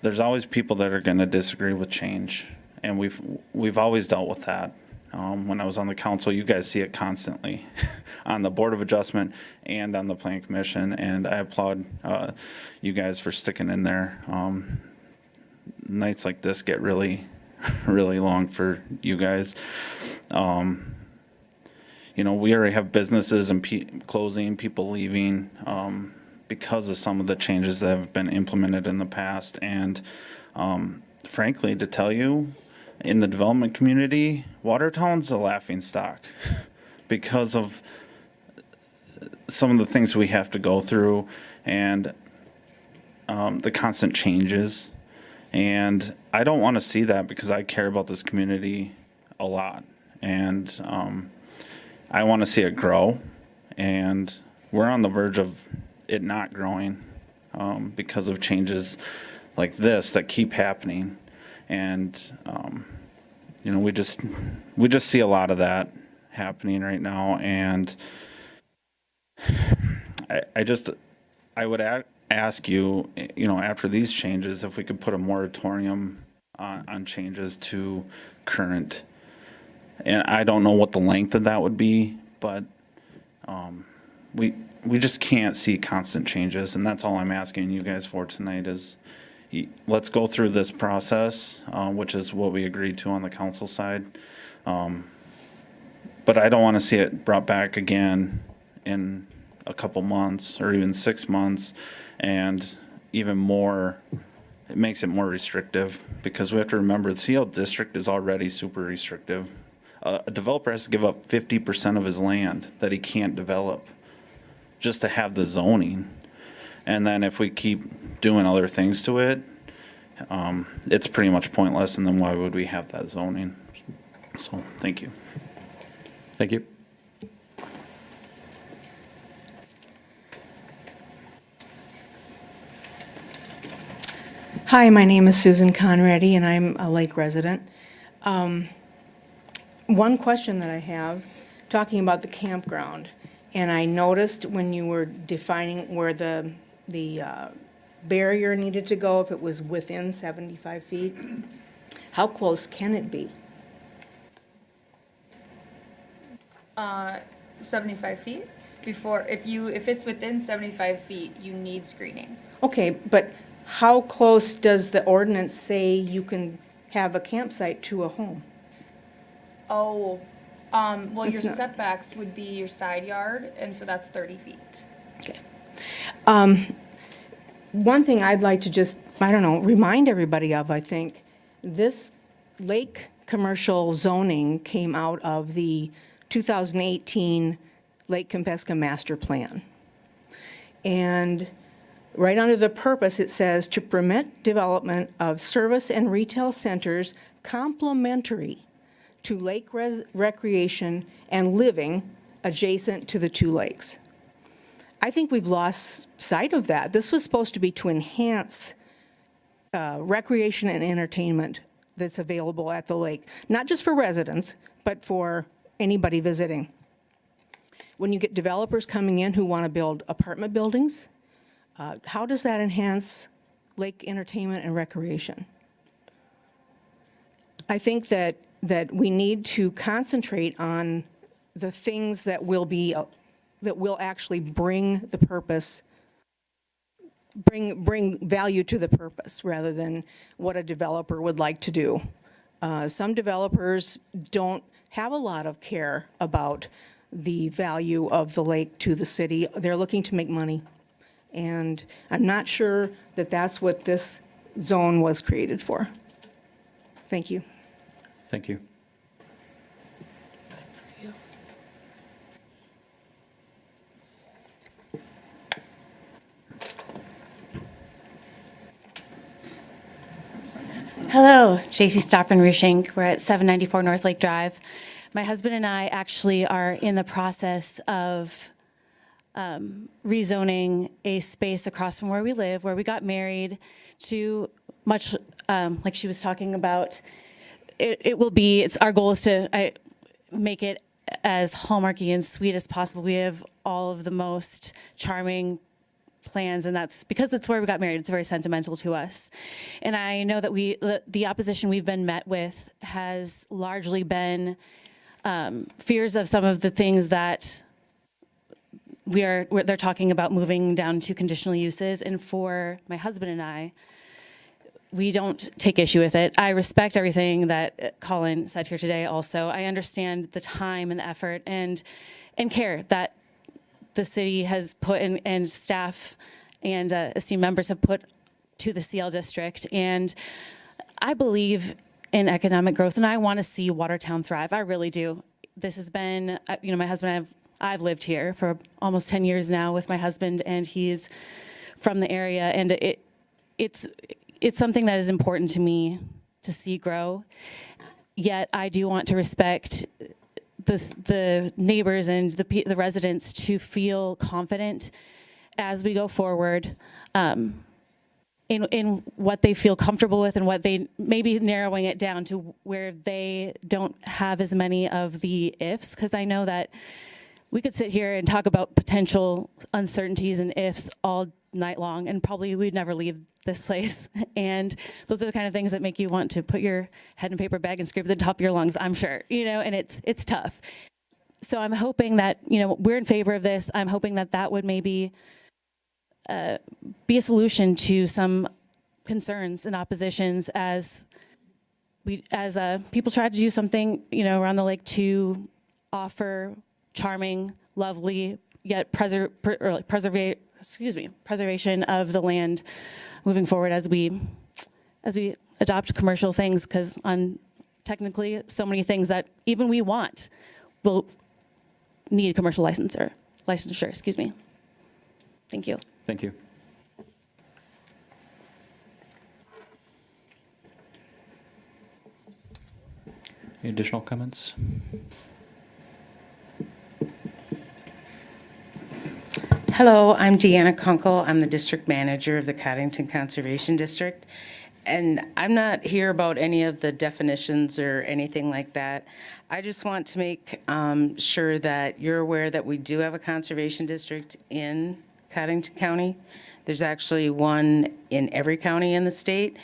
[SPEAKER 15] there's always people that are going to disagree with change. And we've always dealt with that. When I was on the council, you guys see it constantly on the Board of Adjustment and on the Plan Commission. And I applaud you guys for sticking in there. Nights like this get really, really long for you guys. We already have businesses and closing, people leaving because of some of the changes that have been implemented in the past. And frankly, to tell you, in the development community, Watertown's a laughingstock because of some of the things we have to go through and the constant changes. And I don't want to see that because I care about this community a lot. And I want to see it grow. And we're on the verge of it not growing because of changes like this that keep happening. And you know, we just see a lot of that happening right now, and I would ask you, you know, after these changes, if we could put a moratorium on changes to current. And I don't know what the length of that would be, but we just can't see constant changes, and that's all I'm asking you guys for tonight is let's go through this process, which is what we agreed to on the council side. But I don't want to see it brought back again in a couple months or even 6 months, and even more, it makes it more restrictive, because we have to remember the CL district is already super restrictive. A developer has to give up 50% of his land that he can't develop just to have the zoning. And then if we keep doing other things to it, it's pretty much pointless, and then why would we have that zoning? So, thank you.
[SPEAKER 1] Thank you.
[SPEAKER 16] Hi, my name is Susan Conrady, and I'm a Lake resident. One question that I have, talking about the campground, and I noticed when you were defining where the barrier needed to go, if it was within 75 feet, how close can it be?
[SPEAKER 2] 75 feet before, if it's within 75 feet, you need screening.
[SPEAKER 16] Okay, but how close does the ordinance say you can have a campsite to a home?
[SPEAKER 2] Oh, well,
[SPEAKER 16] It's
[SPEAKER 2] your
[SPEAKER 16] not-
[SPEAKER 2] setbacks would be your side yard, and so that's 30 feet.
[SPEAKER 16] One thing I'd like to just, I don't know, remind everybody of, I think, this lake commercial zoning came out of the 2018 Lake Compesca Master Plan. And right under the purpose, it says to permit development of service and retail centers complementary to lake recreation and living adjacent to the two lakes. I think we've lost sight of that. This was supposed to be to enhance recreation and entertainment that's available at the lake, not just for residents, but for anybody visiting. When you get developers coming in who want to build apartment buildings, how does that enhance lake entertainment and recreation? I think that we need to concentrate on the things that will actually bring the purpose, bring value to the purpose, rather than what a developer would like to do. Some developers don't have a lot of care about the value of the lake to the city. They're looking to make money. And I'm not sure that that's what this zone was created for. Thank you.
[SPEAKER 1] Thank you.
[SPEAKER 17] Hello, JC Stoffen Rushink. We're at 794 North Lake Drive. My husband and I actually are in the process of rezoning a space across from where we live, where we got married, to much like she was talking about. It's our goal is to make it as hallmarky and sweet as possible. We have all of the most charming plans, and that's because it's where we got married. It's very sentimental to us. And I know that the opposition we've been met with has largely been fears of some of the things that they're talking about moving down to conditional uses. And for my husband and I, we don't take issue with it. I respect everything that Colin said here today also. I understand the time and the effort and care that the city has put in, and staff and esteemed members have put to the CL district. And I believe in economic growth, and I want to see Watertown thrive. I really do. This has been, my husband and I've lived here for almost 10 years now with my husband, and he's from the area. And it's something that is important to me to see grow. Yet I do want to respect the neighbors and the residents to feel confident as we go forward. in what they feel comfortable with and what they maybe narrowing it down to where they don't have as many of the ifs, because I know that we could sit here and talk about potential uncertainties and ifs all night long, and probably we'd never leave this place. And those are the kind of things that make you want to put your head in a paper bag and scream at the top of your lungs, I'm sure, and it's tough. So I'm hoping that, we're in favor of this. I'm hoping that that would maybe be a solution to some concerns and oppositions as people try to do something, around the lake to offer charming, lovely, yet preservation of the land moving forward as we adopt commercial things, because on technically so many things that even we want will need a commercial licensure. Thank you.
[SPEAKER 1] Thank you. Any additional comments?
[SPEAKER 18] Hello, I'm Deanna Kunkel. I'm the district manager of the Cottington Conservation District. And I'm not here about any of the definitions or anything like that. I just want to make sure that you're aware that we do have a conservation district in Cottington County. There's actually one in every county in the state.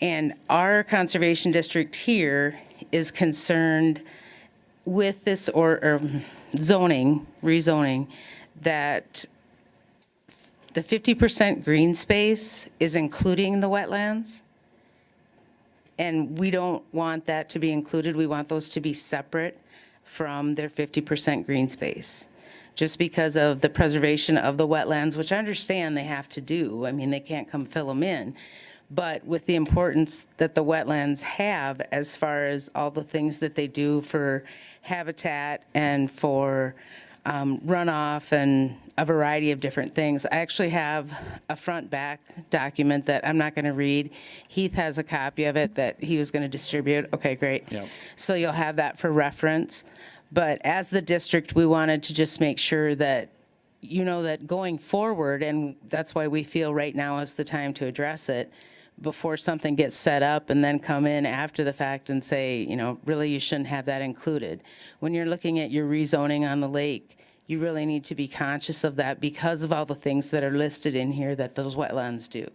[SPEAKER 18] And our conservation district here is concerned with this or rezoning, that the 50% green space is including the wetlands. And we don't want that to be included. We want those to be separate from their 50% green space, just because of the preservation of the wetlands, which I understand they have to do. I mean, they can't come fill them in. But with the importance that the wetlands have as far as all the things that they do for habitat and for runoff and a variety of different things. I actually have a front-back document that I'm not going to read. Heath has a copy of it that he was going to distribute. Okay, great.
[SPEAKER 1] Yep.
[SPEAKER 18] So you'll have that for reference. But as the district, we wanted to just make sure that that going forward, and that's why we feel right now is the time to address it, before something gets set up and then come in after the fact and say, really you shouldn't have that included. When you're looking at your rezoning on the lake, you really need to be conscious of that because of all the things that are listed in here that those wetlands do.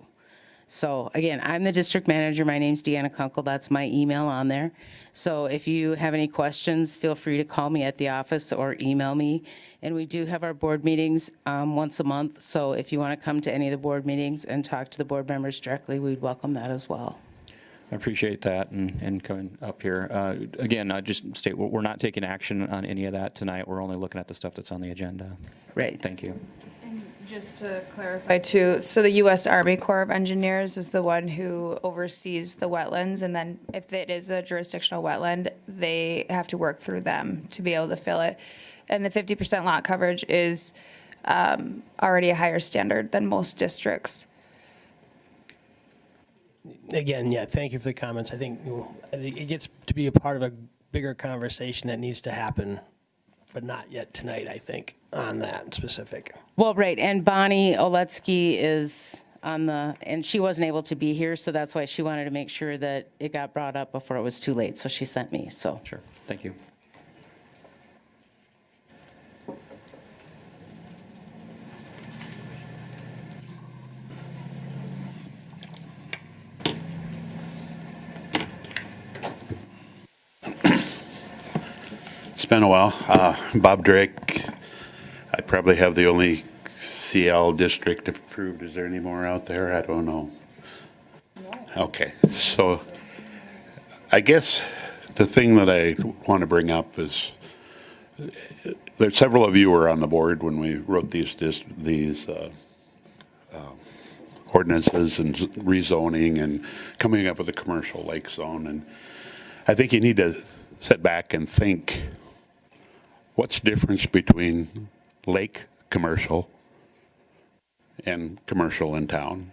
[SPEAKER 18] So again, I'm the district manager. My name's Deanna Kunkel. That's my email on there. So if you have any questions, feel free to call me at the office or email me. And we do have our board meetings once a month. So if you want to come to any of the board meetings and talk to the board members directly, we'd welcome that as well.
[SPEAKER 1] I appreciate that and coming up here. Again, I just state we're not taking action on any of that tonight. We're only looking at the stuff that's on the agenda.
[SPEAKER 18] Right.
[SPEAKER 1] Thank you.
[SPEAKER 2] Just to clarify too, so the U.S. Army Corps of Engineers is the one who oversees the wetlands, and then if it is a jurisdictional wetland, they have to work through them to be able to fill it. And the 50% lot coverage is already a higher standard than most districts.
[SPEAKER 5] Again, yeah, thank you for the comments. I think it gets to be a part of a bigger conversation that needs to happen, but not yet tonight, I think, on that specific.
[SPEAKER 18] Well, right, and Bonnie Oletsky is and she wasn't able to be here, so that's why she wanted to make sure that it got brought up before it was too late, so she sent me, so.
[SPEAKER 1] Sure. Thank you.
[SPEAKER 19] It's been a while. Bob Drake. I probably have the only CL district approved. Is there any more out there? I don't know. Okay. So I guess the thing that I want to bring up is there's several of you were on the board when we wrote these ordinances and rezoning and coming up with a commercial lake zone. And I think you need to sit back and think, what's the difference between lake commercial and commercial in town?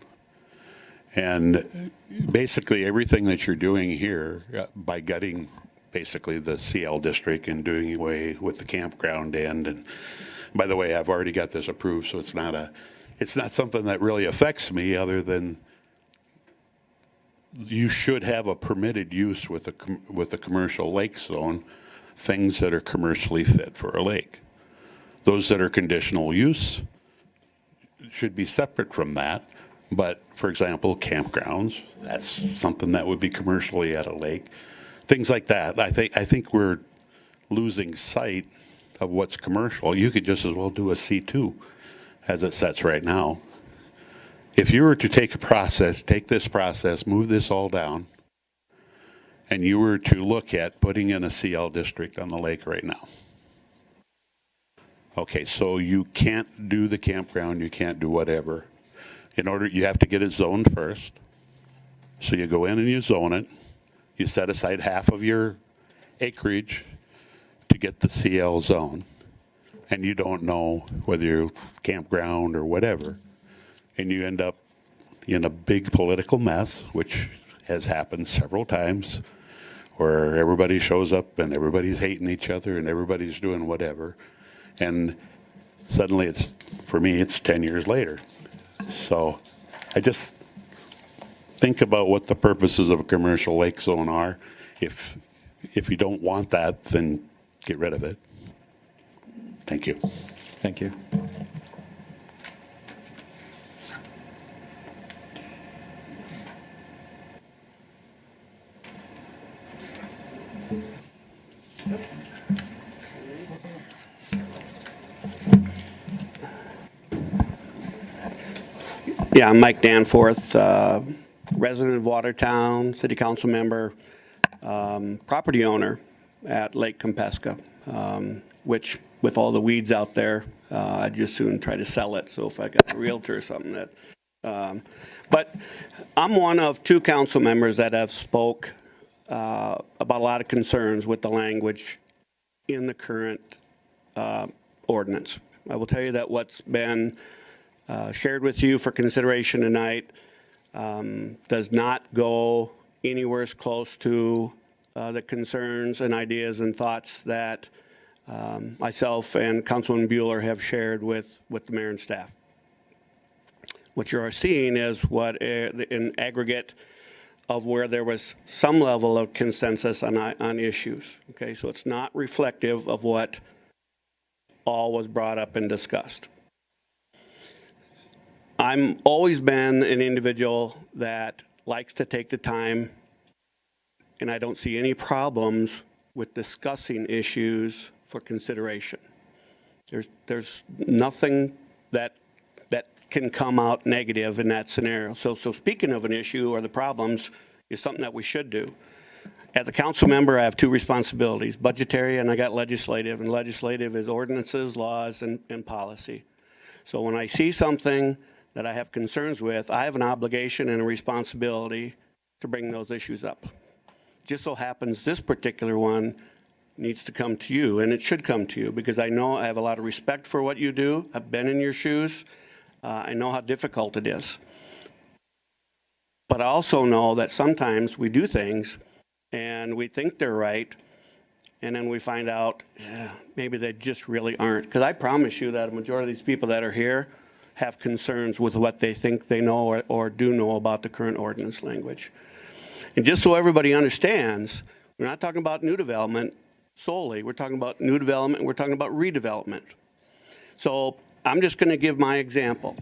[SPEAKER 19] And basically everything that you're doing here by gutting basically the CL district and doing away with the campground end. And by the way, I've already got this approved, so it's not something that really affects me other than you should have a permitted use with a commercial lake zone, things that are commercially fit for a lake. Those that are conditional use should be separate from that. But for example, campgrounds, that's something that would be commercially at a lake. Things like that. I think we're losing sight of what's commercial. You could just as well do a C2 as it sets right now. If you were to take this process, move this all down, and you were to look at putting in a CL district on the lake right now. Okay, so you can't do the campground, you can't do whatever. You have to get it zoned first. So you go in and you zone it. You set aside half of your acreage to get the CL zone. And you don't know whether you're campground or whatever. And you end up in a big political mess, which has happened several times, where everybody shows up and everybody's hating each other and everybody's doing whatever. And suddenly for me, it's 10 years later. So I just think about what the purposes of a commercial lake zone are. If you don't want that, then get rid of it. Thank you.
[SPEAKER 1] Thank you.
[SPEAKER 20] Yeah, I'm Mike Danforth, resident of Watertown, city council member, property owner at Lake Compesca, which with all the weeds out there, I'd just soon try to sell it. So if I got a realtor or something that, but I'm one of two council members that have spoke about a lot of concerns with the language in the current ordinance. I will tell you that what's been shared with you for consideration tonight does not go anywhere as close to the concerns and ideas and thoughts that myself and Councilman Bueller have shared with the mayor and staff. What you are seeing is what in aggregate of where there was some level of consensus on issues. Okay, so it's not reflective of what all was brought up and discussed. I'm always been an individual that likes to take the time, and I don't see any problems with discussing issues for consideration. There's nothing that can come out negative in that scenario. So speaking of an issue or the problems is something that we should do. As a council member, I have two responsibilities, budgetary and I got legislative, and legislative is ordinances, laws, and policy. So when I see something that I have concerns with, I have an obligation and a responsibility to bring those issues up. Just so happens this particular one needs to come to you, and it should come to you, because I know I have a lot of respect for what you do. I've been in your shoes. I know how difficult it is. But I also know that sometimes we do things and we think they're right, and then we find out maybe they just really aren't. Because I promise you that a majority of these people that are here have concerns with what they think they know or do know about the current ordinance language. And just so everybody understands, we're not talking about new development solely. We're talking about new development. We're talking about redevelopment. So I'm just going to give my example.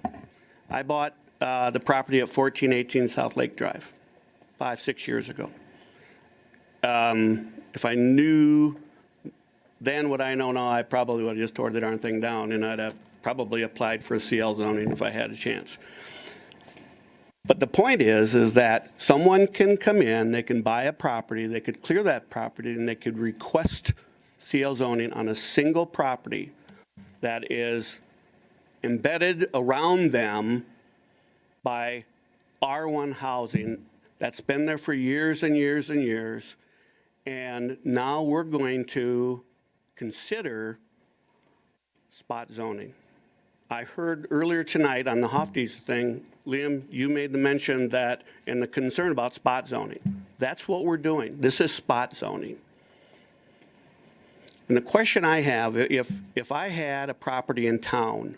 [SPEAKER 20] I bought the property at 1418 South Lake Drive 5-6 years ago. If I knew then what I know now, I probably would have just tore the darn thing down, and I'd have probably applied for a CL zoning if I had a chance. But the point is that someone can come in, they can buy a property, they could clear that property, and they could request CL zoning on a single property that is embedded around them by R1 housing that's been there for years and years and years. And now we're going to consider spot zoning. I heard earlier tonight on the Hofties thing, Liam, you made the mention that, and the concern about spot zoning. That's what we're doing. This is spot zoning. And the question I have, if I had a property in town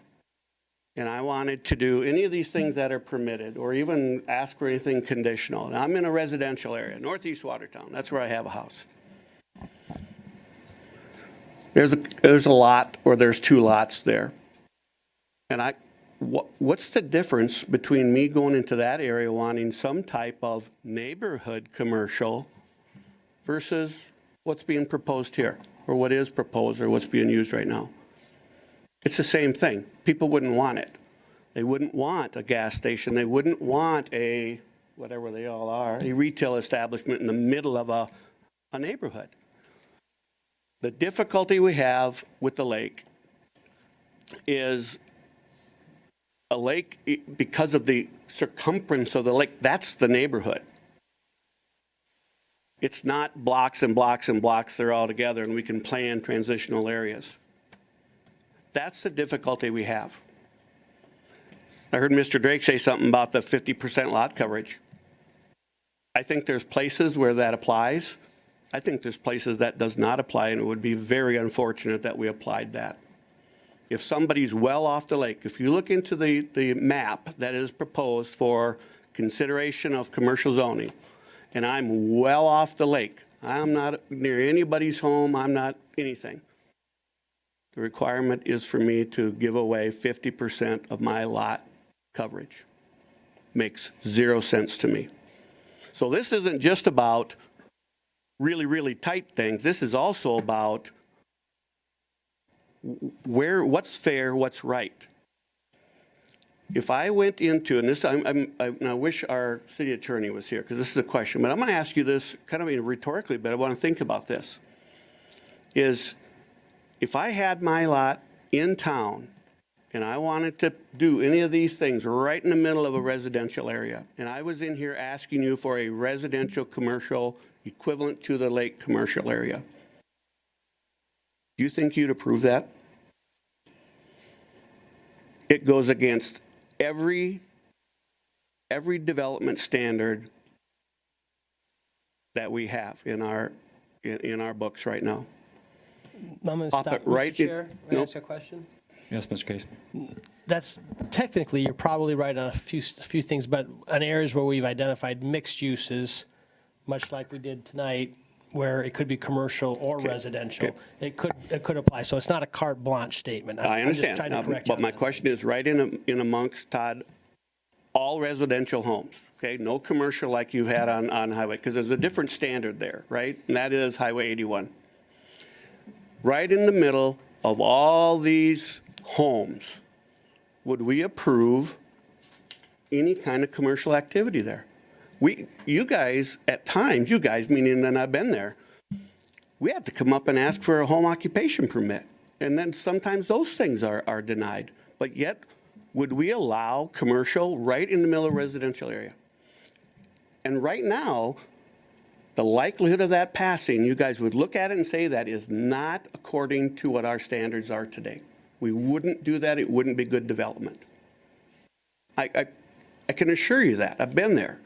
[SPEAKER 20] and I wanted to do any of these things that are permitted, or even ask for anything conditional, and I'm in a residential area, Northeast Watertown, that's where I have a house. There's a lot, or there's 2 lots there. And what's the difference between me going into that area wanting some type of neighborhood commercial versus what's being proposed here, or what is proposed, or what's being used right now? It's the same thing. People wouldn't want it. They wouldn't want a gas station. They wouldn't want a, whatever they all are, a retail establishment in the middle of a neighborhood. The difficulty we have with the lake is a lake, because of the circumference of the lake, that's the neighborhood. It's not blocks and blocks and blocks, they're all together, and we can plan transitional areas. That's the difficulty we have. I heard Mr. Drake say something about the 50% lot coverage. I think there's places where that applies. I think there's places that does not apply, and it would be very unfortunate that we applied that. If somebody's well off the lake, if you look into the map that is proposed for consideration of commercial zoning, and I'm well off the lake, I'm not near anybody's home, I'm not anything. The requirement is for me to give away 50% of my lot coverage. Makes 0 sense to me. So this isn't just about really, really tight things. This is also about what's fair, what's right. If I went into, and this, I wish our city attorney was here, because this is a question, but I'm going to ask you this kind of rhetorically, but I want to think about this, is if I had my lot in town and I wanted to do any of these things right in the middle of a residential area, and I was in here asking you for a residential commercial equivalent to the lake commercial area, do you think you'd approve that? It goes against every development standard that we have in our books right now.
[SPEAKER 5] I'm going to
[SPEAKER 20] Pop
[SPEAKER 5] stop,
[SPEAKER 20] it right
[SPEAKER 5] Mr.
[SPEAKER 20] in-
[SPEAKER 5] Chair. May I
[SPEAKER 20] Nope.
[SPEAKER 5] ask a question?
[SPEAKER 6] Yes, Mr. Case.
[SPEAKER 5] That's technically, you're probably right on a few things, but on areas where we've identified mixed uses, much like we did tonight, where it could be commercial or residential, it could apply. So it's not a carte blanche statement.
[SPEAKER 20] I
[SPEAKER 5] I'm just
[SPEAKER 20] understand,
[SPEAKER 5] trying to correct you
[SPEAKER 20] but
[SPEAKER 5] on
[SPEAKER 20] my
[SPEAKER 5] that.
[SPEAKER 20] question is right in amongst, Todd, all residential homes, okay? No commercial like you've had on highway, because there's a different standard there, right? And that is Highway 81. Right in the middle of all these homes, would we approve any kind of commercial activity there? You guys, at times, you guys, meaning that I've been there, we have to come up and ask for a home occupation permit. And then sometimes those things are denied. But yet, would we allow commercial right in the middle of a residential area? And right now, the likelihood of that passing, you guys would look at it and say that is not according to what our standards are today. We wouldn't do that. It wouldn't be good development. I can assure you that. I've been there.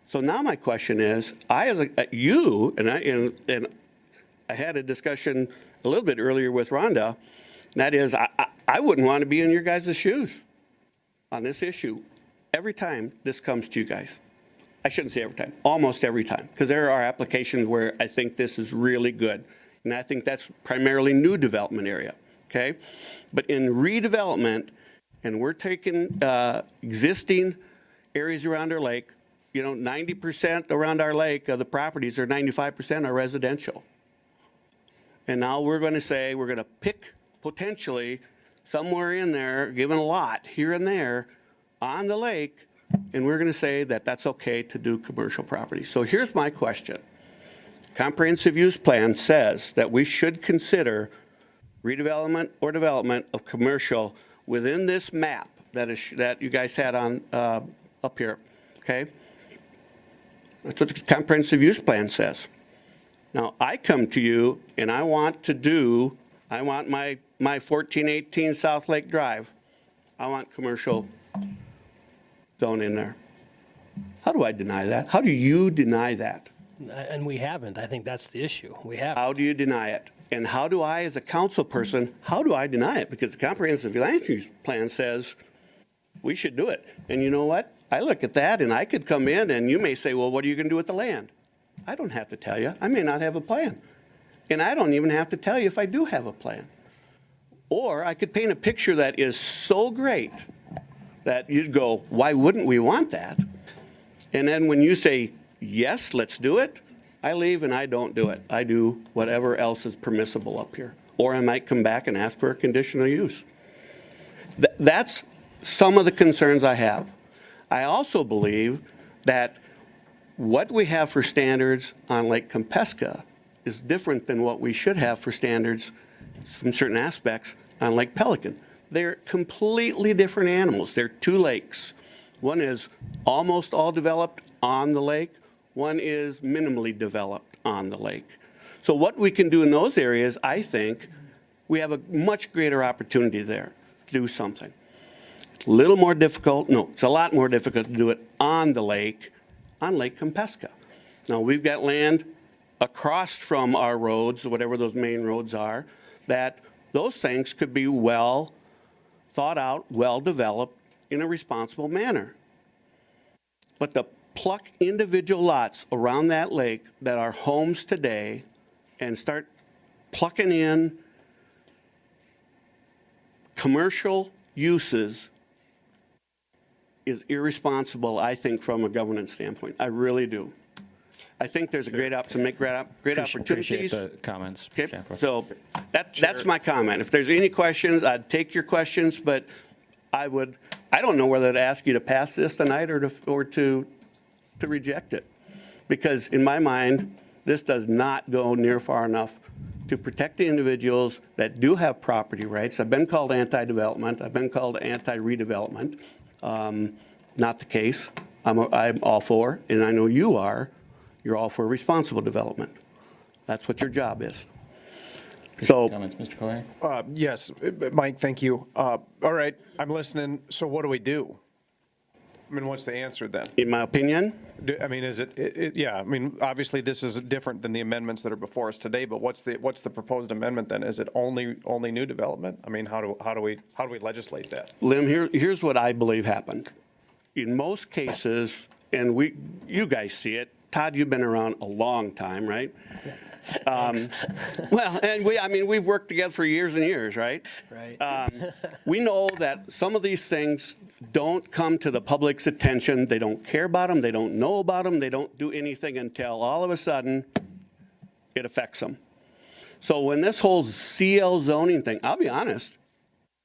[SPEAKER 20] So now my question is, I had a discussion a little bit earlier with Rhonda, and that is, I wouldn't want to be in your guys' shoes on this issue every time this comes to you guys. I shouldn't say every time, almost every time, because there are applications where I think this is really good. And I think that's primarily new development area, okay? But in redevelopment, and we're taking existing areas around our lake, 90% around our lake of the properties, or 95% are residential. And now we're going to say we're going to pick potentially somewhere in there, given a lot here and there on the lake, and we're going to say that that's okay to do commercial property. So here's my question. Comprehensive use plan says that we should consider redevelopment or development of commercial within this map that you guys had on up here, okay? That's what the comprehensive use plan says. Now, I come to you and I want my 1418 South Lake Drive, I want commercial zone in there. How do I deny that? How do you deny that?
[SPEAKER 5] And we haven't. I think that's the issue. We haven't.
[SPEAKER 20] How do you deny it? And how do I, as a council person, how do I deny it? Because the comprehensive land use plan says we should do it. And you know what? I look at that and I could come in and you may say, well, what are you going to do with the land? I don't have to tell you. I may not have a plan. And I don't even have to tell you if I do have a plan. Or I could paint a picture that is so great that you'd go, why wouldn't we want that? And then when you say, yes, let's do it, I leave and I don't do it. I do whatever else is permissible up here. Or I might come back and ask for a conditional use. That's some of the concerns I have. I also believe that what we have for standards on Lake Compesca is different than what we should have for standards from certain aspects on Lake Pelican. They're completely different animals. They're two lakes. One is almost all developed on the lake. One is minimally developed on the lake. So what we can do in those areas, I think, we have a much greater opportunity there to do something. It's a little more difficult. No, it's a lot more difficult to do it on the lake, on Lake Compesca. Now, we've got land across from our roads, whatever those main roads are, that those things could be well thought out, well developed in a responsible manner. But to pluck individual lots around that lake that are homes today and start plucking in commercial uses is irresponsible, I think, from a governance standpoint. I really do. I think there's a great opportunities.
[SPEAKER 1] Appreciate the comments, Mr.
[SPEAKER 20] Okay,
[SPEAKER 1] Shampo.
[SPEAKER 20] so that's my comment. If there's any questions, I'd take your questions, but I don't know whether to ask you to pass this tonight or to reject it. Because in my mind, this does not go near far enough to protect the individuals that do have property rights. I've been called anti-development. I've been called anti-redevelopment. Not the case. I'm all for, and I know you are, you're all for responsible development. That's what your job is. So,
[SPEAKER 1] Comments, Mr. Collier?
[SPEAKER 4] Yes, Mike, thank you. All right, I'm listening. So what do we do? I mean, what's the answer then?
[SPEAKER 20] in my opinion,
[SPEAKER 4] I mean, is it, yeah, I mean, obviously this is different than the amendments that are before us today, but what's the proposed amendment then? Is it only new development? I mean, how do we legislate that?
[SPEAKER 20] Lim, here's what I believe happened. In most cases, and you guys see it, Todd, you've been around a long time, right? Well, and we've worked together for years and years, right?
[SPEAKER 5] Right.
[SPEAKER 20] We know that some of these things don't come to the public's attention. They don't care about them. They don't know about them. They don't do anything until all of a sudden it affects them. So when this whole CL zoning thing, I'll be honest,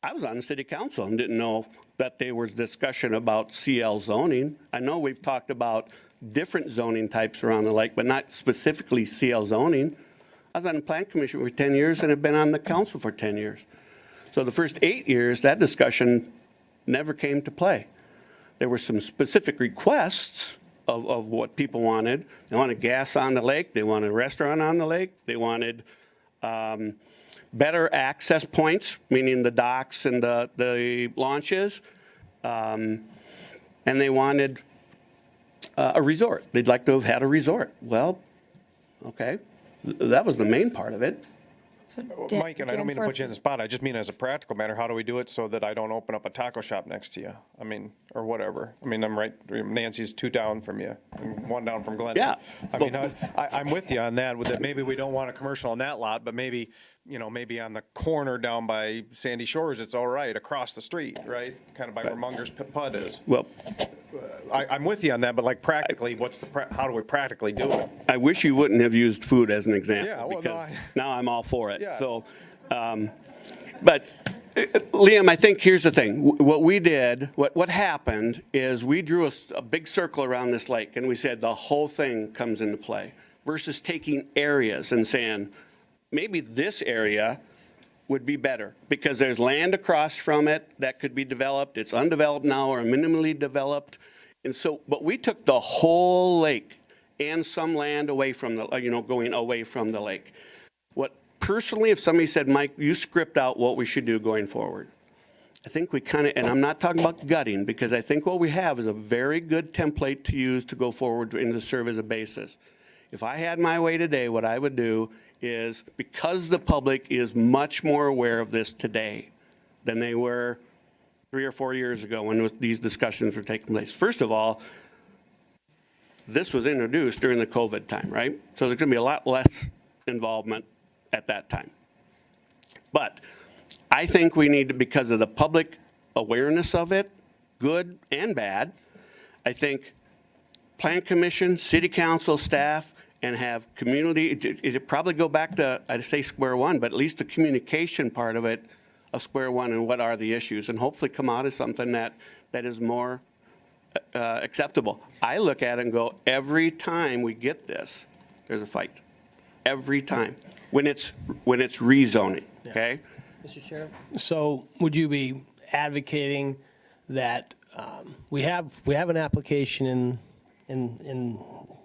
[SPEAKER 20] I was on the city council and didn't know that there was discussion about CL zoning. I know we've talked about different zoning types around the lake, but not specifically CL zoning. I was on the plan commission for 10 years and have been on the council for 10 years. So the first 8 years, that discussion never came to play. There were some specific requests of what people wanted. They wanted gas on the lake. They wanted a restaurant on the lake. They wanted better access points, meaning the docks and the launches. And they wanted a resort. They'd like to have had a resort. Well, okay, that was the main part of it.
[SPEAKER 4] Mike, and I don't mean to put you in the spot, I just mean as a practical matter, how do we do it so that I don't open up a taco shop next to you? I mean, or whatever. I mean, I'm right, Nancy's 2 down from you, and 1 down from Glendon.
[SPEAKER 20] Yeah.
[SPEAKER 4] I mean, I'm with you on that, that maybe we don't want a commercial on that lot, but maybe, maybe on the corner down by Sandy Shores, it's all right, across the street, right? Kind of by where Munger's Pud is.
[SPEAKER 20] Well,
[SPEAKER 4] I'm with you on that, but like practically, how do we practically do it?
[SPEAKER 20] I wish you wouldn't have used food as an example.
[SPEAKER 4] Yeah, well,
[SPEAKER 20] because now I'm all for it.
[SPEAKER 4] Yeah.
[SPEAKER 20] So, but Liam, I think here's the thing. What we did, what happened is we drew a big circle around this lake and we said the whole thing comes into play versus taking areas and saying maybe this area would be better because there's land across from it that could be developed. It's undeveloped now or minimally developed. And so, but we took the whole lake and some land away from the, going away from the lake. Personally, if somebody said, Mike, you script out what we should do going forward, I think we kind of, and I'm not talking about gutting, because I think what we have is a very good template to use to go forward and to serve as a basis. If I had my way today, what I would do is because the public is much more aware of this today than they were 3 or 4 years ago when these discussions were taking place. First of all, this was introduced during the COVID time, right? So there's going to be a lot less involvement at that time. But I think we need to, because of the public awareness of it, good and bad, I think Plan Commission, City Council staff, and have community, it'd probably go back to, I'd say square one, but at least the communication part of it, of square one, and what are the issues, and hopefully come out as something that is more acceptable. I look at it and go, every time we get this, there's a fight. Every time. When it's rezoning, okay?
[SPEAKER 5] Mr. Chair, so would you be advocating that we have an application in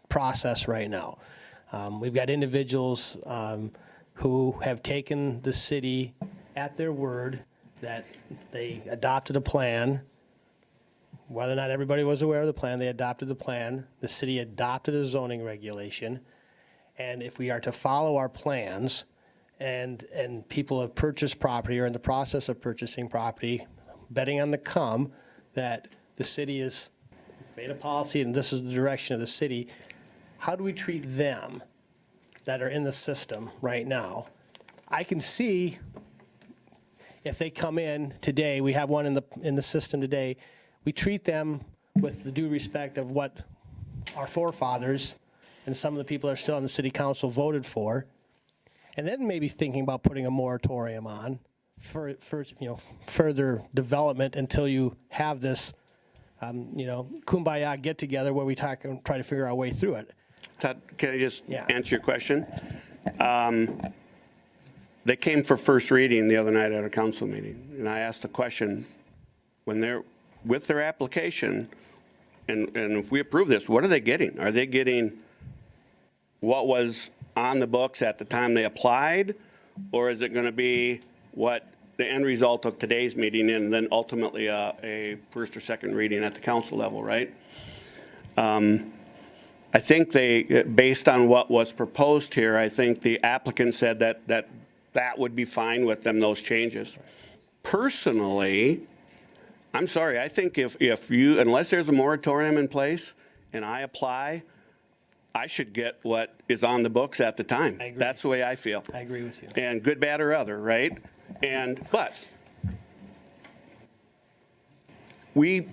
[SPEAKER 5] process right now? We've got individuals who have taken the city at their word that they adopted a plan. Whether or not everybody was aware of the plan, they adopted the plan. The city adopted a zoning regulation. And if we are to follow our plans, and people have purchased property or in the process of purchasing property, betting on the come, that the city has made a policy and this is the direction of the city, how do we treat them that are in the system right now? I can see if they come in today, we have one in the system today, we treat them with the due respect of what our forefathers and some of the people that are still on the city council voted for, and then maybe thinking about putting a moratorium on for further development until you have this, kumbaya get together where we talk and try to figure our way through it.
[SPEAKER 20] Todd, can I just answer your question? They came for first reading the other night at a council meeting, and I asked the question, when they're with their application, and if we approve this, what are they getting? Are they getting what was on the books at the time they applied, or is it going to be what the end result of today's meeting and then ultimately a first or second reading at the council level, right? I think based on what was proposed here, I think the applicant said that would be fine with them, those changes. Personally, I'm sorry, I think if you, unless there's a moratorium in place and I apply, I should get what is on the books at the time.
[SPEAKER 5] I agree.
[SPEAKER 20] That's the way I feel.
[SPEAKER 5] I agree with you.
[SPEAKER 20] And good, bad, or other, right? But we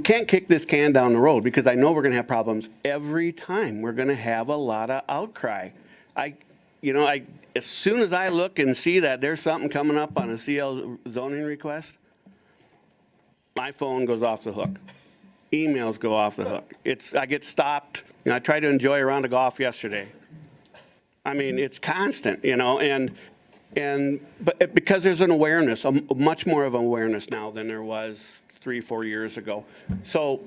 [SPEAKER 20] can't kick this can down the road because I know we're going to have problems every time. We're going to have a lot of outcry. As soon as I look and see that there's something coming up on a CL zoning request, my phone goes off the hook. Emails go off the hook. I get stopped. I tried to enjoy a round of golf yesterday. I mean, it's constant, but because there's an awareness, much more of an awareness now than there was 3-4 years ago. So,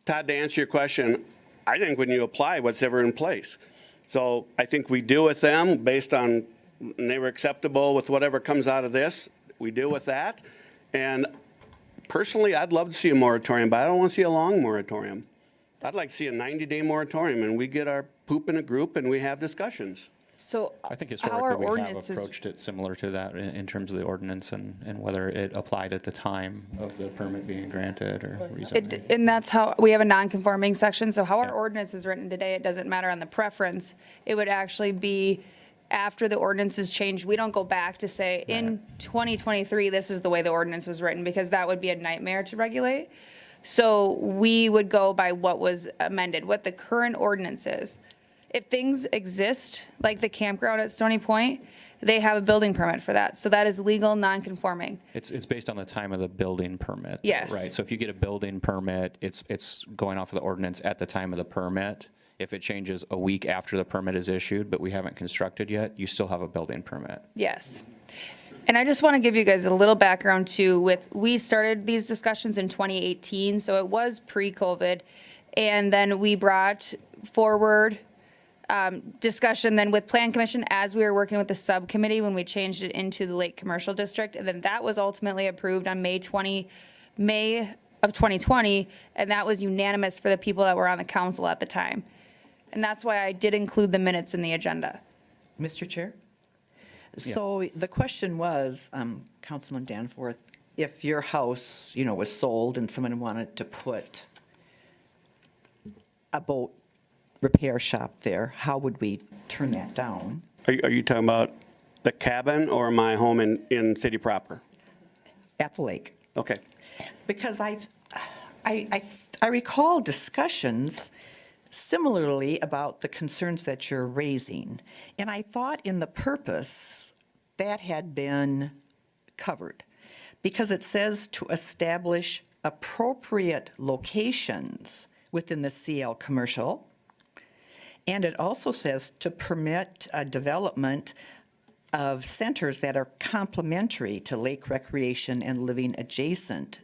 [SPEAKER 20] Todd, to answer your question, I think when you apply, what's ever in place. So I think we deal with them based on, and they were acceptable with whatever comes out of this. We deal with that. And personally, I'd love to see a moratorium, but I don't want to see a long moratorium. I'd like to see a 90-day moratorium, and we get our poop in a group and we have discussions.
[SPEAKER 2] So
[SPEAKER 1] I think
[SPEAKER 2] our
[SPEAKER 1] historically we have
[SPEAKER 2] ordinance is,
[SPEAKER 1] approached it similar to that in terms of the ordinance and whether it applied at the time of the permit being granted or rezoning.
[SPEAKER 2] and that's how, we have a non-conforming section, so how our ordinance is written today, it doesn't matter on the preference. It would actually be after the ordinance is changed. We don't go back to say, in 2023, this is the way the ordinance was written, because that would be a nightmare to regulate. So we would go by what was amended, what the current ordinance is. If things exist, like the campground at Stony Point, they have a building permit for that. So that is legal, non-conforming.
[SPEAKER 1] It's based on the time of the building permit.
[SPEAKER 2] Yes.
[SPEAKER 1] Right, so if you get a building permit, it's going off of the ordinance at the time of the permit. If it changes a week after the permit is issued, but we haven't constructed yet, you still have a building permit.
[SPEAKER 2] Yes. And I just want to give you guys a little background too we started these discussions in 2018, so it was pre-COVID. And then we brought forward discussion then with Plan Commission as we were working with the subcommittee when we changed it into the Lake Commercial District. And then that was ultimately approved on May of 2020. And that was unanimous for the people that were on the council at the time. And that's why I did include the minutes in the agenda.
[SPEAKER 7] Mr. Chair? So the question was, Councilman Danforth, if your house, was sold and someone wanted to put a boat repair shop there, how would we turn that down?
[SPEAKER 20] Are you talking about the cabin or my home in city proper?
[SPEAKER 7] At the lake.
[SPEAKER 20] Okay.
[SPEAKER 7] Because I recall discussions similarly about the concerns that you're raising. And I thought in the purpose that had been covered. Because it says to establish appropriate locations within the CL commercial. And it also says to permit a development of centers that are complementary to lake recreation and living adjacent.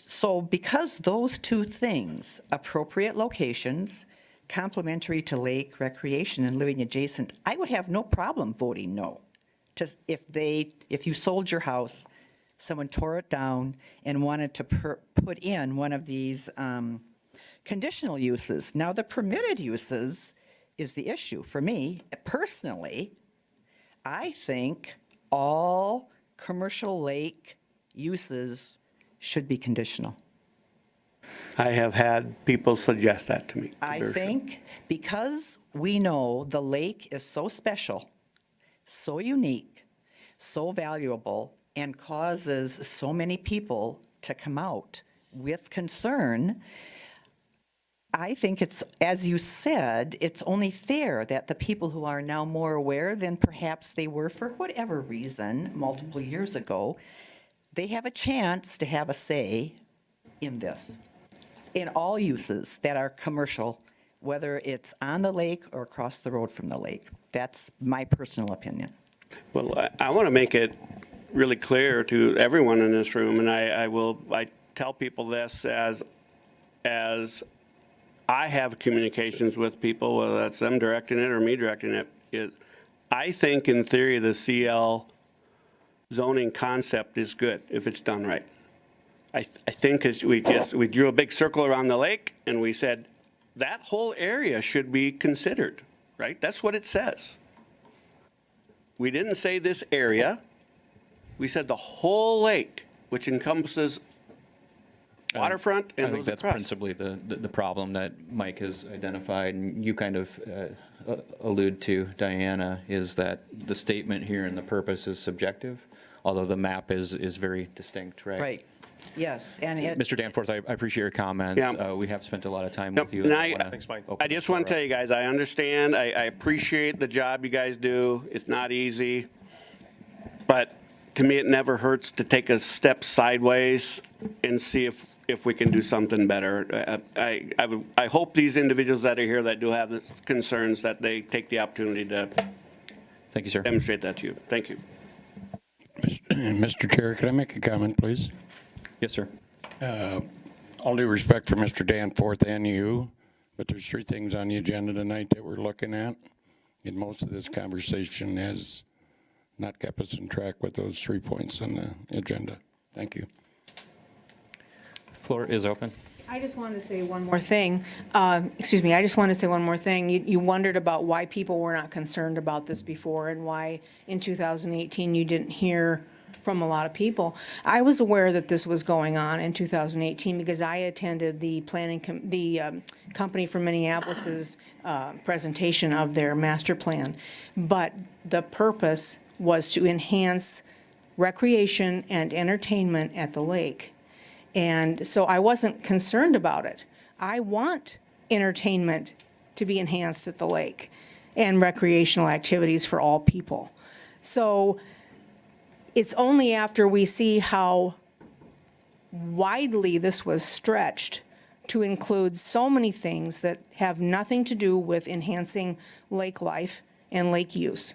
[SPEAKER 7] So because those two things, appropriate locations, complementary to lake recreation and living adjacent, I would have no problem voting no. If you sold your house, someone tore it down and wanted to put in one of these conditional uses. Now, the permitted uses is the issue. For me, personally, I think all commercial lake uses should be conditional.
[SPEAKER 20] I have had people suggest that to me.
[SPEAKER 7] I think because we know the lake is so special, so unique, so valuable, and causes so many people to come out with concern, I think it's, as you said, it's only fair that the people who are now more aware than perhaps they were for whatever reason multiple years ago, they have a chance to have a say in this, in all uses that are commercial, whether it's on the lake or across the road from the lake. That's my personal opinion.
[SPEAKER 20] Well, I want to make it really clear to everyone in this room, and I tell people this as I have communications with people, whether that's them directing it or me directing it, I think in theory the CL zoning concept is good if it's done right. I think we drew a big circle around the lake and we said that whole area should be considered, right? That's what it says. We didn't say this area. We said the whole lake, which encompasses waterfront and
[SPEAKER 1] I think
[SPEAKER 20] those
[SPEAKER 1] that's
[SPEAKER 20] across.
[SPEAKER 1] principally the problem that Mike has identified, and you kind of allude to, Diana, is that the statement here and the purpose is subjective, although the map is very distinct, right?
[SPEAKER 7] Right. Yes, and it.
[SPEAKER 1] Mr. Danforth, I appreciate your comments.
[SPEAKER 20] Yeah.
[SPEAKER 1] We have spent a lot of time
[SPEAKER 20] Yep,
[SPEAKER 1] with you.
[SPEAKER 20] and
[SPEAKER 1] and
[SPEAKER 20] I-
[SPEAKER 1] wanna
[SPEAKER 4] Thanks, Mike.
[SPEAKER 1] open
[SPEAKER 20] I just
[SPEAKER 1] the
[SPEAKER 20] want to
[SPEAKER 1] floor
[SPEAKER 20] tell you guys, I understand, I appreciate the job you guys do. It's not easy. But to me, it never hurts to take a step sideways and see if we can do something better. I hope these individuals that are here that do have concerns, that they take the opportunity to
[SPEAKER 1] Thank you, sir.
[SPEAKER 20] demonstrate that to you. Thank you.
[SPEAKER 21] Mr. Chair, can I make a comment, please?
[SPEAKER 1] Yes, sir.
[SPEAKER 21] All due respect for Mr. Danforth and you, but there's three things on the agenda tonight that we're looking at, and most of this conversation has not kept us in track with those 3 points on the agenda. Thank you.
[SPEAKER 1] Floor is open.
[SPEAKER 16] I just wanted to say one more thing. Excuse me, I just want to say one more thing. You wondered about why people were not concerned about this before and why in 2018 you didn't hear from a lot of people. I was aware that this was going on in 2018 because I attended the company from Minneapolis's presentation of their master plan. But the purpose was to enhance recreation and entertainment at the lake. And so I wasn't concerned about it. I want entertainment to be enhanced at the lake and recreational activities for all people. So it's only after we see how widely this was stretched to include so many things that have nothing to do with enhancing lake life and lake use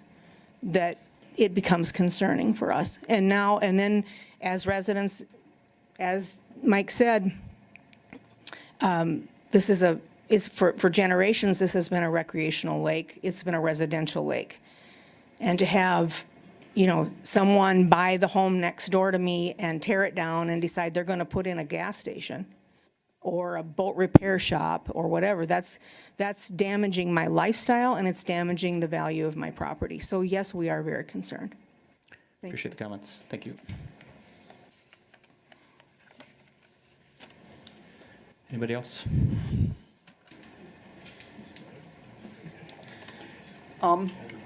[SPEAKER 16] that it becomes concerning for us. And then as residents, as Mike said, this is for generations, this has been a recreational lake. It's been a residential lake. And to have, someone buy the home next door to me and tear it down and decide they're going to put in a gas station or a boat repair shop or whatever, that's damaging my lifestyle and it's damaging the value of my property. So yes, we are very concerned. Thank
[SPEAKER 1] Appreciate the comments. Thank you. Anybody else?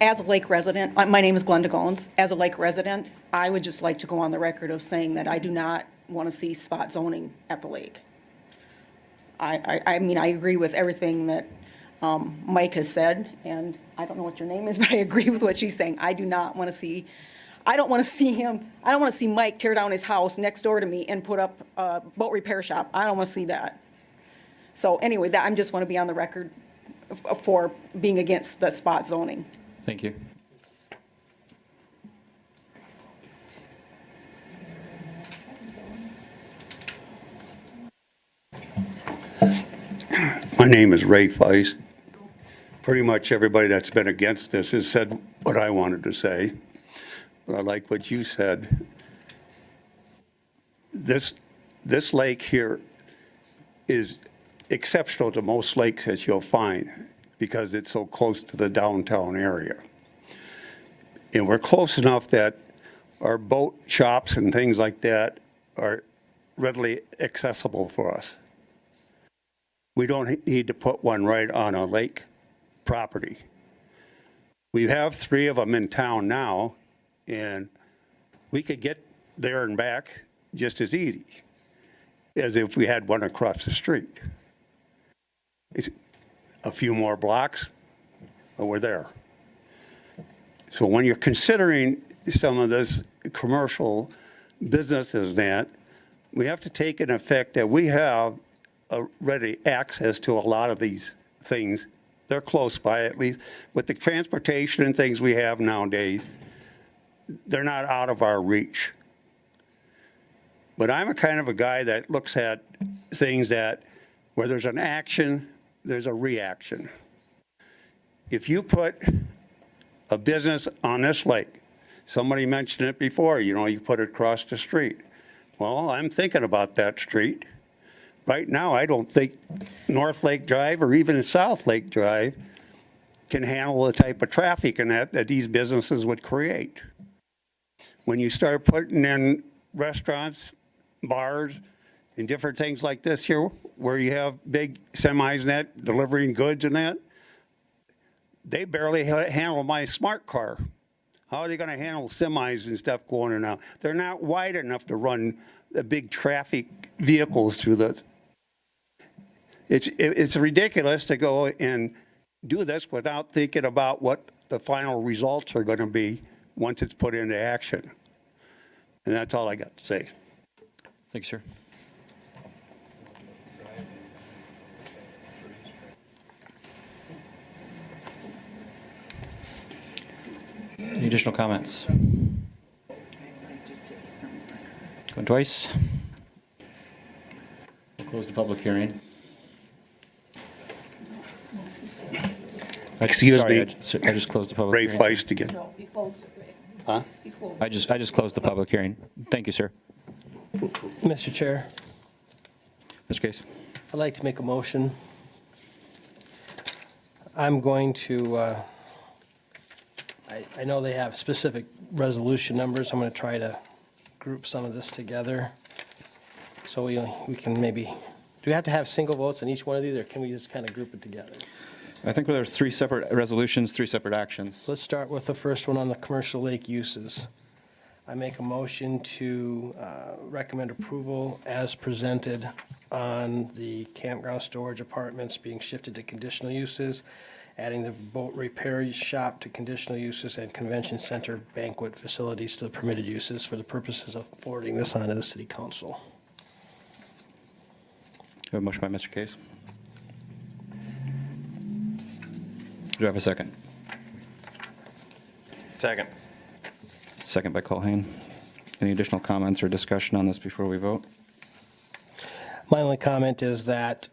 [SPEAKER 9] As a lake resident, my name is Glenda Goins. As a lake resident, I would just like to go on the record of saying that I do not want to see spot zoning at the lake. I mean, I agree with everything that Mike has said, and I don't know what your name is, but I agree with what she's saying. I don't want to see Mike tear down his house next door to me and put up a boat repair shop. I don't want to see that. So anyway, I just want to be on the record for being against the spot zoning.
[SPEAKER 1] Thank you.
[SPEAKER 20] My name is Ray Feist. Pretty much everybody that's been against this has said what I wanted to say. But I like what you said. This lake here is exceptional to most lakes that you'll find because it's so close to the downtown area. And we're close enough that our boat shops and things like that are readily accessible for us. We don't need to put one right on a lake property. We have 3 of them in town now, and we could get there and back just as easy as if we had one across the street. It's a few more blocks, and we're there. So when you're considering some of this commercial businesses, that we have to take into effect that we have ready access to a lot of these things. They're close by, at least with the transportation and things we have nowadays. They're not out of our reach. But I'm a kind of a guy that looks at things that where there's an action, there's a reaction. If you put a business on this lake, somebody mentioned it before, you put it across the street. Well, I'm thinking about that street. Right now, I don't think North Lake Drive or even South Lake Drive can handle the type of traffic and that these businesses would create. When you start putting in restaurants, bars, and different things like this here, where you have big semis and that, delivering goods and that, they barely handle my smart car. How are they going to handle semis and stuff going in and out? They're not wide enough to run the big traffic vehicles through the. It's ridiculous to go and do this without thinking about what the final results are going to be once it's put into action. And that's all I got to say.
[SPEAKER 1] Thanks, sir. Any additional comments? Going twice. Close the public hearing.
[SPEAKER 20] Excuse
[SPEAKER 1] Sorry,
[SPEAKER 20] me.
[SPEAKER 1] I just closed the public
[SPEAKER 20] Ray
[SPEAKER 1] hearing.
[SPEAKER 20] Feist again.
[SPEAKER 9] No, he closed it, Ray.
[SPEAKER 20] Huh?
[SPEAKER 9] He closed
[SPEAKER 1] I just closed the public hearing. Thank you, sir.
[SPEAKER 5] Mr. Chair,
[SPEAKER 1] Mr. Case.
[SPEAKER 5] I'd like to make a motion. I'm going to, I know they have specific resolution numbers. I'm going to try to group some of this together. So we can maybe, do we have to have single votes on each one of these, or can we just kind of group it together?
[SPEAKER 1] I think there's 3 separate resolutions, 3 separate actions.
[SPEAKER 5] Let's start with the first one on the commercial lake uses. I make a motion to recommend approval as presented on the campground storage apartments being shifted to conditional uses, adding the boat repair shop to conditional uses, and convention center banquet facilities to the permitted uses for the purposes of forwarding this on to the city council.
[SPEAKER 1] We have a motion by Mr. Case. Do I have a second?
[SPEAKER 4] Second.
[SPEAKER 1] Second by Colhane. Any additional comments or discussion on this before we vote?
[SPEAKER 5] My only comment is that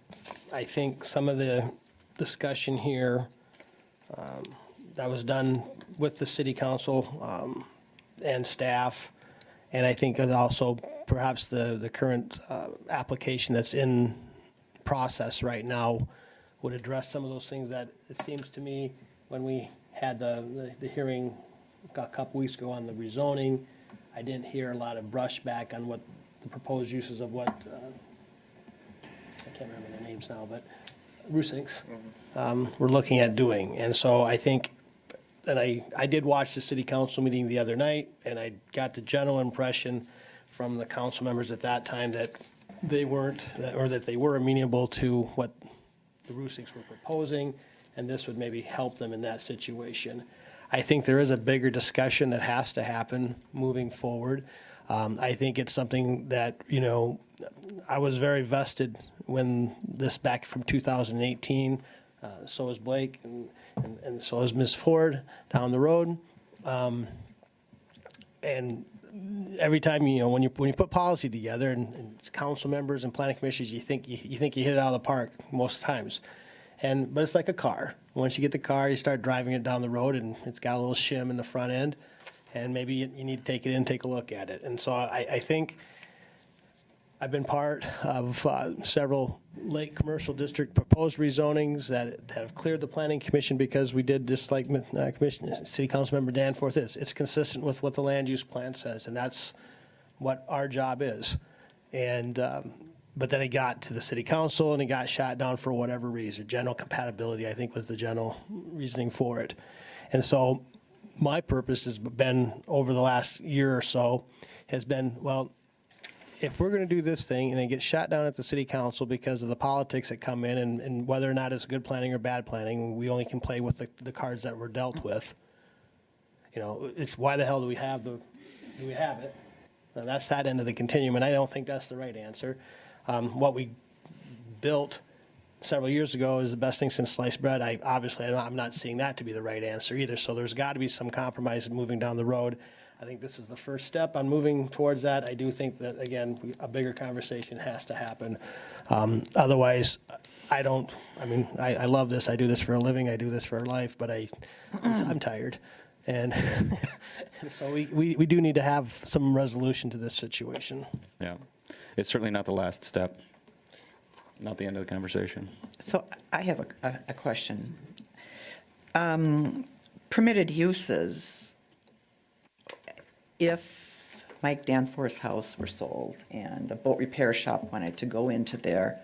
[SPEAKER 5] I think some of the discussion here that was done with the city council and staff, and I think also perhaps the current application that's in process right now would address some of those things that it seems to me when we had the hearing a couple weeks ago on the rezoning, I didn't hear a lot of brushback on what the proposed uses of what, I can't remember their names now, but Rusinks, we're looking at doing. And so I think, and I did watch the city council meeting the other night, and I got the general impression from the council members at that time that they weren't, or that they were amenable to what the Rusinks were proposing, and this would maybe help them in that situation. I think there is a bigger discussion that has to happen moving forward. I think it's something that, you know, I was very vested when this back from 2018, so is Blake, and so is Ms. Ford down the road. And every time, you know, when you put policy together and council members and planning commissions, you think you hit it out of the park most times. But it's like a car. Once you get the car, you start driving it down the road, and it's got a little shim in the front end, and maybe you need to take it in, take a look at it. And so I think I've been part of several Lake Commercial District proposed rezonings that have cleared the Planning Commission because we did just like City Council Member Danforth is. It's consistent with what the land use plan says, and that's what our job is. And but then it got to the city council and it got shot down for whatever reason. General compatibility, I think, was the general reasoning for it. And so my purpose has been, over the last year or so, has been, well, if we're going to do this thing and it gets shot down at the city council because of the politics that come in and whether or not it's good planning or bad planning, we only can play with the cards that we're dealt with. You know, it's why the hell do we have it? Now, that's that end of the continuum, and I don't think that's the right answer. What we built several years ago is the best thing since sliced bread. I'm not seeing that to be the right answer either. So there's got to be some compromise moving down the road. I think this is the first step on moving towards that. I do think that, again, a bigger conversation has to happen. Otherwise, I love this. I do this for a living. I do this for a life, but I'm tired. And so we do need to have some resolution to this situation.
[SPEAKER 1] Yeah. It's certainly not the last step, not the end of the conversation.
[SPEAKER 7] So I have a question. Permitted uses, if Mike Danforth's house were sold and a boat repair shop wanted to go into there,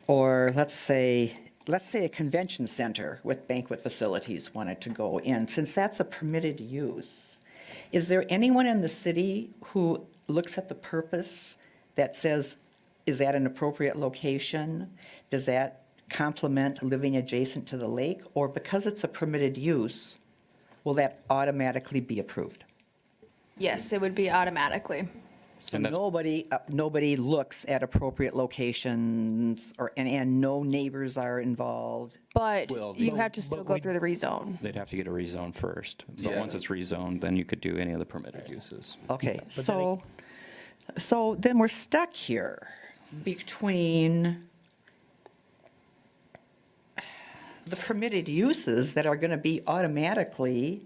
[SPEAKER 7] or let's say a convention center with banquet facilities wanted to go in, since that's a permitted use, is there anyone in the city who looks at the purpose that says, is that an appropriate location? Does that complement living adjacent to the lake? Or because it's a permitted use, will that automatically be approved?
[SPEAKER 2] Yes, it would be automatically.
[SPEAKER 7] So nobody looks at appropriate locations, and no neighbors are involved?
[SPEAKER 2] But you have to still go through the rezone.
[SPEAKER 1] They'd have to get a rezone first. So
[SPEAKER 6] Yeah.
[SPEAKER 1] once it's rezoned, then you could do any of the permitted uses.
[SPEAKER 7] Okay, so then we're stuck here between the permitted uses that are going to be automatically,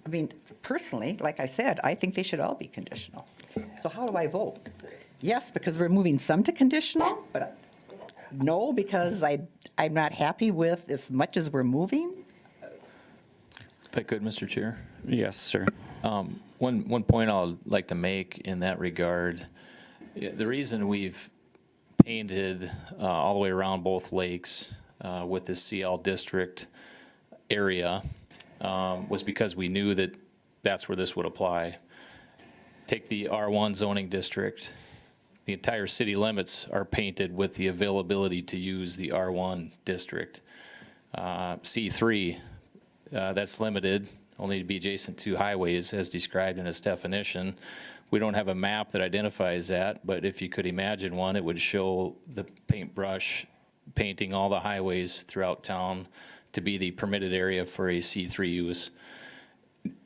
[SPEAKER 7] I mean, personally, like I said, I think they should all be conditional. So how do I vote? Yes, because we're moving some to conditional, but no, because I'm not happy with as much as we're moving?
[SPEAKER 6] If I could, Mr. Chair.
[SPEAKER 1] Yes, sir.
[SPEAKER 6] One point I'd like to make in that regard, the reason we've painted all the way around both lakes with the CL district area was because we knew that that's where this would apply. Take the R1 zoning district. The entire city limits are painted with the availability to use the R1 district. C3, that's limited, only to be adjacent to highways as described in its definition. We don't have a map that identifies that, but if you could imagine one, it would show the paintbrush painting all the highways throughout town to be the permitted area for a C3 use.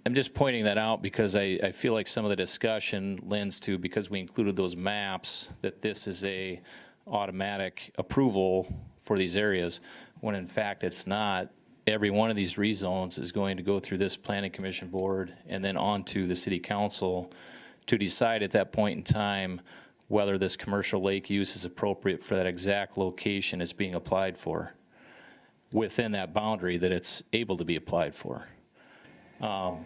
[SPEAKER 6] I'm just pointing that out because I feel like some of the discussion lends to, because we included those maps, that this is a automatic approval for these areas, when in fact it's not. Every one of these rezones is going to go through this planning commission board and then on to the city council to decide at that point in time whether this commercial lake use is appropriate for that exact location it's being applied for, within that boundary that it's able to be applied for. So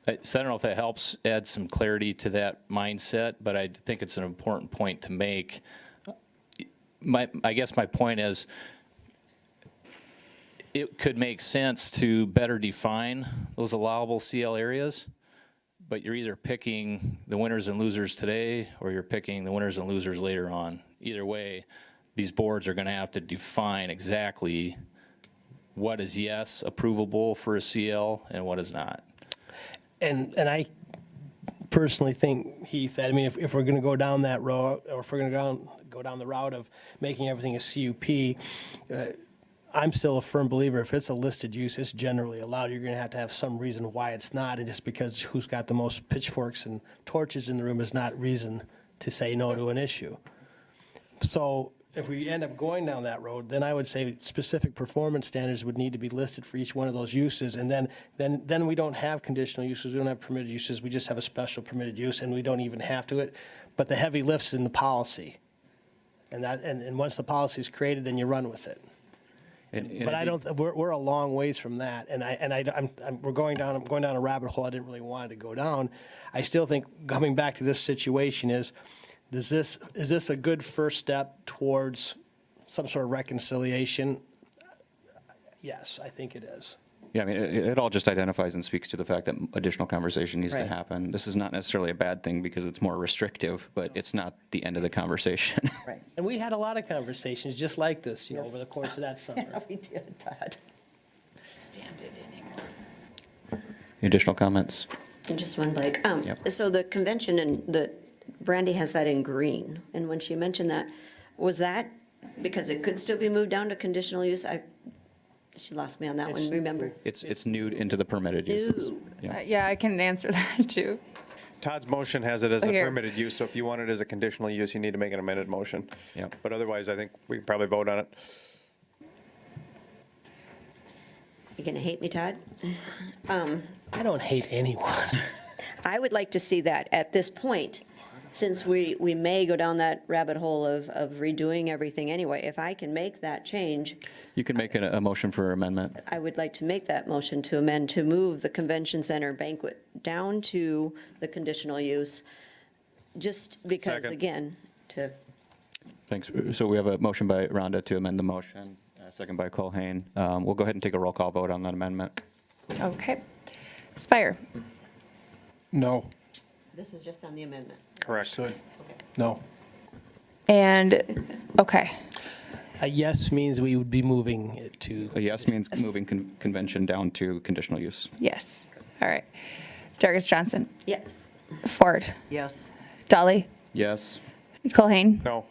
[SPEAKER 6] I don't know if that helps add some clarity to that mindset, but I think it's an important point to make. I guess my point is, it could make sense to better define those allowable CL areas, but you're either picking the winners and losers today, or you're picking the winners and losers later on. Either way, these boards are gonna have to define exactly what is yes, approvable for a CL, and what is not.
[SPEAKER 5] And I personally think, Heath, that, I mean, if we're going to go down that road, or if we're going to go down the route of making everything a CUP, I'm still a firm believer, if it's a listed use, it's generally allowed. You're going to have some reason why it's not, and just because who's got the most pitchforks and torches in the room is not reason to say no to an issue. So if we end up going down that road, then I would say specific performance standards would need to be listed for each one of those uses, and then we don't have conditional uses, we don't have permitted uses, we just have a special permitted use, and we don't even have to it. But the heavy lift's in the policy, and once the policy is created, then you run with it. But I don't. We're a long ways from that, I'm going down a rabbit hole I didn't really want to go down. I still think coming back to this situation is this a good first step towards some sort of reconciliation? Yes, I think it is.
[SPEAKER 1] Yeah, I mean, it all just identifies and speaks to the fact that additional conversation needs to
[SPEAKER 5] Right.
[SPEAKER 1] happen. This is not necessarily a bad thing because it's more restrictive, but it's not the end of the conversation.
[SPEAKER 5] Right. And we had a lot of conversations just like this, over the course of that summer.
[SPEAKER 3] We did, Todd. Stand it anymore.
[SPEAKER 1] Additional comments?
[SPEAKER 3] And just one, Blake.
[SPEAKER 1] Yep.
[SPEAKER 3] So the convention and Brandy has that in green, and when she mentioned that, was that because it could still be moved down to conditional use? She lost me on that one, remember?
[SPEAKER 1] It's nude into the permitted uses.
[SPEAKER 3] Ew.
[SPEAKER 1] Yeah.
[SPEAKER 2] Yeah, I can answer that too.
[SPEAKER 4] Todd's motion has it as a
[SPEAKER 2] Here.
[SPEAKER 4] permitted use, so if you want it as a conditional use, you need to make an amended motion.
[SPEAKER 1] Yep.
[SPEAKER 4] But otherwise, I think we can probably vote on it.
[SPEAKER 3] You gonna hate me, Todd?
[SPEAKER 5] I don't hate anyone.
[SPEAKER 3] I would like to see that at this point, since we may go down that rabbit hole of redoing everything anyway. If I can make that change,
[SPEAKER 1] You can make a motion for amendment.
[SPEAKER 3] I would like to make that motion to amend, to move the convention center banquet down to the conditional use, just because,
[SPEAKER 4] Second.
[SPEAKER 3] again, to,
[SPEAKER 1] Thanks. So we have a motion by Rhonda to amend the motion, second by Colhane. We'll go ahead and take a roll call vote on that amendment.
[SPEAKER 2] Okay. Spire,
[SPEAKER 8] No.
[SPEAKER 3] this is just on the amendment.
[SPEAKER 4] Correct.
[SPEAKER 8] No.
[SPEAKER 2] and, okay,
[SPEAKER 5] A yes means we would be moving it to.
[SPEAKER 1] A yes means moving convention down to conditional use.
[SPEAKER 2] yes, all right. Dargis Johnson,
[SPEAKER 3] Yes.
[SPEAKER 2] Ford,
[SPEAKER 7] Yes.
[SPEAKER 2] Dolly,
[SPEAKER 1] Yes,
[SPEAKER 2] Colhane,
[SPEAKER 4] No.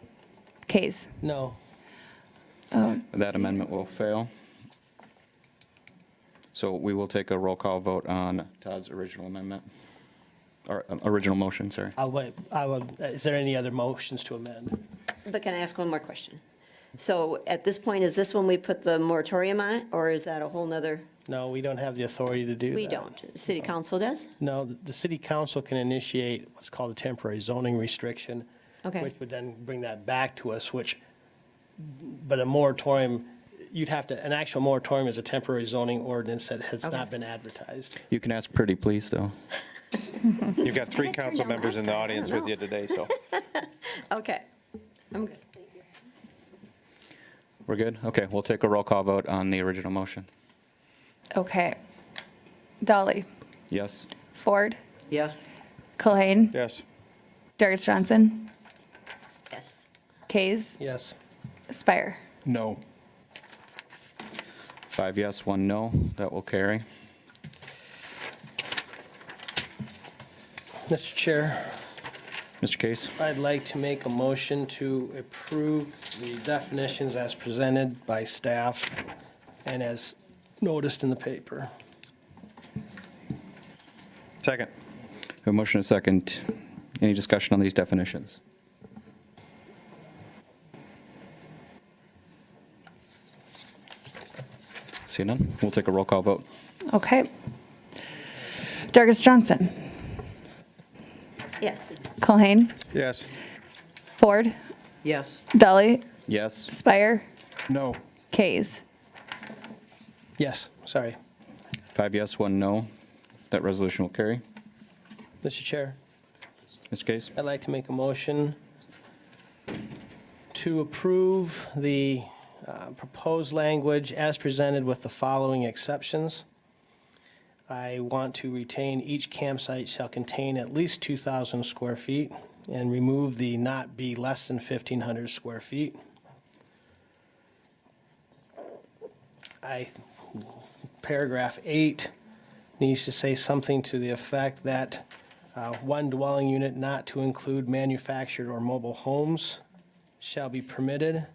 [SPEAKER 2] Kays.
[SPEAKER 5] No.
[SPEAKER 1] that amendment will fail. So we will take a roll call vote on Todd's original amendment, or original motion, sorry.
[SPEAKER 5] Is there any other motions to amend?
[SPEAKER 3] But can I ask one more question? So at this point, is this when we put the moratorium on it, or is that a whole nother?
[SPEAKER 5] No, we don't have the authority to do that.
[SPEAKER 3] We don't. City council does?
[SPEAKER 5] No, the city council can initiate what's called a temporary zoning restriction.
[SPEAKER 3] Okay.
[SPEAKER 5] Which would then bring that back to us, but a moratorium, an actual moratorium is a temporary zoning ordinance that has
[SPEAKER 3] Okay.
[SPEAKER 5] not been advertised.
[SPEAKER 1] You can ask pretty please, though.
[SPEAKER 4] You've got three council
[SPEAKER 3] down
[SPEAKER 4] members
[SPEAKER 3] last
[SPEAKER 4] in the
[SPEAKER 3] time, I
[SPEAKER 4] audience
[SPEAKER 3] don't
[SPEAKER 4] with you today, so.
[SPEAKER 3] Okay. I'm good.
[SPEAKER 1] We're good? Okay, we'll take a roll call vote on the original motion.
[SPEAKER 2] Okay. Dolly,
[SPEAKER 1] Yes?
[SPEAKER 2] Ford,
[SPEAKER 7] Yes.
[SPEAKER 2] Colhane,
[SPEAKER 4] Yes.
[SPEAKER 2] Dargis Johnson,
[SPEAKER 3] Yes.
[SPEAKER 2] Kays,
[SPEAKER 5] Yes.
[SPEAKER 2] Spire.
[SPEAKER 8] No.
[SPEAKER 1] 5 yes, 1 no. That will carry.
[SPEAKER 5] Mr. Chair,
[SPEAKER 1] Mr. Case?
[SPEAKER 5] I'd like to make a motion to approve the definitions as presented by staff and as noticed in the paper.
[SPEAKER 4] Second.
[SPEAKER 1] A motion and a second. Any discussion on these definitions? See none? We'll take a roll call vote.
[SPEAKER 2] Okay. Dargis Johnson,
[SPEAKER 3] Yes.
[SPEAKER 2] Colhane,
[SPEAKER 4] Yes.
[SPEAKER 2] Ford,
[SPEAKER 7] Yes.
[SPEAKER 2] Dolly,
[SPEAKER 1] Yes.
[SPEAKER 2] Spire,
[SPEAKER 4] No.
[SPEAKER 2] Kays.
[SPEAKER 5] Yes, sorry.
[SPEAKER 1] 5 yes, 1 no. That resolution will carry.
[SPEAKER 5] Mr. Chair,
[SPEAKER 1] Mr. Case?
[SPEAKER 5] I'd like to make a motion to approve the proposed language as presented with the following exceptions. I want to retain each campsite shall contain at least 2,000 square feet and remove the not be less than 1,500 square feet. Paragraph 8 needs to say something to the effect that one dwelling unit not to include manufactured or mobile homes shall be permitted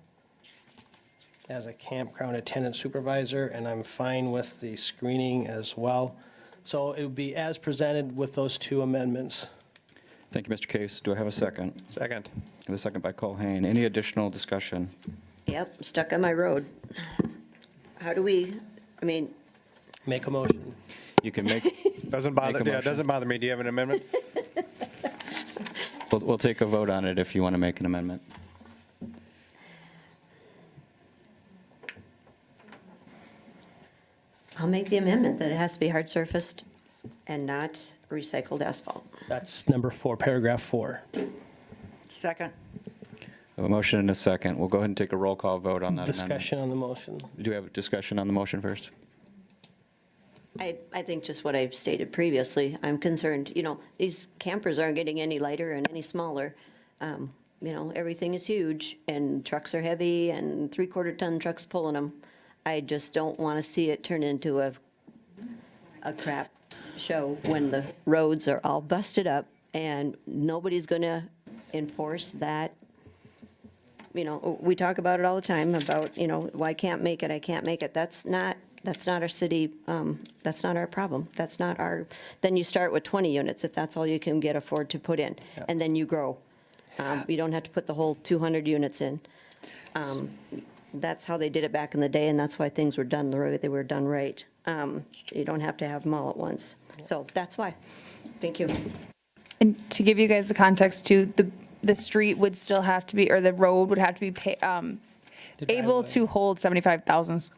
[SPEAKER 5] as a campground attendant supervisor, and I'm fine with the screening as well. So it would be as presented with those two amendments.
[SPEAKER 1] Thank you, Mr. Case. Do I have a second?
[SPEAKER 4] Second.
[SPEAKER 1] I have a second by Colhane. Any additional discussion?
[SPEAKER 3] Yep, stuck on my road. How do we, I mean,
[SPEAKER 5] Make a motion.
[SPEAKER 1] You can make,
[SPEAKER 4] Doesn't
[SPEAKER 1] Make
[SPEAKER 4] bother,
[SPEAKER 1] a
[SPEAKER 4] yeah, it
[SPEAKER 1] motion.
[SPEAKER 4] doesn't bother me. Do you have an amendment?
[SPEAKER 1] we'll take a vote on it if you want to make an amendment.
[SPEAKER 3] I'll make the amendment that it has to be hard surfaced and not recycled asphalt.
[SPEAKER 5] That's number 4, paragraph 4.
[SPEAKER 7] Second.
[SPEAKER 1] I have a motion and a second. We'll go ahead and take a roll call vote on that amendment.
[SPEAKER 5] Discussion on the motion.
[SPEAKER 1] Do we have a discussion on the motion first?
[SPEAKER 3] I think just what I've stated previously, I'm concerned, these campers aren't getting any lighter and any smaller. Everything is huge and trucks are heavy and 3/4-ton trucks pulling them. I just don't want to see it turn into a crap show when the roads are all busted up and nobody's going to enforce that. We talk about it all the time about, well, I can't make it, I can't make it. That's not our city, that's not our problem. That's not our, then you start with 20 units if that's all you can afford to put in. And then you grow. You don't have to put the whole 200 units in. That's how they did it back in the day, and that's why things were done the way they were done right. You don't have to have them all at once. So that's why. Thank you.
[SPEAKER 2] And to give you guys the context too, the street would still have to be, or the road would have to be able to hold 75,000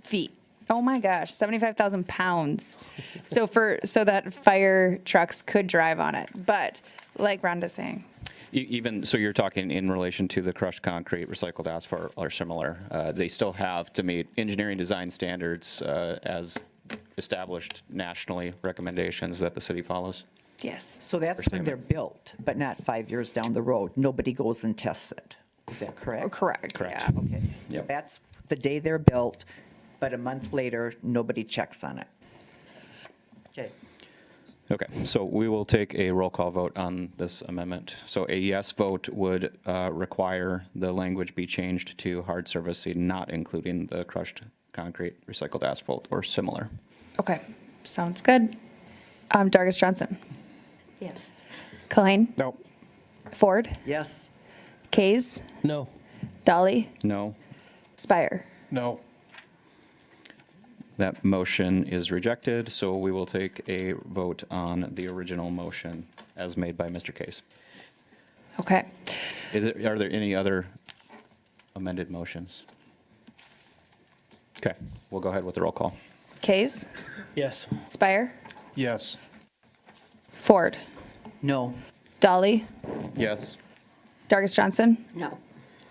[SPEAKER 2] feet. Oh my gosh, 75,000 pounds. So that fire trucks could drive on it. But like Rhonda's saying,
[SPEAKER 1] Even, so you're talking in relation to the crushed concrete, recycled asphalt or similar, they still have to meet engineering design standards as established nationally, recommendations that the city follows?
[SPEAKER 2] yes.
[SPEAKER 7] So that's when they're built, but not 5 years down the road. Nobody goes and tests it. Is that correct?
[SPEAKER 2] Correct, yeah.
[SPEAKER 7] Okay.
[SPEAKER 1] Yep.
[SPEAKER 7] That's the day they're built, but a month later, nobody checks on it. Okay.
[SPEAKER 1] Okay, so we will take a roll call vote on this amendment. So a yes vote would require the language be changed to hard surfacing, not including the crushed concrete, recycled asphalt, or similar.
[SPEAKER 2] Okay, sounds good. Dargis Johnson,
[SPEAKER 3] Yes.
[SPEAKER 2] Colhane,
[SPEAKER 4] No.
[SPEAKER 2] Ford,
[SPEAKER 7] Yes.
[SPEAKER 2] Kays,
[SPEAKER 5] No.
[SPEAKER 2] Dolly,
[SPEAKER 1] No,
[SPEAKER 2] Spire.
[SPEAKER 4] No.
[SPEAKER 1] that motion is rejected, so we will take a vote on the original motion as made by Mr. Case.
[SPEAKER 2] Okay,
[SPEAKER 1] Are there any other amended motions? Okay, we'll go ahead with the roll call.
[SPEAKER 2] Kays,
[SPEAKER 5] Yes.
[SPEAKER 2] Spire,
[SPEAKER 4] Yes.
[SPEAKER 2] Ford,
[SPEAKER 7] No.
[SPEAKER 2] Dolly,
[SPEAKER 1] Yes.
[SPEAKER 2] Dargis Johnson,
[SPEAKER 3] No.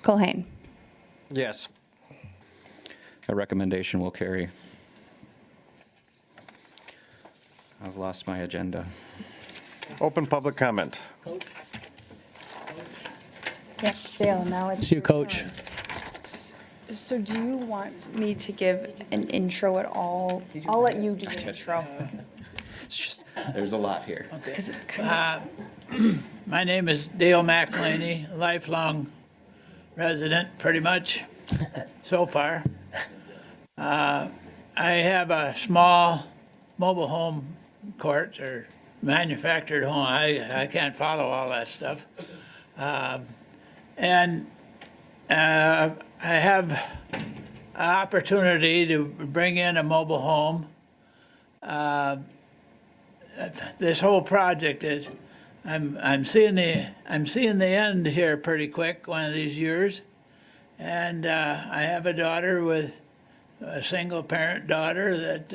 [SPEAKER 2] Colhane.
[SPEAKER 4] Yes.
[SPEAKER 1] A recommendation will carry. I've lost my agenda.
[SPEAKER 4] Open public comment.
[SPEAKER 2] Yep, Dale, now it's.
[SPEAKER 5] It's you, Coach.
[SPEAKER 2] So do you want me to give an intro at all? I'll let you do the intro.
[SPEAKER 1] It's just, there's a lot here.
[SPEAKER 2] Because it's kind of.
[SPEAKER 10] My name is Dale McElhaney, lifelong resident, pretty much, so far. I have a small mobile home court or manufactured home. I can't follow all that stuff. And I have an opportunity to bring in a mobile home. This whole project is I'm seeing the end here pretty quick one of these years. And I have a daughter with a single-parent daughter that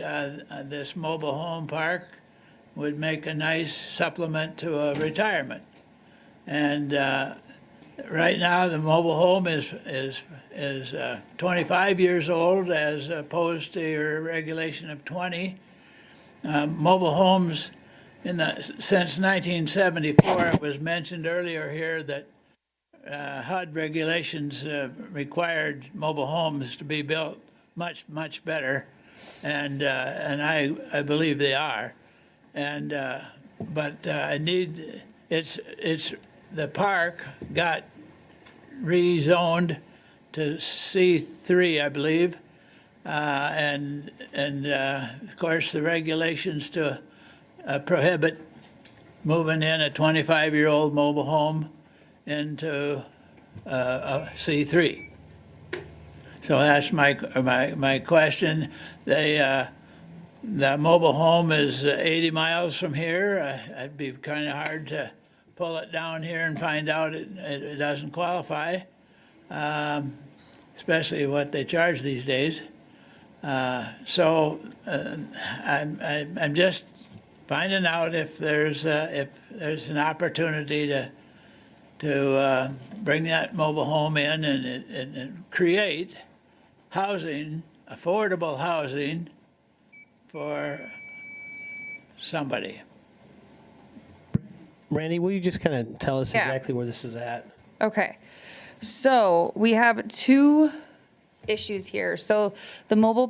[SPEAKER 10] this mobile home park would make a nice supplement to a retirement. And right now, the mobile home is 25 years old as opposed to your regulation of 20. Mobile homes since 1974, it was mentioned earlier here that HUD regulations required mobile homes to be built much better, and I believe they are, and but the park got rezoned to C3, I believe, and of course the regulations to prohibit moving in a 25-year-old mobile home into a C3. So that's my question. The mobile home is 80 miles from here. It'd be kind of hard to pull it down here and find out it doesn't qualify, especially what they charge these days. So I'm just finding out if there's an opportunity to bring that mobile home in and create housing, affordable housing for somebody.
[SPEAKER 5] Randy, will you just kind of tell us
[SPEAKER 2] Yeah.
[SPEAKER 5] exactly where this is at?
[SPEAKER 2] Okay, so we have two issues here. So the mobile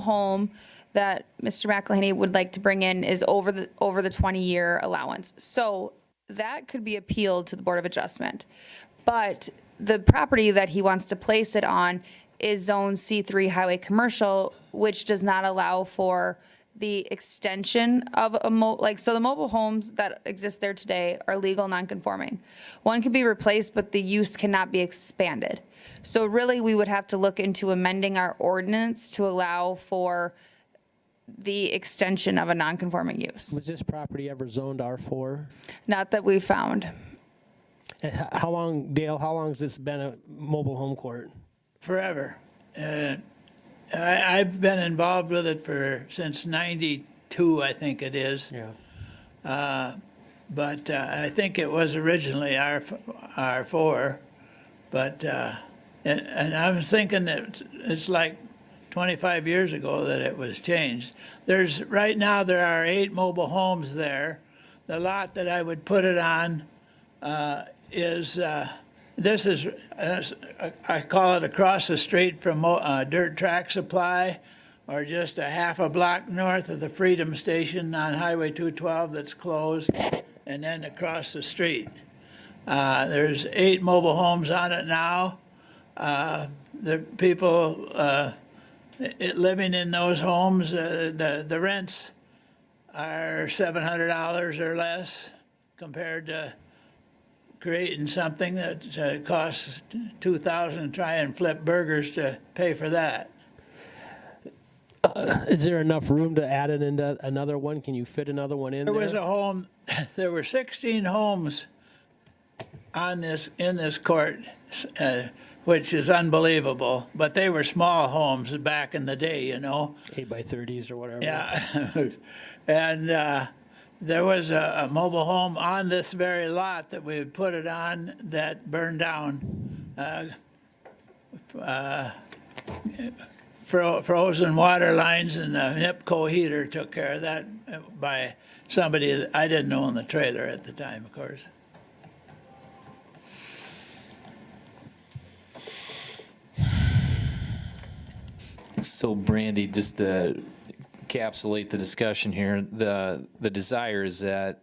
[SPEAKER 2] home that Mr. McElhaney would like to bring in is over the 20-year allowance. So that could be appealed to the Board of Adjustment. But the property that he wants to place it on is Zone C3 Highway Commercial, which does not allow for the extension of so the mobile homes that exist there today are legal non-conforming. One can be replaced, but the use cannot be expanded. So really, we would have to look into amending our ordinance to allow for the extension of a non-conforming use.
[SPEAKER 5] Was this property ever zoned R4?
[SPEAKER 2] Not that we found.
[SPEAKER 5] And how long, Dale, how long has this been a mobile home court?
[SPEAKER 10] Forever. I've been involved with it since '92, I think it is.
[SPEAKER 5] Yeah.
[SPEAKER 10] But I think it was originally R4. But and I was thinking that it's like 25 years ago that it was changed. Right now there are 8 mobile homes there. The lot that I would put it on is. This is, I call it across the street from Dirt Track Supply, or just a half a block north of the Freedom Station on Highway 212 that's closed, and then across the street. There's 8 mobile homes on it now. The people living in those homes, the rents are $700 or less compared to creating something that costs $2,000 to try and flip burgers to pay for that.
[SPEAKER 5] Is there enough room to add it into another one? Can you fit another one in there?
[SPEAKER 10] There was a home, there were 16 homes in this court, which is unbelievable, but they were small homes back in the day,
[SPEAKER 5] 8 by 30s or whatever.
[SPEAKER 10] Yeah. And there was a mobile home on this very lot that we put it on that burned down. Frozen water lines, and a NIPCO heater took care of that by somebody that I didn't own the trailer at the time, of course.
[SPEAKER 6] So Brandy, just to encapsulate the discussion here, the desire is that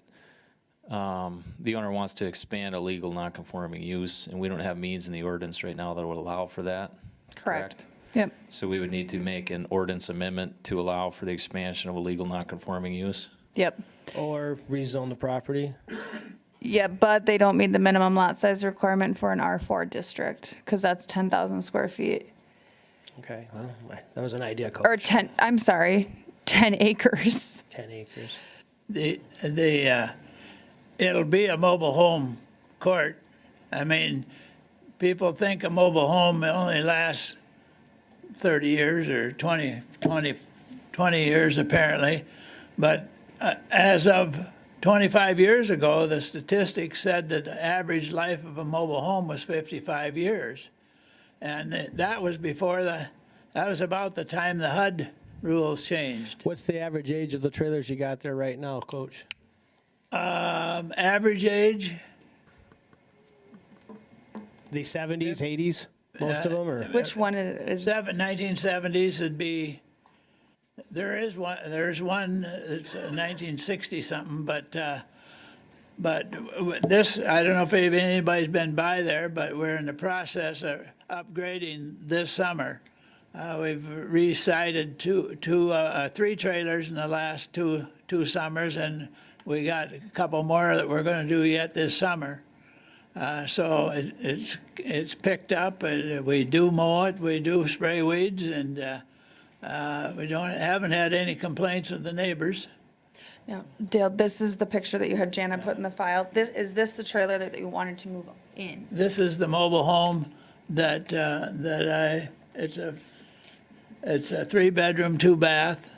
[SPEAKER 6] the owner wants to expand a legal non-conforming use, and we don't have means in the ordinance right now that would allow for that.
[SPEAKER 2] Correct. Yep.
[SPEAKER 6] So we would need to make an ordinance amendment to allow for the expansion of a legal non-conforming use.
[SPEAKER 2] Yep.
[SPEAKER 5] Or rezone the property.
[SPEAKER 2] Yeah, but they don't meet the minimum lot size requirement for an R4 district, because that's 10,000 square feet.
[SPEAKER 5] Okay, well, that was an idea, Coach.
[SPEAKER 2] Or 10 acres.
[SPEAKER 5] 10 acres.
[SPEAKER 10] it'll be a mobile home court. I mean, people think a mobile home only lasts 30 years or 20 years apparently. But as of 25 years ago, the statistics said that the average life of a mobile home was 55 years. And that was that was about the time the HUD rules changed.
[SPEAKER 5] What's the average age of the trailers you got there right now, Coach?
[SPEAKER 10] Average age,
[SPEAKER 5] The 70s, 80s, most of them, or?
[SPEAKER 2] Which one is
[SPEAKER 10] 1970s would be, there's one that's 1960 something, but this, I don't know if anybody's been by there, but we're in the process of upgrading this summer. We've resited three trailers in the last two summers, and we got a couple more that we're going to do yet this summer. So it's picked up. We do mow it, we do spray weeds, and we haven't had any complaints of the neighbors.
[SPEAKER 2] No, Dale, this is the picture that you had Jana put in the file. Is this the trailer that you wanted to move in?
[SPEAKER 10] This is the mobile home it's a 3-bedroom, 2-bath.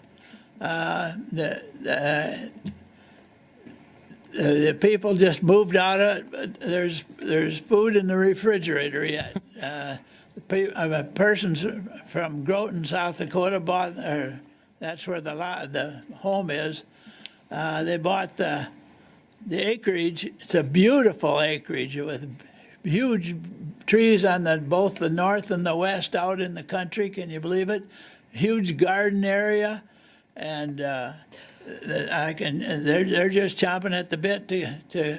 [SPEAKER 10] The people just moved out of it, but there's food in the refrigerator yet. A person's from Groton, South Dakota bought, that's where the home is. They bought the acreage. It's a beautiful acreage with huge trees on both the north and the west out in the country. Can you believe it? Huge garden area, and they're just chomping at the bit to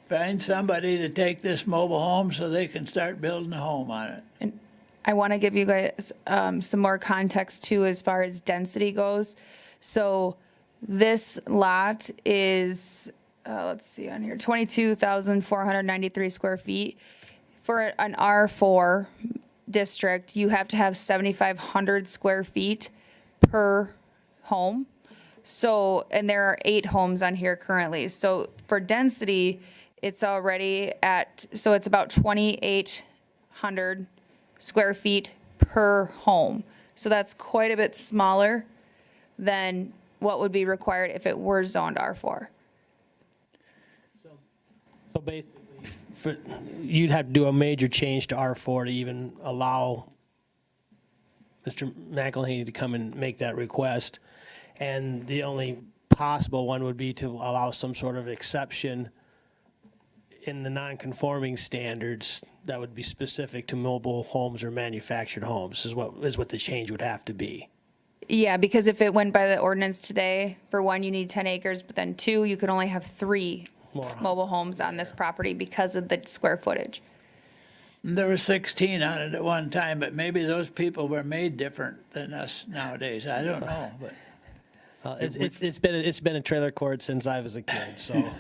[SPEAKER 10] find somebody to take this mobile home so they can start building a home on it.
[SPEAKER 2] And I want to give you guys some more context too as far as density goes. So this lot is, let's see on here, 22,493 square feet. For an R4 district, you have to have 7,500 square feet per home. So, and there are 8 homes on here currently. So for density, it's already so it's about 2,800 square feet per home. So that's quite a bit smaller than what would be required if it were zoned R4.
[SPEAKER 5] So basically, you'd have to do a major change to R4 to even allow Mr. McElhaney to come and make that request. And the only possible one would be to allow some sort of exception in the non-conforming standards that would be specific to mobile homes or manufactured homes is what the change would have to be.
[SPEAKER 2] Yeah, because if it went by the ordinance today, for 1, you need 10 acres, but then 2, you could only have 3 mobile homes on this property because of the square footage.
[SPEAKER 10] There were 16 on it at one time, but maybe those people were made different than us nowadays. I don't know, but.
[SPEAKER 5] It's been a trailer court since I was a kid, so.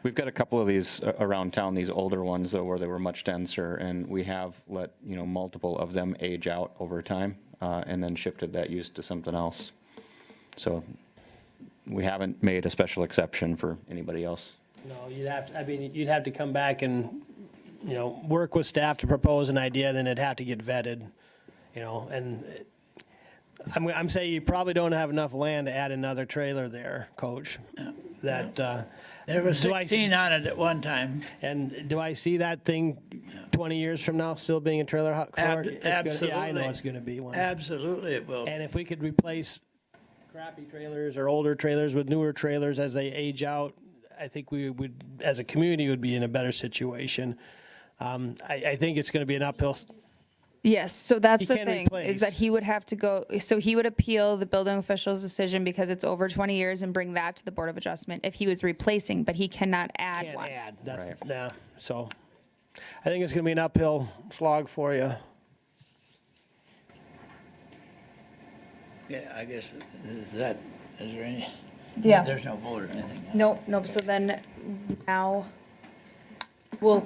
[SPEAKER 1] We've got a couple of these around town, these older ones though, where they were much denser, and we have let, multiple of them age out over time, and then shifted that use to something else. So we haven't made a special exception for anybody else.
[SPEAKER 5] No, you'd have to come back and, work with staff to propose an idea, then it'd have to get vetted, and I'm saying you probably don't have enough land to add another trailer there, Coach.
[SPEAKER 10] There were 16 on it at one time.
[SPEAKER 5] And do I see that thing 20 years from now still being a trailer court?
[SPEAKER 10] Absolutely.
[SPEAKER 5] Yeah, I know it's going to be one.
[SPEAKER 10] Absolutely it will.
[SPEAKER 5] And if we could replace crappy trailers or older trailers with newer trailers as they age out, I think we would, as a community, would be in a better situation. I think it's going to be an uphill.
[SPEAKER 2] Yes, so that's
[SPEAKER 5] You
[SPEAKER 2] the
[SPEAKER 5] can't
[SPEAKER 2] thing,
[SPEAKER 5] replace.
[SPEAKER 2] is that he would have to go, so he would appeal the building official's decision because it's over 20 years and bring that to the Board of Adjustment if he was replacing, but he cannot add
[SPEAKER 5] Can't
[SPEAKER 2] one.
[SPEAKER 5] add. So I think it's going to be an uphill slog for you.
[SPEAKER 10] Yeah, I guess, is there any?
[SPEAKER 2] Yeah.
[SPEAKER 10] There's no vote or anything.
[SPEAKER 2] Nope, so then now, we'll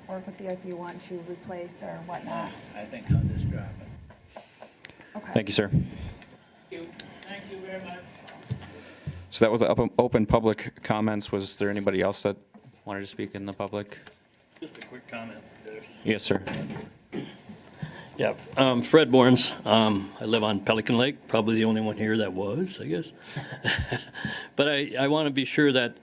[SPEAKER 2] work with you if you want to replace or whatnot.
[SPEAKER 10] I think I'll just drop it.
[SPEAKER 2] Okay.
[SPEAKER 1] Thank you, sir.
[SPEAKER 10] Thank you very much.
[SPEAKER 1] So that was the open public comments. Was there anybody else that wanted to speak in the public?
[SPEAKER 11] Just a quick comment.
[SPEAKER 1] Yes, sir.
[SPEAKER 11] Yeah, Fred Borns. I live on Pelican Lake, probably the only one here that was, I guess. But I want to be sure that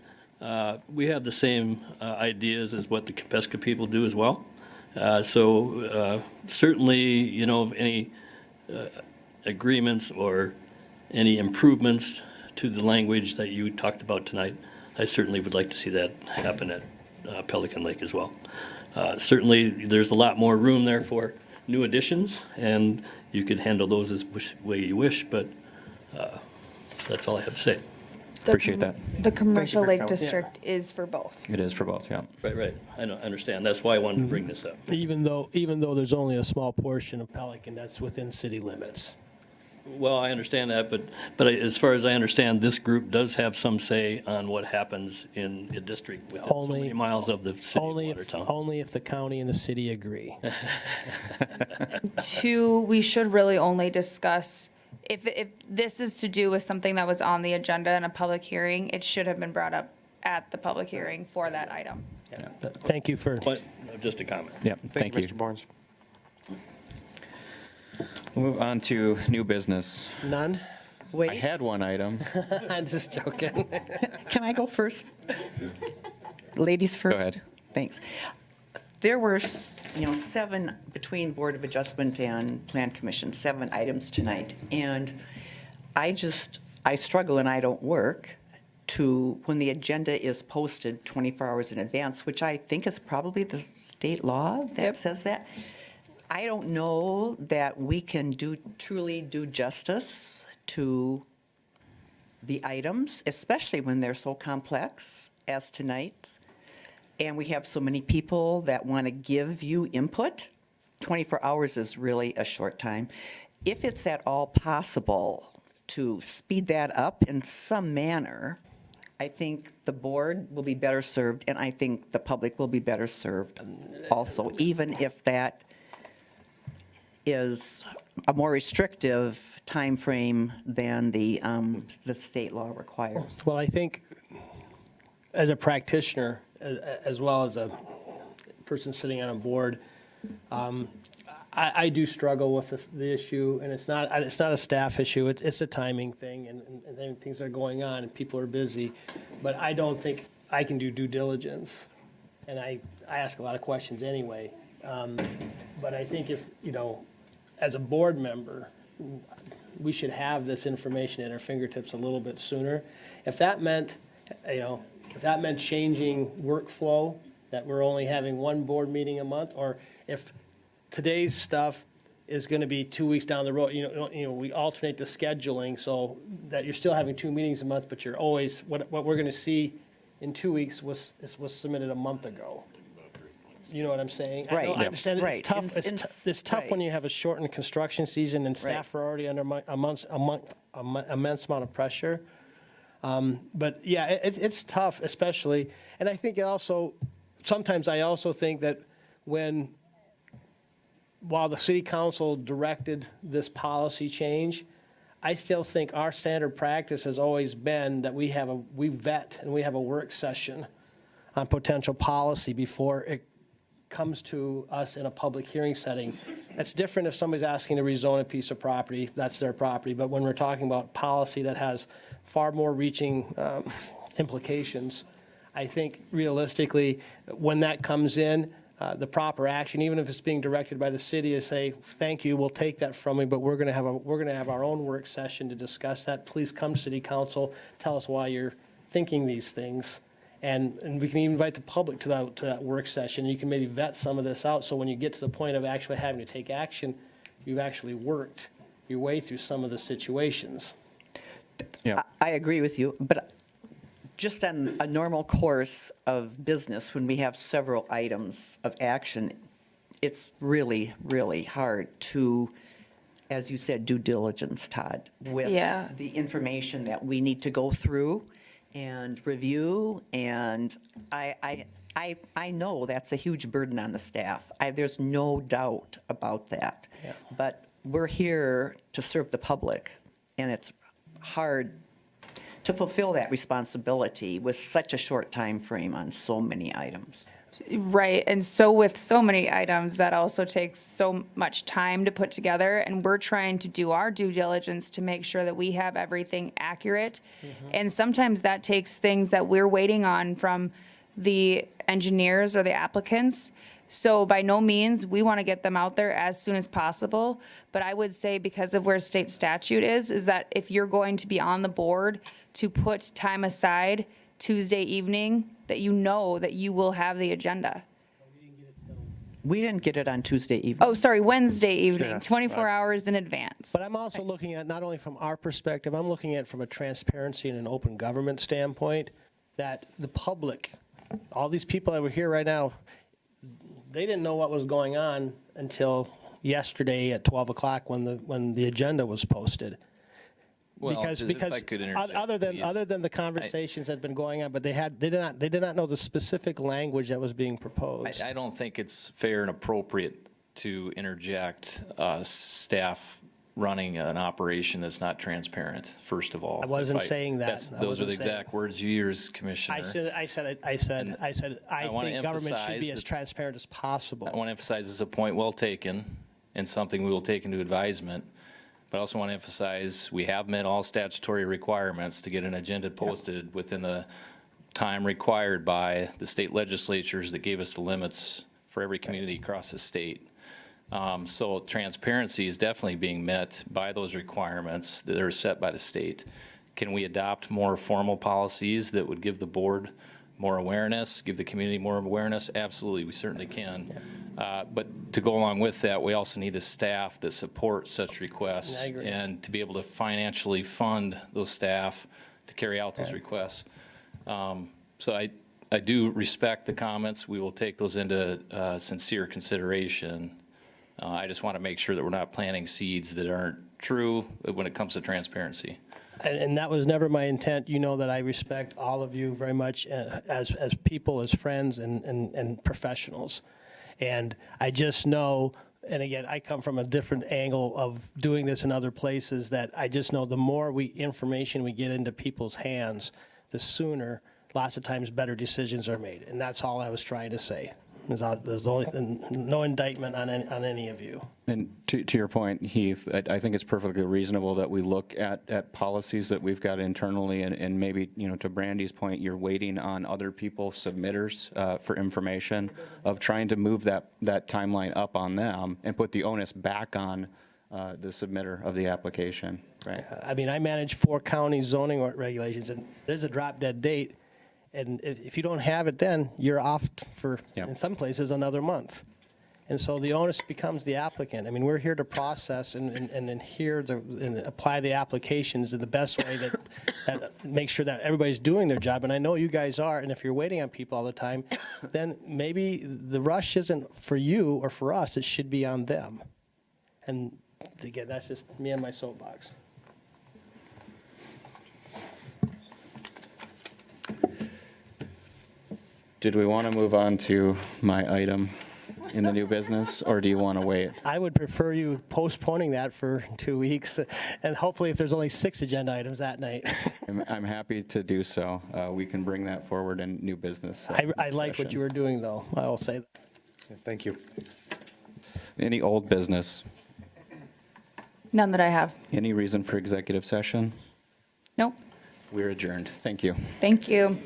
[SPEAKER 11] we have the same ideas as what the Compesca people do as well. So certainly, you know, any agreements or any improvements to the language that you talked about tonight, I certainly would like to see that happen at Pelican Lake as well. Certainly, there's a lot more room there for new additions, and you could handle those as way you wish, but that's all I have to say.
[SPEAKER 1] Appreciate that.
[SPEAKER 2] The commercial
[SPEAKER 4] for
[SPEAKER 2] lake
[SPEAKER 4] coming.
[SPEAKER 2] district is for both.
[SPEAKER 1] It is for both, yeah.
[SPEAKER 11] Right. I know, I understand. That's why I wanted to bring this up.
[SPEAKER 5] Even though there's only a small portion of Pelican that's within city limits.
[SPEAKER 11] Well, I understand that, but as far as I understand, this group does have some say on what happens in a district within so many miles of the city of Watertown.
[SPEAKER 5] Only if the county and the city agree.
[SPEAKER 2] Two, we should really only discuss, if this is to do with something that was on the agenda in a public hearing, it should have been brought up at the public hearing for that item.
[SPEAKER 5] Thank you for.
[SPEAKER 11] But just a comment.
[SPEAKER 1] Yeah, thank you.
[SPEAKER 4] Mr. Barnes.
[SPEAKER 1] We'll move on to new business.
[SPEAKER 5] None?
[SPEAKER 1] I had one item.
[SPEAKER 5] I'm just joking.
[SPEAKER 7] Can I go first? Ladies first?
[SPEAKER 1] Go ahead.
[SPEAKER 7] Thanks. There were, 7 between Board of Adjustment and Plan Commission, 7 items tonight. And I struggle and I don't work to, when the agenda is posted 24 hours in advance, which I think is probably the state law that says that. I don't know that we can truly do justice to the items, especially when they're so complex as tonight's. And we have so many people that want to give you input. 24 hours is really a short time. If it's at all possible to speed that up in some manner, I think the board will be better served, and I think the public will be better served also, even if that is a more restrictive time frame than the state law requires.
[SPEAKER 5] Well, I think as a practitioner, as well as a person sitting on a board, I do struggle with the issue, and it's not a staff issue. It's a timing thing, and things are going on, and people are busy. But I don't think I can do due diligence, and I ask a lot of questions anyway. But I think if, as a board member, we should have this information at our fingertips a little bit sooner. If that meant, changing workflow, that we're only having one board meeting a month, or if today's stuff is going to be 2 weeks down the road, we alternate the scheduling so that you're still having 2 meetings a month, but you're always, what we're going to see in 2 weeks was submitted a month ago. You know what I'm saying?
[SPEAKER 7] Right.
[SPEAKER 5] I understand
[SPEAKER 7] Right.
[SPEAKER 5] it's tough. It's tough when you have a shortened construction season and staff are already under immense amount of pressure. But yeah, it's tough, especially, and I think sometimes I also think that while the city council directed this policy change, I still think our standard practice has always been that we vet and we have a work session on potential policy before it comes to us in a public hearing setting. That's different if somebody's asking to rezone a piece of property, that's their property. But when we're talking about policy that has far more reaching implications, I think realistically, when that comes in, the proper action, even if it's being directed by the city, is say, thank you, we'll take that from you, but we're going to have our own work session to discuss that. Please come to city council, tell us why you're thinking these things. And we can even invite the public to that work session. You can maybe vet some of this out, so when you get to the point of actually having to take action, you've actually worked your way through some of the situations.
[SPEAKER 1] Yeah.
[SPEAKER 7] I agree with you, but just on a normal course of business, when we have several items of action, it's really, really hard to, as you said, due diligence, Todd, with the information that we need to go through and review, and I know that's a huge burden on the staff. There's no doubt about that.
[SPEAKER 5] Yeah.
[SPEAKER 7] But we're here to serve the public, and it's hard to fulfill that responsibility with such a short time frame on so many items.
[SPEAKER 2] Right, and so with so many items, that also takes so much time to put together, and we're trying to do our due diligence to make sure that we have everything accurate. And sometimes that takes things that we're waiting on from the engineers or the applicants. So by no means, we want to get them out there as soon as possible. But I would say because of where state statute is that if you're going to be on the board to put time aside Tuesday evening, that you know that you will have the agenda.
[SPEAKER 7] We didn't get it on Tuesday evening.
[SPEAKER 2] Oh, sorry, Wednesday evening,
[SPEAKER 5] Yeah,
[SPEAKER 2] 24 hours in advance.
[SPEAKER 5] But I'm also looking at, not only from our perspective, I'm looking at it from a transparency and an open government standpoint, that the public, all these people that were here right now, they didn't know what was going on until yesterday at 12 o'clock when the agenda was posted.
[SPEAKER 6] Well,
[SPEAKER 5] Because,
[SPEAKER 6] just if I
[SPEAKER 5] because
[SPEAKER 6] could interject,
[SPEAKER 5] other
[SPEAKER 6] please.
[SPEAKER 5] than the conversations that had been going on, but they did not know the specific language that was being proposed.
[SPEAKER 6] I don't think it's fair and appropriate to interject staff running an operation that's not transparent, first of all.
[SPEAKER 5] I wasn't
[SPEAKER 6] If
[SPEAKER 5] saying that.
[SPEAKER 6] that's-
[SPEAKER 5] I
[SPEAKER 6] Those are the
[SPEAKER 5] wasn't saying-
[SPEAKER 6] exact words you used, Commissioner.
[SPEAKER 5] I said, I
[SPEAKER 6] wanna
[SPEAKER 5] think government should
[SPEAKER 6] emphasize
[SPEAKER 5] be as
[SPEAKER 6] that-
[SPEAKER 5] transparent as possible.
[SPEAKER 6] I want to emphasize this is a point well taken and something we will take into advisement. But I also want to emphasize, we have met all statutory requirements to get an agenda posted within the time required by the state legislatures that gave us the limits for every community across the state. So transparency is definitely being met by those requirements that are set by the state. Can we adopt more formal policies that would give the board more awareness, give the community more awareness? Absolutely, we certainly can. But to go along with that, we also need the staff that support such requests.
[SPEAKER 5] I agree.
[SPEAKER 6] And to be able to financially fund those staff to carry out those requests. So I do respect the comments. We will take those into sincere consideration. I just want to make sure that we're not planting seeds that aren't true when it comes to transparency.
[SPEAKER 5] And that was never my intent. You know that I respect all of you very much as people, as friends, and professionals. And I just know, and again, I come from a different angle of doing this in other places, that I just know the more information we get into people's hands, the sooner, lots of times, better decisions are made. And that's all I was trying to say. There's no indictment on any of you.
[SPEAKER 1] And to your point, Heath, I think it's perfectly reasonable that we look at policies that we've got internally, and maybe, to Brandy's point, you're waiting on other people, submitters, for information, of trying to move that timeline up on them and put the onus back on the submitter of the application, right?
[SPEAKER 5] I mean, I manage 4 county zoning regulations, and there's a drop dead date. And if you don't have it then, you're off for, in some places, another month. And so the onus becomes the applicant. I mean, we're here to process and adhere and apply the applications in the best way that make sure that everybody's doing their job. And I know you guys are, and if you're waiting on people all the time, then maybe the rush isn't for you or for us, it should be on them. And again, that's just me and my soapbox.
[SPEAKER 1] Did we want to move on to my item in the new business, or do you want to wait?
[SPEAKER 5] I would prefer you postponing that for 2 weeks, and hopefully if there's only 6 agenda items that night.
[SPEAKER 1] I'm happy to do so. We can bring that forward in new business.
[SPEAKER 5] I like what you were doing, though, I will say.
[SPEAKER 4] Thank you.
[SPEAKER 1] Any old business?
[SPEAKER 2] None that I have.
[SPEAKER 1] Any reason for executive session?
[SPEAKER 2] Nope.
[SPEAKER 1] We're adjourned. Thank you.
[SPEAKER 2] Thank you.